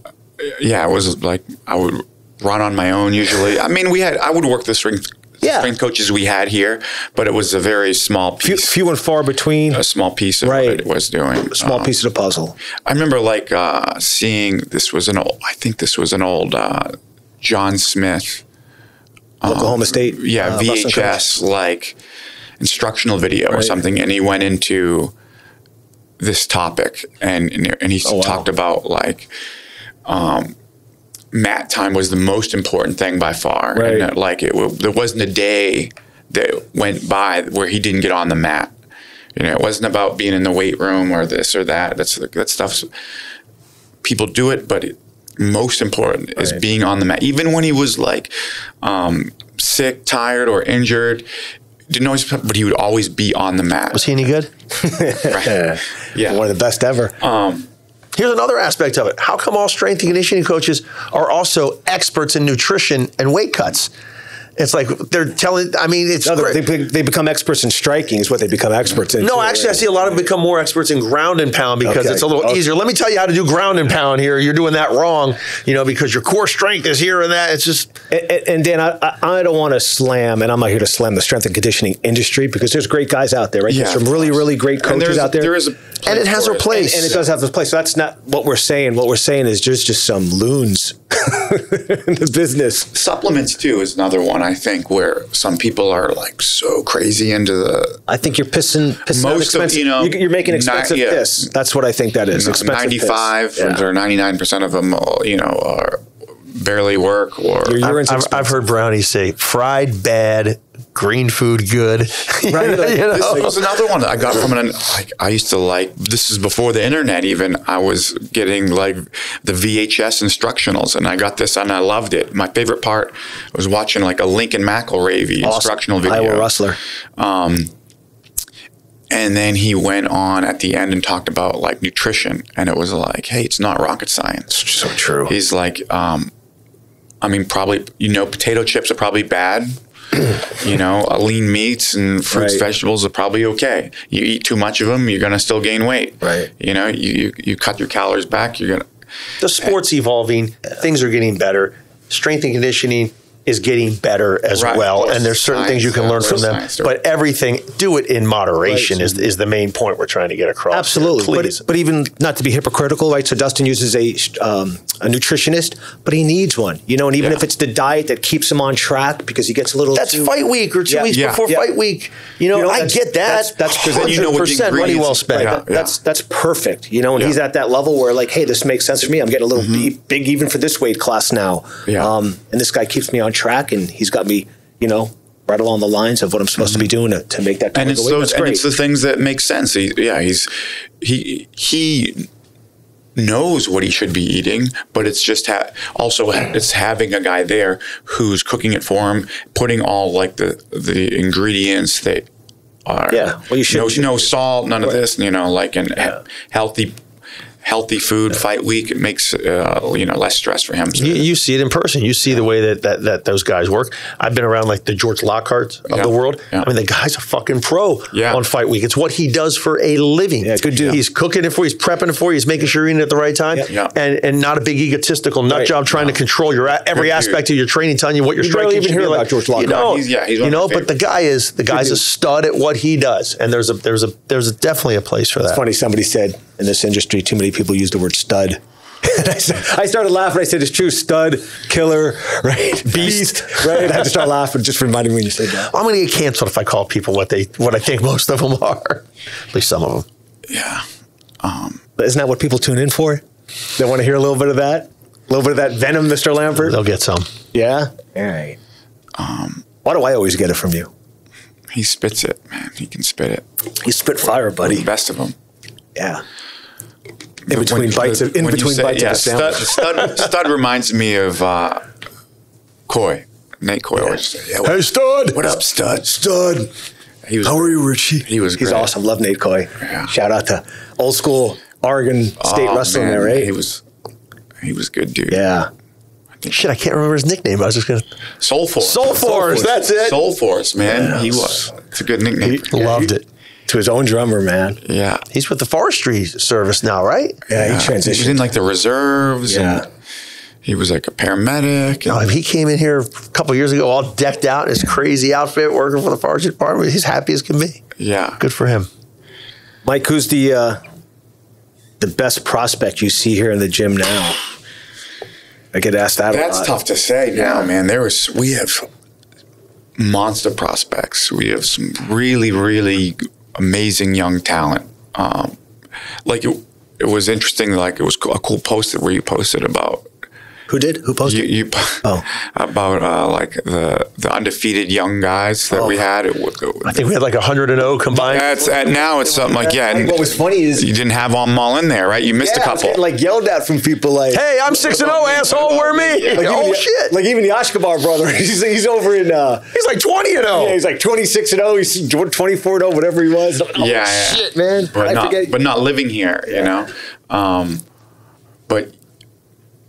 Yeah, it was like I would run on my own usually. I mean, I would work the strength coaches we had here, but it was a very small piece. Few and far between. A small piece of what it was doing. A small piece of the puzzle. I remember like seeing this was an old John Smith, Oklahoma State. VHS like instructional video or something, and he went into this topic and he talked about like mat time was the most important thing by far, right. And like there wasn't a day that went by where he didn't get on the mat. You know, it wasn't about being in the weight room or this or that. That stuff's people do it, but most important is being on the mat. Even when he was like sick, tired, or injured, didn't always, but he would always be on the mat. Was he any good? Right. Yeah, one of the best ever. Here's another aspect of it. How come all strength and conditioning coaches are also experts in nutrition and weight cuts? It's like they're telling, I mean, it's they become experts in striking is what they become experts in. No, actually, I see a lot of them become more experts in ground and pound because it's a little easier. Let me tell you how to do ground and pound here. You're doing that wrong, because your core strength is here and that. It's just... And Dan, I don't want to slam, and I'm not here to slam the strength and conditioning industry because there's great guys out there, right? Yeah, there's some really, really great coaches out there. There is and it has a place. And it does have a place. So that's not what we're saying. What we're saying is there's just some loons in the business. Supplements, too, is another one, I think, where some people are like so crazy into the... I think you're pissing most expensive. You're making expensive piss. That's what I think that is. Expensive 95 piss. or 99% of them, are barely work. Or I've heard brownies say fried bad, green food good. Right. This was another one that I got from I used to like, this is before the internet even, I was getting like the VHS instructionals and I got this and I loved it. My favorite part was watching like a Lincoln McElravy instructional video. Iowa wrestler. And then he went on at the end and talked about like nutrition and it was like, hey, it's not rocket science. So true. He's like, probably, potato chips are probably bad. Lean meats and fruits, vegetables are probably okay. You eat too much of them, you're going to still gain weight. Right. You cut your calories back, you're going to... The sport's evolving. Things are getting better. Strength and conditioning is getting better as well. And there's certain things you can learn from them. But everything, do it in moderation is the main point we're trying to get across. Absolutely. But even not to be hypocritical, right? So Dustin uses a nutritionist, but he needs one, and even if it's the diet that keeps him on track because he gets a little... That's fight week or 2 weeks before fight week. I get that. That's 100% money well spent. Right? That's perfect. And he's at that level where like, hey, this makes sense for me. I'm getting a little big even for this weight class now. Yeah. And this guy keeps me on track and he's got me, right along the lines of what I'm supposed to be doing to make that. And it's it's the things that make sense. He knows what he should be eating, but it's just it's having a guy there who's cooking it for him, putting all like the ingredients that are no salt, none of this, healthy food. Fight week, it makes less stress for him. So. You see it in person. You see the way that those guys work. I've been around like the George Lockharts of the world. Yeah. I mean, the guy's a fucking pro on fight week. It's what he does for a living. Yeah, good dude. He's cooking it for you. He's prepping it for you. He's making sure you're eating it at the right time. Yeah. And not a big egotistical nut job trying to control your every aspect of your training, telling you what your striking should be like. About George Lockhart. But the guy's a stud at what he does, and there's definitely a place for that. It's funny. Somebody said, in this industry, too many people use the word stud. And I started laughing. I said, it's true, stud, killer, right? Beast, right? I had to start laughing, just reminding me when you said that. I'm going to get canceled if I call people what I think most of them are. At least some of them. Yeah. But isn't that what people tune in for? They want to hear a little bit of that? A little bit of that venom, Mr. Lampert? They'll get some. Yeah? All right. Why do I always get it from you? He spits it, man. He can spit it. You spit fire, buddy. The best of them. Yeah. In between bites of the sandwich. Stud reminds me of Nate Coy. Yeah. Hey, Stud. What up, Stud? Stud. How are you, Richie? He's great. Awesome. Love Nate Coy. Yeah. Shout out to old school Oregon State wrestling there, right? He was good, dude. Yeah. Shit, I can't remember his nickname. I was just going to... Soul Force. Soul Force. That's it. Soul Force, man. Yeah. He was. It's a good nickname. Loved it. To his own drummer, man. Yeah. He's with the forestry service now, right? Yeah, he transitioned. He was in like the reserves. Yeah. And he was like a paramedic. He came in here a couple of years ago all decked out in his crazy outfit working for the forestry department. He's happy as can be. Yeah. Good for him. Mike, who's the best prospect you see here in the gym now? I get asked that a lot. That's tough to say now, man. We have monster prospects. We have some really, really amazing young talent. It was interesting. Like, it was a cool post where you posted about. Who did? Who posted? About like the undefeated young guys that we had. I think we had like 100-0 combined. Now it's something like What was funny is you didn't have them all in there, right? You missed a couple. I was getting, like, yelled at from people like, "Hey, I'm 6-0, asshole. Where me?" Like, shit! Like even the Ashkabar brother, he's over in. He's like 20-0. Yeah, he's like 26-0. He's 24-0, whatever he was. Shit, man. But not living here, you know. But.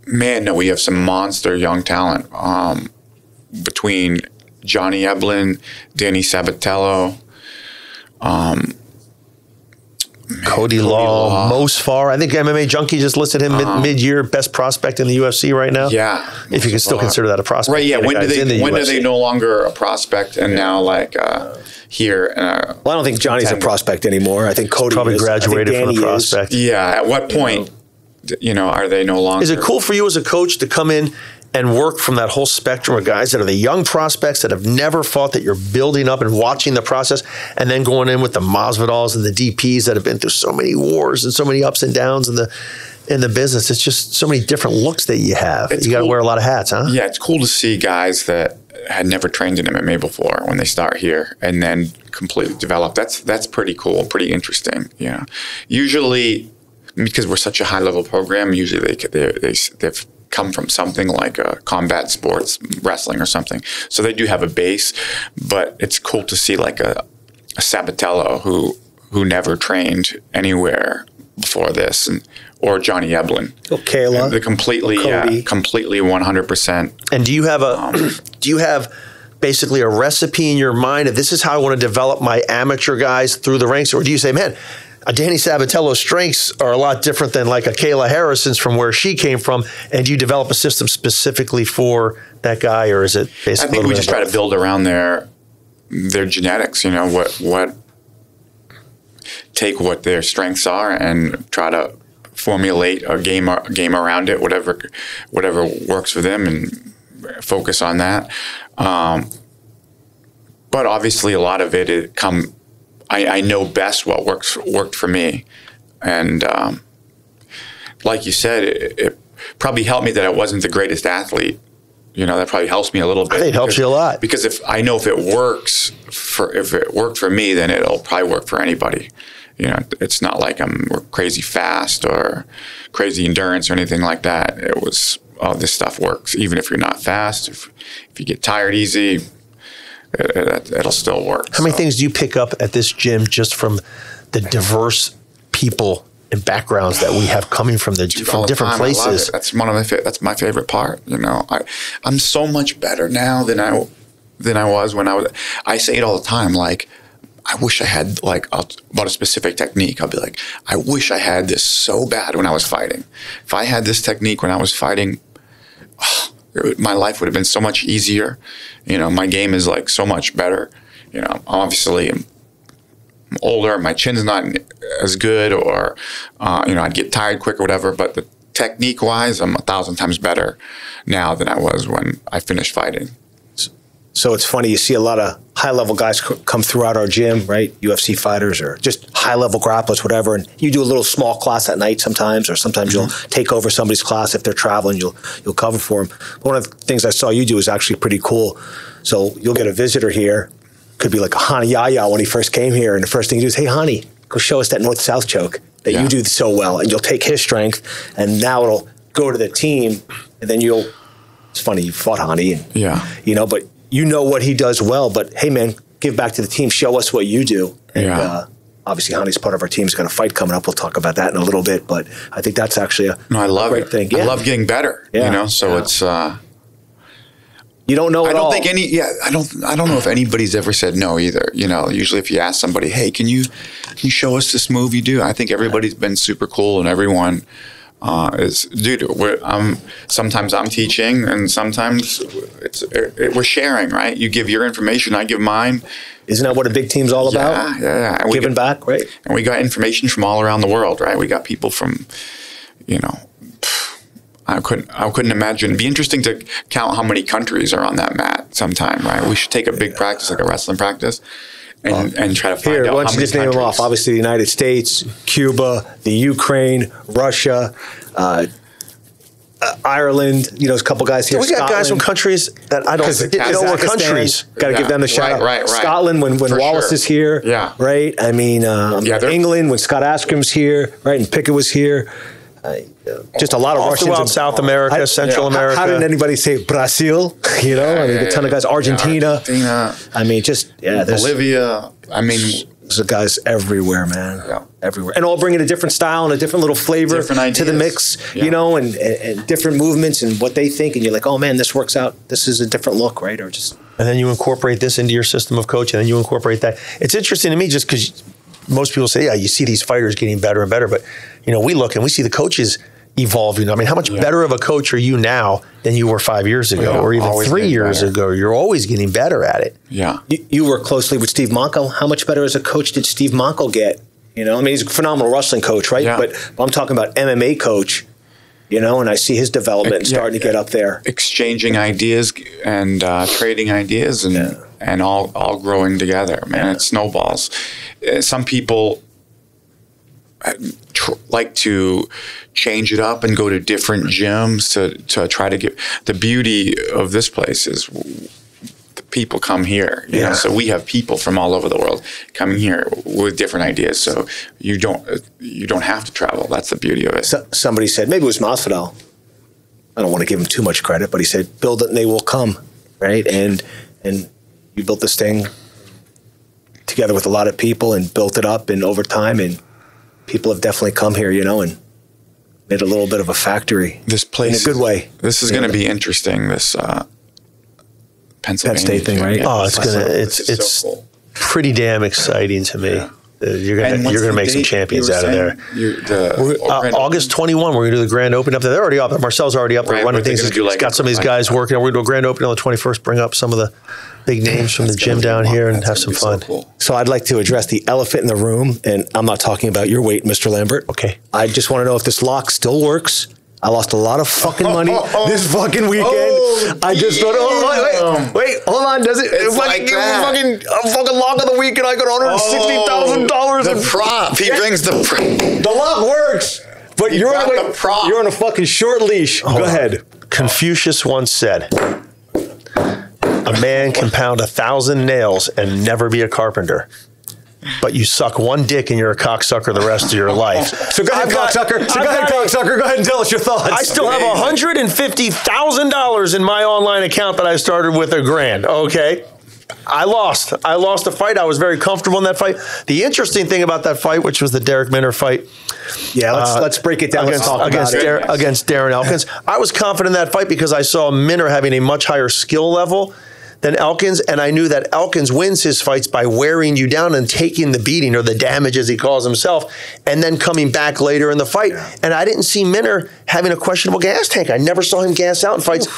Man, no, we have some monster young talent between Johnny Eblin, Danny Sabatello, Cody Law, most far. I think MMA Junkie just listed him mid-year best prospect in the UFC right now. Yeah, if you can still consider that a prospect. Right? Yeah. When are they no longer a prospect and now like here? Well, I don't think Johnny's a prospect anymore. I think Cody probably graduated from a prospect. Yeah. At what point? Are they no longer? Is it cool for you as a coach to come in and work from that whole spectrum of guys that are the young prospects that have never fought, that you're building up and watching the process, and then going in with the Masvidals and the DPs that have been through so many wars and so many ups and downs in the business? It's just so many different looks that you have. You got to wear a lot of hats, huh? Yeah, it's cool to see guys that had never trained in MMA before when they start here and then completely develop. That's pretty cool, pretty interesting. Yeah, usually. Because we're such a high-level program, usually they've come from something like combat sports, wrestling or something. So they do have a base, but it's cool to see like a Sabatello who never trained anywhere before this, or Johnny Eblin. Kayla. The completely 100%. And do you have basically a recipe in your mind of this is how I want to develop my amateur guys through the ranks, or do you say, man, Danny Sabatello's strengths are a lot different than like a Kayla Harrison's from where she came from, and do you develop a system specifically for that guy, or is it basically? I think we just try to build around their genetics. You know, what take what their strengths are and try to formulate a game around it, whatever works for them, and focus on that. But obviously, a lot of it I know best what worked for me, and like you said, it probably helped me that I wasn't the greatest athlete. You know, that probably helps me a little bit. I think it helps you a lot because if it worked for me, then it'll probably work for anybody. You know, it's not like I'm crazy fast or crazy endurance or anything like that. It was, this stuff works even if you're not fast. If you get tired easy. It'll still work. How many things do you pick up at this gym just from the diverse people and backgrounds that we have coming from different places? That's that's my favorite part. You know, I'm so much better now than I was when I say it all the time. Like, I wish I had about a specific technique. I'll be like, I wish I had this so bad when I was fighting. If I had this technique when I was fighting, my life would have been so much easier. You know, my game is like so much better. You know, obviously I'm older, my chin's not as good, or I'd get tired quick or whatever. But the technique-wise, I'm 1,000 times better now than I was when I finished fighting. So it's funny, you see a lot of high-level guys come throughout our gym, right? UFC fighters or just high-level grapplers, whatever, and you do a little small class at night sometimes, or sometimes you'll take over somebody's class if they're traveling, you'll cover for them. One of the things I saw you do is actually pretty cool. So you'll get a visitor here, could be like a Hani Yaya when he first came here, and the first thing you do is, hey, Hani, go show us that north-south choke that you do so well, and you'll take his strength, and now it'll go to the team, and then it's funny, you fought Hani, and, but you know what he does well, but hey, man, give back to the team. Show us what you do. And obviously, Hani's part of our team. He's got a fight coming up. We'll talk about that in a little bit. But I think that's actually a great thing. Yeah. I love getting better. So it's. You don't know. I don't think I don't know if anybody's ever said no either. Usually if you ask somebody, hey, can you show us this move you do? I think everybody's been super cool, and everyone. Sometimes I'm teaching, and sometimes we're sharing, right? You give your information, I give mine. Isn't that what a big team's all about? Yeah. Giving back, right? And we got information from all around the world, right? We got people from, I couldn't imagine. It'd be interesting to count how many countries are on that mat sometime, right? We should take a big practice, like a wrestling practice, and try to find out why don't you just name them off? Obviously, the United States, Cuba, the Ukraine, Russia, Ireland. There's a couple guys here. We got guys from countries that I don't know were countries. Got to give them the shout out. Right. Scotland when Wallace is here. Yeah. Right. I mean, England when Scott Askrom's here. Right, and Pickett was here. Just a lot of Russians throughout South America, Central America. How didn't anybody say Brazil? A ton of guys. Argentina. I mean, there's Bolivia. I mean, there's guys everywhere, man. Yeah. Everywhere, and all bringing a different style and a different little flavor to the mix. And different movements and what they think, and you're like, oh man, this works out. This is a different look, right? And then you incorporate this into your system of coaching, and then you incorporate that. It's interesting to me just because most people say, you see these fighters getting better and better, but we look and we see the coaches evolving. I mean, how much better of a coach are you now than you were 5 years ago, or even 3 years ago? You're always getting better at it. Yeah. You work closely with Steve Monko. How much better as a coach did Steve Monko get? He's a phenomenal wrestling coach, right? Yeah. But I'm talking about MMA coach. And I see his development starting to get up there. Exchanging ideas and trading ideas and all growing together, man. It snowballs. Some people like to change it up and go to different gyms to try to get. The beauty of this place is the people come here. So we have people from all over the world coming here with different ideas. So you don't have to travel. That's the beauty of it. Somebody said, maybe it was Masvidal. I don't want to give him too much credit, but he said, build it and they will come, right? And you built this thing together with a lot of people and built it up, and over time, and people have definitely come here, and made a little bit of a factory. This place, in a good way. This is going to be interesting. This Pennsylvania Penn State thing, right? Yeah. It's so cool. Pretty damn exciting to me. Yeah. You're gonna make some champions out of there. August 21, we're gonna do the grand opening up there. They're already up there. Marcel's already up there running things. He's got some of these guys working. We're gonna do a grand opening on the 21st. Bring up some of the big names from the gym down here and have some fun. So cool. So I'd like to address the elephant in the room, and I'm not talking about your weight, Mr. Lambert. Okay. I just want to know if this lock still works. I lost a lot of fucking money this fucking weekend. I just thought, wait, hold on. Does it? It's like that. A fucking lock of the week, and I got $160,000. The prop. He brings the prop. The lock works, but you're on a fucking short leash. Go ahead. Confucius once said, "A man can pound 1,000 nails and never be a carpenter. But you suck one dick and you're a cocksucker the rest of your life." So go ahead, cocksucker. Go ahead and tell us your thoughts. I still have $150,000 in my online account that I started with $1,000. Okay. I lost a fight. I was very comfortable in that fight. The interesting thing about that fight, which was the Derek Minner fight. Yeah, let's break it down. Against Darren Elkins. I was confident in that fight because I saw Minner having a much higher skill level than Elkins, and I knew that Elkins wins his fights by wearing you down and taking the beating or the damage, as he calls himself, and then coming back later in the fight. Yeah. And I didn't see Minner having a questionable gas tank. I never saw him gas out in fights.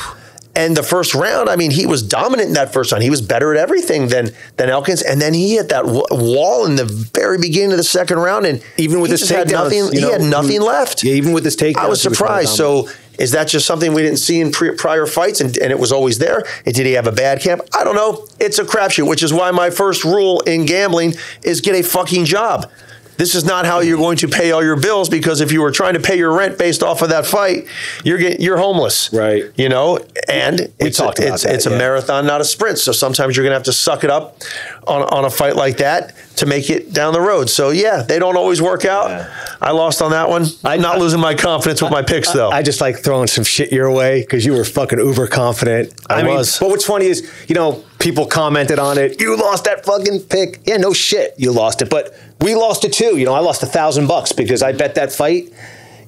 And the first round, I mean, he was dominant in that first round. He was better at everything than Elkins. And then he hit that wall in the very beginning of the second round. And even with his takedowns, he had nothing left. Yeah, even with his takedowns. I was surprised. So is that just something we didn't see in prior fights and it was always there? And did he have a bad camp? I don't know. It's a crapshoot, which is why my first rule in gambling is get a fucking job. This is not how you're going to pay all your bills, because if you were trying to pay your rent based off of that fight, you're homeless. Right. You know, and it's a marathon, not a sprint. So sometimes you're going to have to suck it up on a fight like that to make it down the road. So yeah, they don't always work out. Yeah. I lost on that one. I'm not losing my confidence with my picks though. I just like throwing some shit your way because you were fucking uber confident. I was. But what's funny is, you know, people commented on it. You lost that fucking pick. Yeah, no shit. You lost it. But we lost it too. You know, I lost $1,000 because I bet that fight,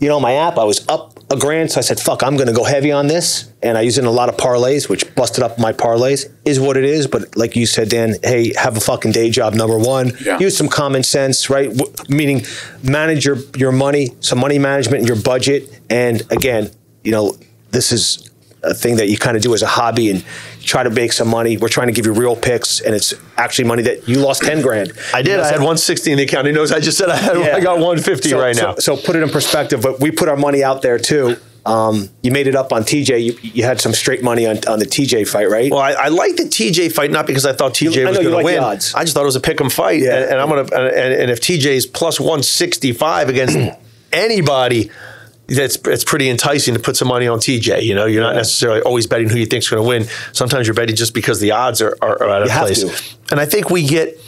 you know, my app, I was up $1,000. So I said, fuck, I'm going to go heavy on this. And I used it in a lot of parlays, which busted up my parlays. Is what it is. But like you said, Dan, hey, have a fucking day job, number one. Yeah. Use some common sense, right? Meaning manage your money, some money management in your budget. And again, you know, this is a thing that you kind of do as a hobby and try to make some money. We're trying to give you real picks, and it's actually money that you lost 10 grand. I did. I had 160 in the account. He knows I just said I got 150 right now. So put it in perspective, but we put our money out there too. You made it up on TJ. You had some straight money on the TJ fight, right? Well, I liked the TJ fight, not because I thought TJ was going to win. I just thought it was a pick 'em fight. Yeah. And I'm going to, and if TJ's plus 165 against anybody, it's pretty enticing to put some money on TJ. You know, you're not necessarily always betting who you think's going to win. Sometimes you're betting just because the odds are out of place. And I think we get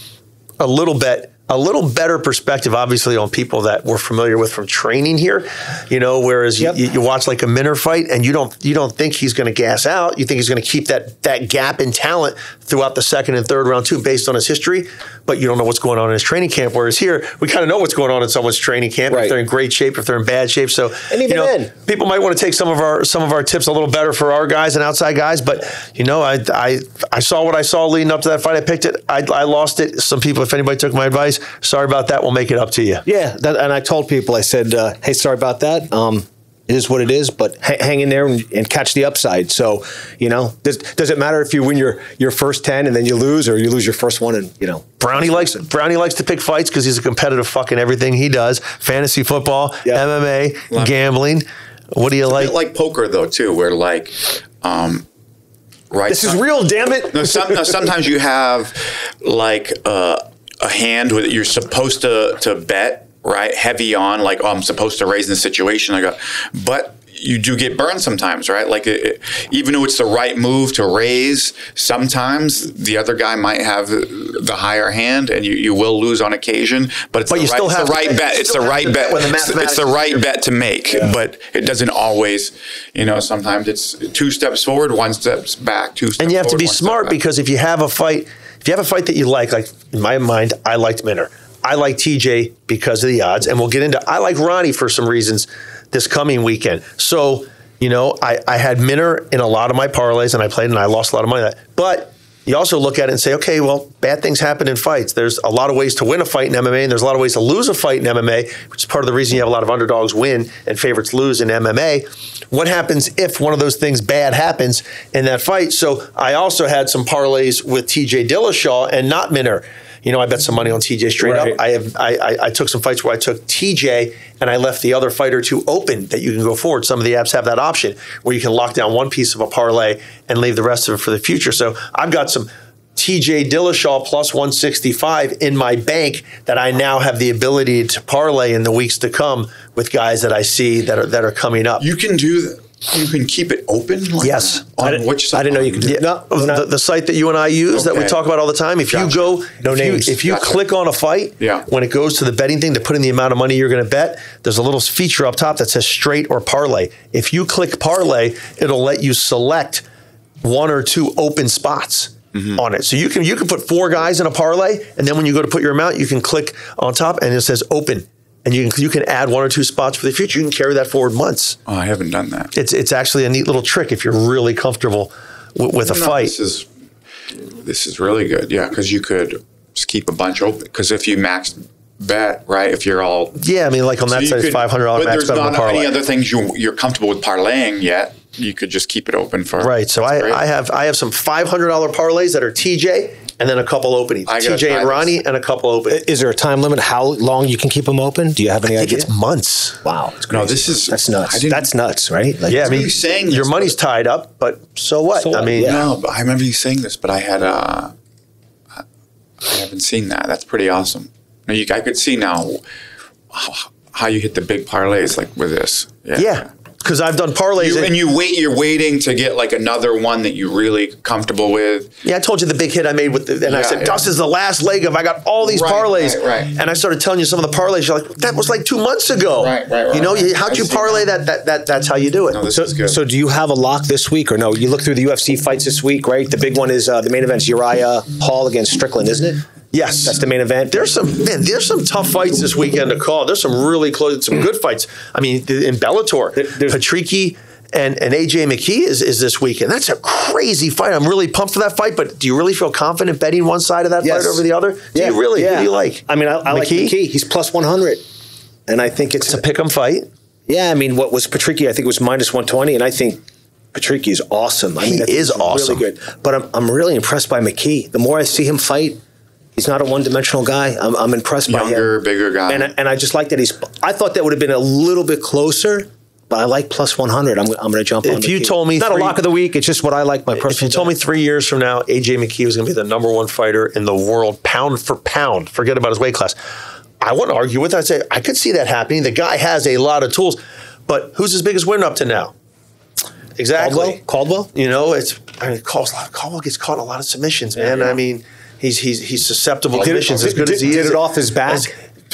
a little better perspective, obviously, on people that we're familiar with from training here. You know, whereas you watch like a Minner fight and you don't think he's going to gas out. You think he's going to keep that gap in talent throughout the second and third round too, based on his history. But you don't know what's going on in his training camp. Whereas here, we kind of know what's going on in someone's training camp. Right. If they're in great shape, if they're in bad shape. So, and even then, people might want to take some of our tips a little better for our guys and outside guys. But you know, I saw what I saw leading up to that fight. I picked it. I lost it. Some people, if anybody took my advice, sorry about that. We'll make it up to you. Yeah, and I told people, I said, hey, sorry about that. It is what it is, but hang in there and catch the upside. So, you know, does it matter if you win your first 10 and then you lose, or you lose your first one and, you know. Brownie likes to pick fights because he's a competitive fucking everything he does. Fantasy football, MMA, gambling. What do you like? It's a bit like poker, though, too, where like, right. This is real, damn it. No, sometimes you have like a hand that you're supposed to bet, right, heavy on, like, oh, I'm supposed to raise in this situation. But you do get burned sometimes, right? Like, even though it's the right move to raise, sometimes the other guy might have the higher hand, and you will lose on occasion. But it's the right bet. It's the right bet. It's the right bet to make. Yeah. But it doesn't always. You know, sometimes it's 2 steps forward, 1 step back, 2 steps. And you have forward, to be smart, because if you have a fight that you like in my mind, I liked Minner. I like TJ because of the odds, and we'll get into. I like Ronnie for some reasons this coming weekend. So, you know, I had Minner in a lot of my parlays, and I played, and I lost a lot of money on that. But you also look at it and say, okay, well, bad things happen in fights. There's a lot of ways to win a fight in MMA, and there's a lot of ways to lose a fight in MMA, which is part of the reason you have a lot of underdogs win and favorites lose in MMA. What happens if one of those things bad happens in that fight? So I also had some parlays with TJ Dillashaw and not Minner. You know, I bet some money on TJ straight up. I took some fights where I took TJ and I left the other fight or two open that you can go forward. Some of the apps have that option where you can lock down one piece of a parlay and leave the rest of it for the future. So I've got some TJ Dillashaw plus 165 in my bank that I now have the ability to parlay in the weeks to come with guys that I see that are coming up. You can do that. You can keep it open? Like yes. On which site? I didn't know you could do that. No, the site that you and I use that we talk about all the time. If you go, if you click on a fight, when it goes to the betting thing to put in the amount of money you're going to bet, there's a little feature up top that says straight or parlay. If you click parlay, it'll let you select 1 or 2 open spots on it. So you can put 4 guys in a parlay, and then when you go to put your amount, you can click on top and it says open. And you can add 1 or 2 spots for the future. You can carry that forward months. Oh, I haven't done that. It's actually a neat little trick if you're really comfortable with a fight. This is really good. Yeah, because you could just keep a bunch open. Because if you max bet, right? If you're all I mean, like on that side, it's $500 max bet on the parlay. But there's not any other things you're comfortable with parlaying yet. you could just keep it open for. Right. So I have some $500 parlays that are TJ and then a couple openings. TJ and Ronnie and a couple openings. Is there a time limit how long you can keep them open? Do you have any idea? I think it's months. Wow. No, that's nuts. That's nuts, right? Like, yeah, I mean, saying your money's tied up, but so what? So what? I mean, no, but I remember you saying this, but I haven't seen that. That's pretty awesome. Now I could see now how you hit the big parlays like with this. Yeah. Because I've done parlays. You're waiting to get like another one that you're really comfortable with. Yeah, I told you the big hit I made I said, Dust is the last leg of, I got all these parlays. Right. And I started telling you some of the parlays. You're like, that was like 2 months ago. Right. How'd you parlay that? That's how you do it. No, this is good. So do you have a lock this week or no? You look through the UFC fights this week, right? The big one is the main event's Uriah Hall against Strickland, isn't it? Yes, that's the main event. There's some tough fights this weekend to call. There's some really close, some good fights. I mean, in Bellator, Patricky and AJ McKee is this weekend. That's a crazy fight. I'm really pumped for that fight. But do you really feel confident betting one side of that fight over the other? Do you really? Yeah. Who do you like? I mean, I like McKee. He's plus 100, and I think it's a pick'em fight. Yeah, I mean, what was Patricky? I think it was minus 120, and I think Patricky is awesome. I mean, he is awesome, really good. But I'm really impressed by McKee. The more I see him fight. He's not a one-dimensional guy. I'm impressed by him. Younger, bigger guy. And I just like that I thought that would have been a little bit closer, but I like plus 100. I'm going to jump on If you told me... It's not a lock of the week. It's just what I like, my personal... If you told me 3 years from now, AJ McKee was going to be the number one fighter in the world, pound for pound, forget about his weight class, I wouldn't argue with that. I'd say, I could see that happening. The guy has a lot of tools, but who's his biggest winner up to now? Exactly. Caldwell? You know, Caldwell gets caught in a lot of submissions, man. Yeah. I mean... He's susceptible to conditions as good as he did it off his back.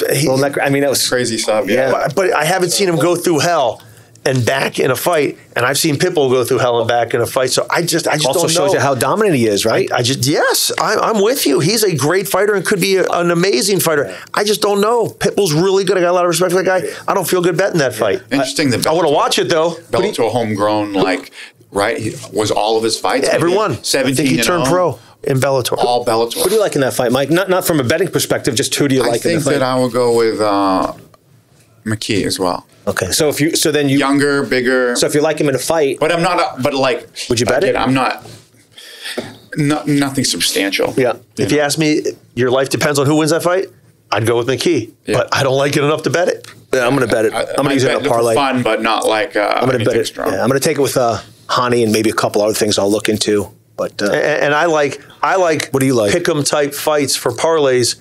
I mean, that was crazy stuff. Yeah, but I haven't seen him go through hell and back in a fight, and I've seen Pitbull go through hell and back in a fight. So I just also don't know. Shows you how dominant he is, right? I'm with you. He's a great fighter and could be an amazing fighter. I just don't know. Pitbull's really good. I got a lot of respect for that guy. I don't feel good betting that fight. Interesting. I want to watch it though. Bellator homegrown, right? He was all of his fights. Everyone. 17. I think he turned pro. In Bellator. All Bellator. Who do you like in that fight, Mike? Not from a betting perspective, just who do you like in the fight? I think that I will go with McKee as well. Okay. So then you younger, bigger. So if you like him in a fight. But I'm not would you bet it? I'm not nothing substantial. Yeah. If you ask me, your life depends on who wins that fight, I'd go with McKee. Yeah. But I don't like it enough to bet it. Yeah, I'm gonna bet it. I'm gonna use it in a parlay. For fun, but not like I'm gonna bet it. Yeah, I'm gonna take it with Hani and maybe a couple other things I'll look into. But and I like what do you like? Pick'em type fights for parlays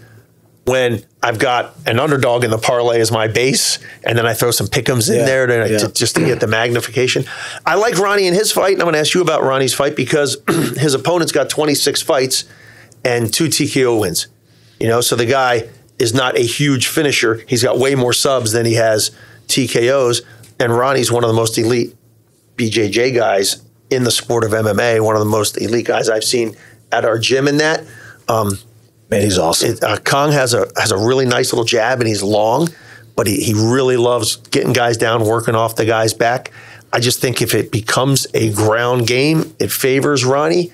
when I've got an underdog in the parlay as my base, and then I throw some pick'ems in there just to get the magnification. I like Ronnie in his fight, and I'm going to ask you about Ronnie's fight because his opponent's got 26 fights and 2 TKO wins. You know, so the guy is not a huge finisher. He's got way more subs than he has TKOs, and Ronnie's one of the most elite BJJ guys in the sport of MMA, one of the most elite guys I've seen at our gym in that. Man, he's awesome. Kong has a really nice little jab, and he's long, but he really loves getting guys down, working off the guy's back. I just think if it becomes a ground game, it favors Ronnie.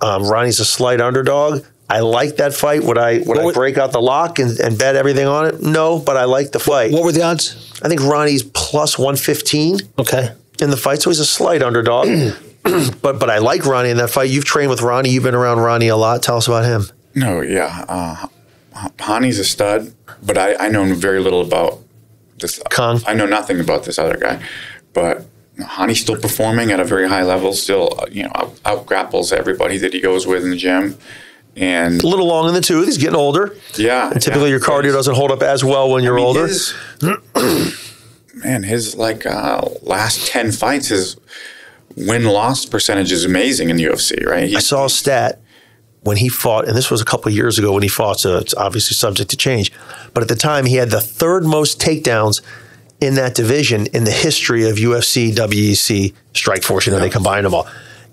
Ronnie's a slight underdog. I like that fight. Would I break out the lock and bet everything on it? No, but I like the fight. What were the odds? I think Ronnie's plus 115. Okay. In the fight, so he's a slight underdog. But I like Ronnie in that fight. You've trained with Ronnie. You've been around Ronnie a lot. Tell us about him. No, yeah. Hani's a stud, but I know very little about this. Kong. I know nothing about this other guy. But Hani's still performing at a very high level, still out grapples everybody that he goes with in the gym. And a little long in the tooth. He's getting older. Yeah. And typically your cardio doesn't hold up as well when you're older. His last 10 fights, his win-loss percentage is amazing in the UFC, right? I saw a stat when he fought, and this was a couple of years ago when he fought, so it's obviously subject to change. But at the time, he had the 3rd most takedowns in that division in the history of UFC, WEC, Strikeforce, they combined them all.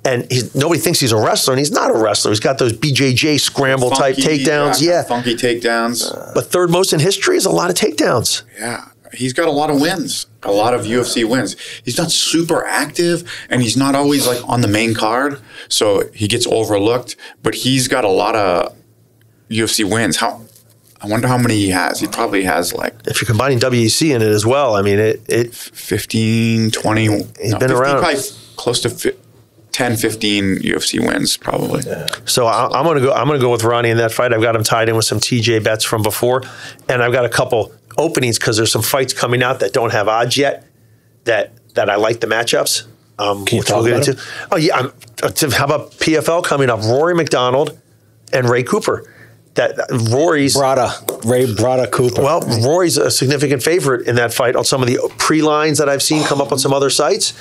And nobody thinks he's a wrestler, and he's not a wrestler. He's got those BJJ scramble-type takedowns. Yeah. Funky takedowns. But 3rd most in history is a lot of takedowns. Yeah. He's got a lot of wins, a lot of UFC wins. He's not super active, and he's not always on the main card, so he gets overlooked. But he's got a lot of UFC wins. I wonder how many he has. He probably has if you're combining WEC in it as well. I mean, it 15, 20. He's been around. Probably close to 10, 15 UFC wins probably. So I'm gonna go with Ronnie in that fight. I've got him tied in with some TJ bets from before, and I've got a couple openings because there's some fights coming out that don't have odds yet that I like the matchups. Can you talk about them? Oh yeah, how about PFL coming up? Rory McDonald and Ray Cooper. That Rory's Ray Brada Cooper. Well, Rory's a significant favorite in that fight on some of the pre-lines that I've seen come up on some other sites.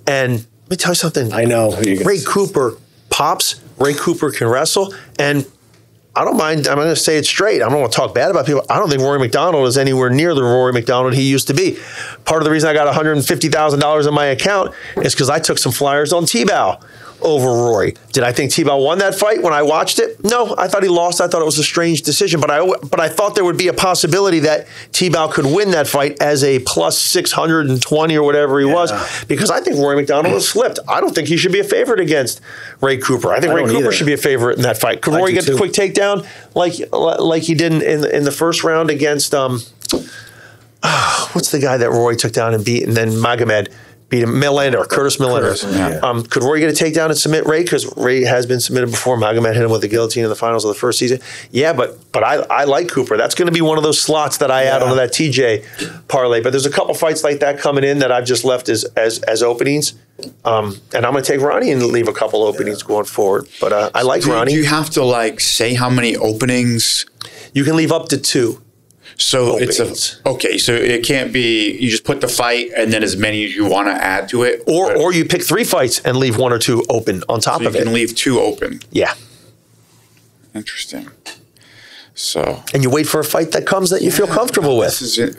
And let me tell you something. I know. Ray Cooper pops. Ray Cooper can wrestle. And I don't mind. I'm going to say it straight. I don't want to talk bad about people. I don't think Rory McDonald is anywhere near the Rory McDonald he used to be. Part of the reason I got $150,000 in my account is because I took some flyers on T-Bow over Rory. Did I think T-Bow won that fight when I watched it? No, I thought he lost. I thought it was a strange decision, but I thought there would be a possibility that T-Bow could win that fight as a plus 620 or whatever he was, because I think Rory McDonald has slipped. I don't think he should be a favorite against Ray Cooper. I think Ray Cooper should be a favorite in that fight. Could Rory get the quick takedown like he did in the first round against what's the guy that Rory took down and beat, and then Magomed beat him, Curtis Millender. Could Rory get a takedown and submit Ray? Because Ray has been submitted before. Magomed hit him with the guillotine in the finals of the first season. Yeah, but I like Cooper. That's going to be one of those slots that I add onto that TJ parlay. But there's a couple fights like that coming in that I've just left as openings. And I'm going to take Ronnie and leave a couple openings going forward. But I like Ronnie. Do you have to say how many openings? You can leave up to 2. So openings. So it can't be you just put the fight and then as many as you want to add to it, or you pick 3 fights and leave 1 or 2 open on top of it. You can leave 2 open. Yeah. Interesting. So and you wait for a fight that comes that you feel comfortable with. This is it.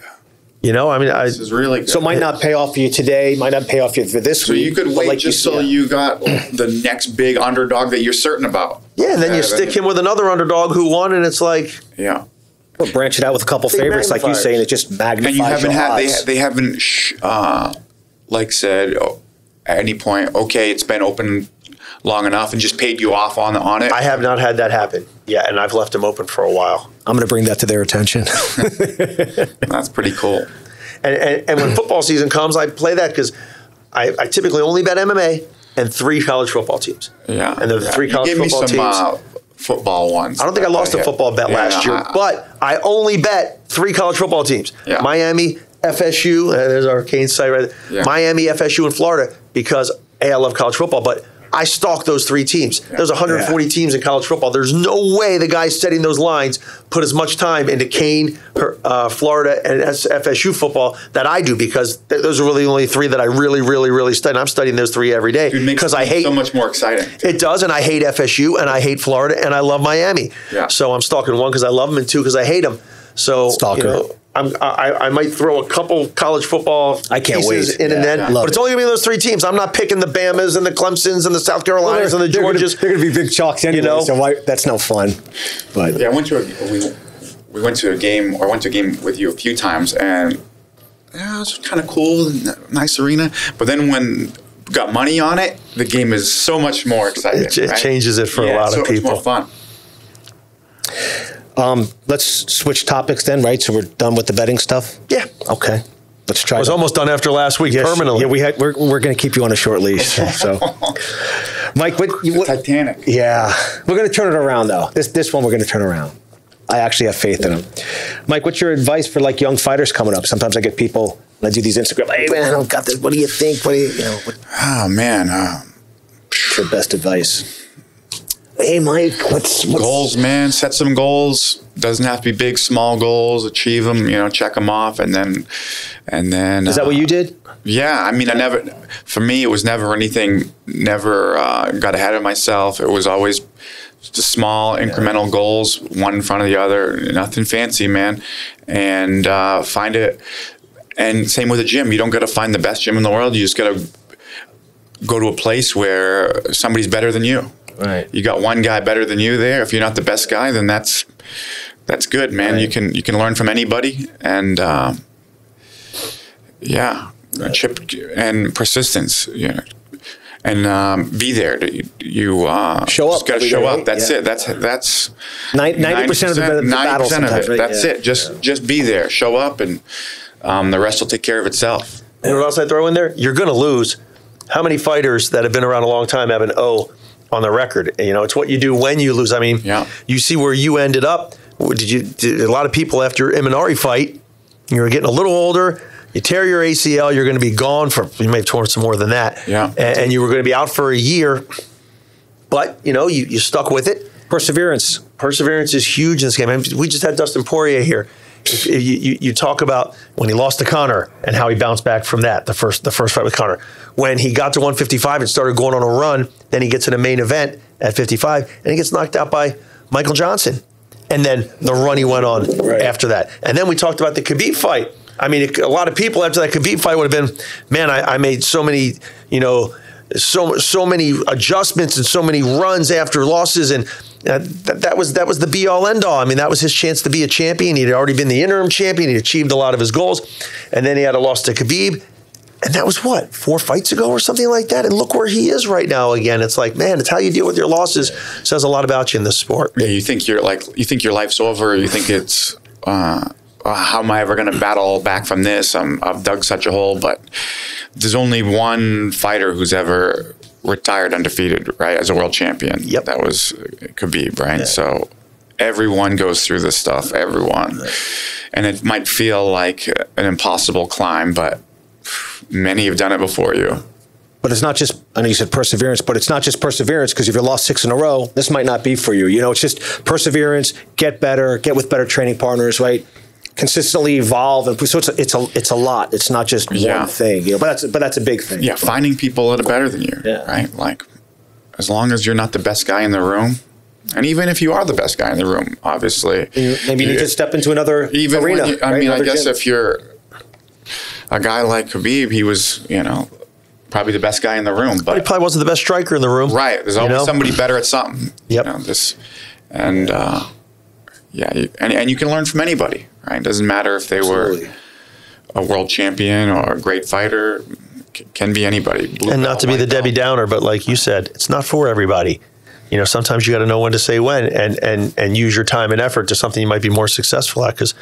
You know, I mean, this is really good. So it might not pay off for you today, might not pay off for you for this week. So you could wait just till you got the next big underdog that you're certain about. Yeah, and then you stick him with another underdog who won, and it's like Or branch it out with a couple favorites, like you say, and it just magnifies and you haven't your had odds. they haven't said at any point, okay, it's been open long enough and just paid you off on it. I have not had that happen. Yeah, and I've left them open for a while. I'm going to bring that to their attention. That's pretty cool. And when football season comes, I play that because I typically only bet MMA and 3 college football teams. Yeah, and the 3 college football teams. Football ones. I don't think I lost a football bet last year, but I only bet 3 college football teams. Yeah. Miami, FSU, there's our Kane site right there. Yeah. Miami, FSU, and Florida, because I love college football, but I stalk those 3 teams. There's 140 teams in college football. There's no way the guys setting those lines put as much time into Kane, Florida, and FSU football that I do, because those are really the only 3 that I really, really, really study. And I'm studying those 3 every day because I hate so much more exciting. It does, and I hate FSU, and I hate Florida, and I love Miami. Yeah. So I'm stalking 1 because I love them, and 2 because I hate them. So Stalker. I might throw a couple college football pieces in and then, but it's only going to be those 3 teams. I'm not picking the Bamas and the Clemsons and the South Carolinas and the Georgias. They're going to be big chalks anyway, so that's no fun. But yeah, I went to a game with you a few times, and it was kind of cool, and nice arena. But then when we got money on it, the game is so much more exciting. It changes it for a lot of people. Much more fun. Let's switch topics then, right? So we're done with the betting stuff? Yeah. Okay. Let's try. I was almost done after last week permanently. Yeah, we're going to keep you on a short leash. So, Mike, what Titanic. Yeah. We're going to turn it around, though. This one we're going to turn around. I actually have faith in him. Mike, what's your advice for young fighters coming up? Sometimes I get people, when I do these Instagram, hey, man, I don't got this. What do you think? Oh, man. What's your best advice? Hey, Mike, what's goals, man? Set some goals. Doesn't have to be big, small goals. Achieve them, check them off, and then. Is that what you did? Yeah, I mean, for me, it was never anything. Never got ahead of myself. It was always just small, incremental goals, one in front of the other. Nothing fancy, man. And find it. And same with the gym. You don't got to find the best gym in the world. You just got to go to a place where somebody's better than you. Right. You got one guy better than you there. If you're not the best guy, then that's good, man. Right. You can learn from anybody, and chip and persistence, and be there. You show up. Just got to show up. That's it. That's 90% of the battle. 90% of it. Right? That's it. Just be there. Show up, and the rest will take care of itself. You know what else I throw in there? You're going to lose. how many fighters that have been around a long time have an O on the record? You know, it's what you do when you lose. I mean, you see where you ended up. Did a lot of people after Imanari fight, you were getting a little older, you tear your ACL, you're going to be gone for, you may have torn some more than that. Yeah. And you were going to be out for a year. But, you know, you stuck with it. Perseverance. Perseverance is huge in this game. I mean, we just had Dustin Poirier here. You talk about when he lost to Conor and how he bounced back from that, the first fight with Conor. When he got to 155 and started going on a run, then he gets in a main event at 55 and he gets knocked out by Michael Johnson. And then the run he went on after that. And then we talked about the Khabib fight. I mean, a lot of people after that Khabib fight would have been, man, I made so many, you know, so many adjustments and so many runs after losses, and that was the be all end all. I mean, that was his chance to be a champion. He'd already been the interim champion. He achieved a lot of his goals, and then he had a loss to Khabib, and that was what, 4 fights ago or something like that. And look where he is right now. Again, it's like, man, it's how you deal with your losses says a lot about you in this sport. Yeah, you think your life's over. You think it's. How am I ever going to battle back from this? I've dug such a hole, but there's only one fighter who's ever retired undefeated, right, as a world champion. Yep. That was Khabib, right? Yeah. So everyone goes through this stuff, everyone. Right. And it might feel like an impossible climb, but many have done it before you. But it's not just, I know you said perseverance, but it's not just perseverance, because if you lost 6 in a row, this might not be for you. You know, it's just perseverance, get better, get with better training partners, right? Consistently evolve, and so it's a lot. It's not just one thing, you know. But that's a big thing. Yeah, finding people that are better than you, right? Like, as long as you're not the best guy in the room, and even if you are the best guy in the room, obviously, maybe you need to step into another arena. I guess if you're a guy like Khabib, he was, you know, probably the best guy in the room, but he probably wasn't the best striker in the room. Right? There's always somebody better at something. Yep. You know, and you can learn from anybody, right? It doesn't matter if they were a world champion or a great fighter. Can be anybody. And not to be the Debbie Downer, but like you said, it's not for everybody. You know, sometimes you got to know when to say when, and use your time and effort to something you might be more successful at, because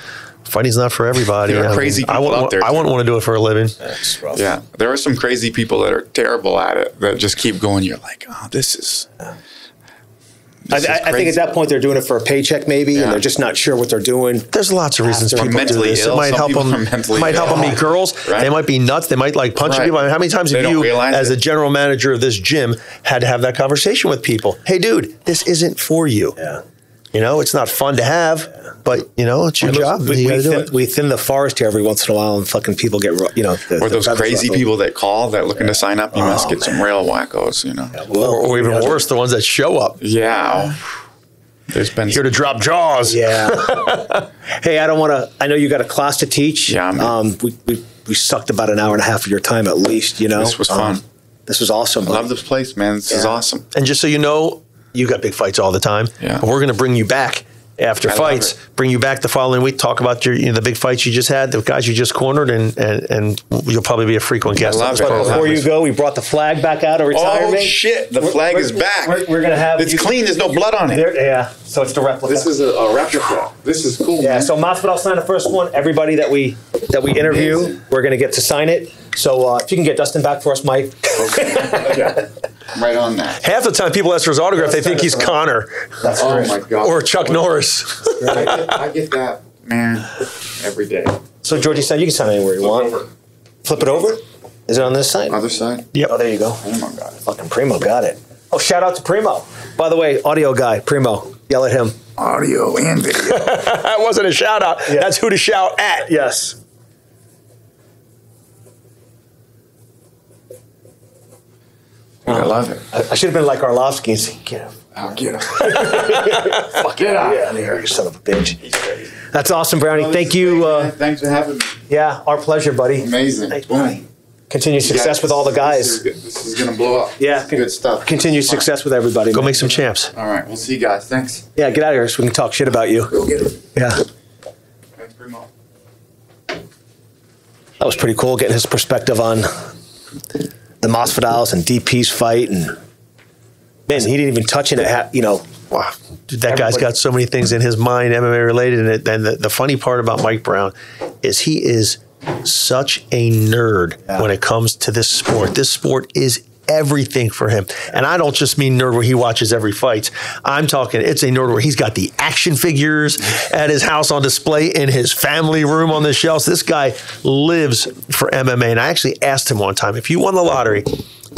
fighting's not for everybody. There are crazy people out there. I wouldn't want to do it for a living. That's rough. Yeah, there are some crazy people that are terrible at it that just keep going. You're like, oh, this is. I think at that point they're doing it for a paycheck, maybe, and they're just not sure what they're doing. There's lots of reasons people do this. It might help them. Might help them be girls. Right. They might be nuts. They might like punch people. I mean, how many times have you, as the general manager of this gym, had to have that conversation with people? Hey, dude, this isn't for you. Yeah. You know, it's not fun to have, but you know, it's your job. We thin the forest here every once in a while, and fucking people get, you know, or those crazy people that call that looking to sign up. You must get some real wackos, you know, or even worse, the ones that show up. Yeah. There's been here to drop jaws. Yeah. Hey, I know you got a class to teach. Yeah. We sucked about an hour and a half of your time at least, you know. This was fun. This was awesome. I love this place, man. This is awesome. And just so you know, you got big fights all the time. Yeah. But we're going to bring you back after fights, bring you back the following week, talk about the big fights you just had, the guys you just cornered, and you'll probably be a frequent guest. Before you go, we brought the flag back out of retirement. Oh, shit. The flag is back. We're going to have... It's clean. There's no blood on it. Yeah. So it's the replica. This is a replica. This is cool, man. So Masvidal signed the first one. Everybody that we interview, we're going to get to sign it. So if you can get Dustin back for us, Mike. Okay. Right on that. Half the time people ask for his autograph, they think he's Conor. That's great. Oh my God. Or Chuck Norris. I get that, man, every day. So Georgie said you can sign anywhere you want. Flip it over? Is it on this side? Other side? Yep. Oh, there you go. Primo got it. Fucking Primo got it. Oh, shout out to Primo. By the way, audio guy, Primo. Yell at him. Audio and video. That wasn't a shout out. Yeah. That's who to shout at. Yes. I love it. I should have been like Arlovski and said, get him. I'll get him. Fuck, get out of here, you son of a bitch. He's crazy. That's awesome, Brownie. Thank you. Great, thanks for having me. Yeah, our pleasure, buddy. Amazing. Thanks, buddy. Continued success with all the guys. This is going to blow up. Yeah. Good stuff. Continued success with everybody. Go make some champs. All right. We'll see you guys. Thanks. Yeah, get out of here so we can talk shit about you. Go get him. Yeah. Thanks, Primo. That was pretty cool, getting his perspective on the Masvidal's and DP's fight, and man, he didn't even touch it. You know, wow, dude, that guy's got so many things in his mind, MMA related, and the funny part about Mike Brown is he is such a nerd when it comes to this sport. This sport is everything for him. And I don't just mean nerd where he watches every fight. I'm talking, it's a nerd where he's got the action figures at his house on display in his family room on the shelves. This guy lives for MMA. And I actually asked him one time, if you won the lottery,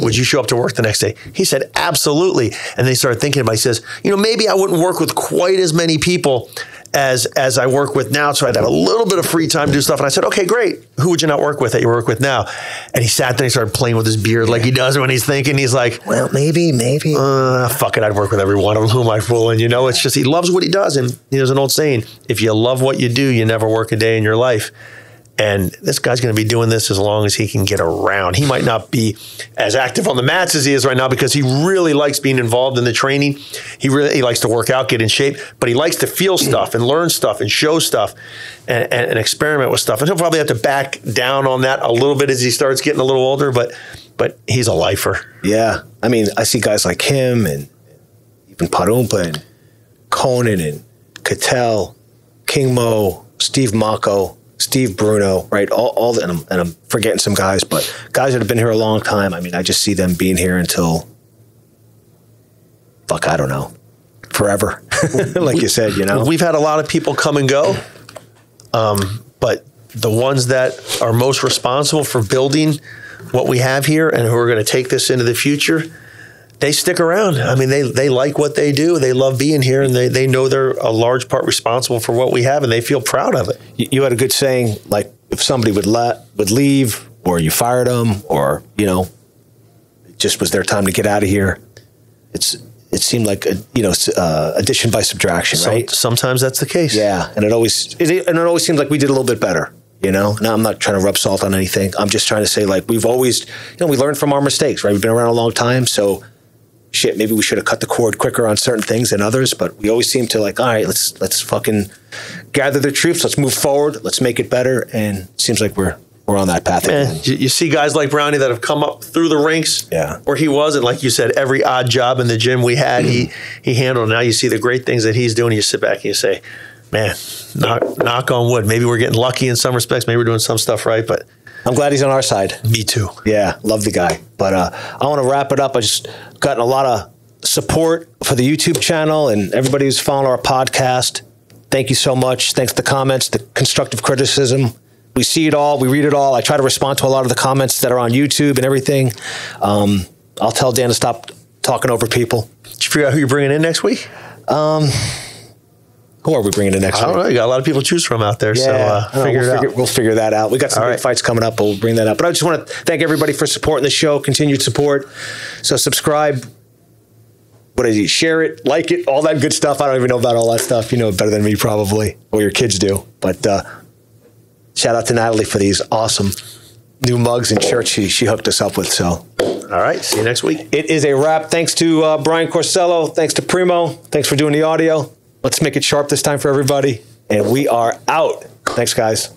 would you show up to work the next day? He said, absolutely. And then he started thinking about it. He says, maybe I wouldn't work with quite as many people as I work with now, so I'd have a little bit of free time to do stuff. And I said, okay, great. Who would you not work with that you work with now? And he sat there and he started playing with his beard like he does when he's thinking. He's like, well, maybe. Fuck it, I'd work with every one of them. Who am I fooling? It's just he loves what he does. And there's an old saying, if you love what you do, you never work a day in your life. And this guy's going to be doing this as long as he can get around. He might not be as active on the mats as he is right now because he really likes being involved in the training. He likes to work out, get in shape, but he likes to feel stuff and learn stuff and show stuff and experiment with stuff. And he'll probably have to back down on that a little bit as he starts getting a little older, but he's a lifer. Yeah. I mean, I see guys like him and even Parumpa and Conan and Cattell, King Mo, Steve Mako, Steve Bruno, right? All and I'm forgetting some guys, but guys that have been here a long time. I mean, I just see them being here until, I don't know, forever. Like you said, We've had a lot of people come and go, but the ones that are most responsible for building what we have here and who are going to take this into the future, they stick around. I mean, they like what they do. They love being here, and they know they're a large part responsible for what we have, and they feel proud of it. You had a good saying, like if somebody would leave, or you fired them, or it just was their time to get out of here. It seemed like addition by subtraction, right? Sometimes that's the case. Yeah, and it always seems like we did a little bit better. Now I'm not trying to rub salt on anything. I'm just trying to say, like, we've always, we learned from our mistakes, right? We've been around a long time, so. Shit, maybe we should have cut the cord quicker on certain things than others, but we always seem to all right, let's fucking gather the troops, let's move forward, let's make it better, and it seems like we're on that path again. You see guys like Brownie that have come up through the ranks where he was, and like you said, every odd job in the gym we had, he handled. Now you see the great things that he's doing, you sit back and you say, man, knock on wood, maybe we're getting lucky in some respects, maybe we're doing some stuff right, but I'm glad he's on our side. Me too. Yeah, love the guy. But I want to wrap it up. I just gotten a lot of support for the YouTube channel and everybody who's following our podcast. Thank you so much. Thanks for the comments, the constructive criticism. We see it all. We read it all. I try to respond to a lot of the comments that are on YouTube and everything. I'll tell Dan to stop talking over people. Did you figure out who you're bringing in next week? Who are we bringing in next week? I don't know. You got a lot of people to choose from out there, so we'll figure that out. We got some big fights coming up. We'll bring that up. But I just want to thank everybody for supporting the show, continued support. So subscribe. Share it, like it, all that good stuff. I don't even know about all that stuff. You know it better than me probably, or your kids do. But shout out to Natalie for these awesome new mugs and shirts she hooked us up with. So, all right. See you next week. It is a wrap. Thanks to Brian Corsello. Thanks to Primo. Thanks for doing the audio. Let's make it sharp this time for everybody. And we are out. Thanks, guys.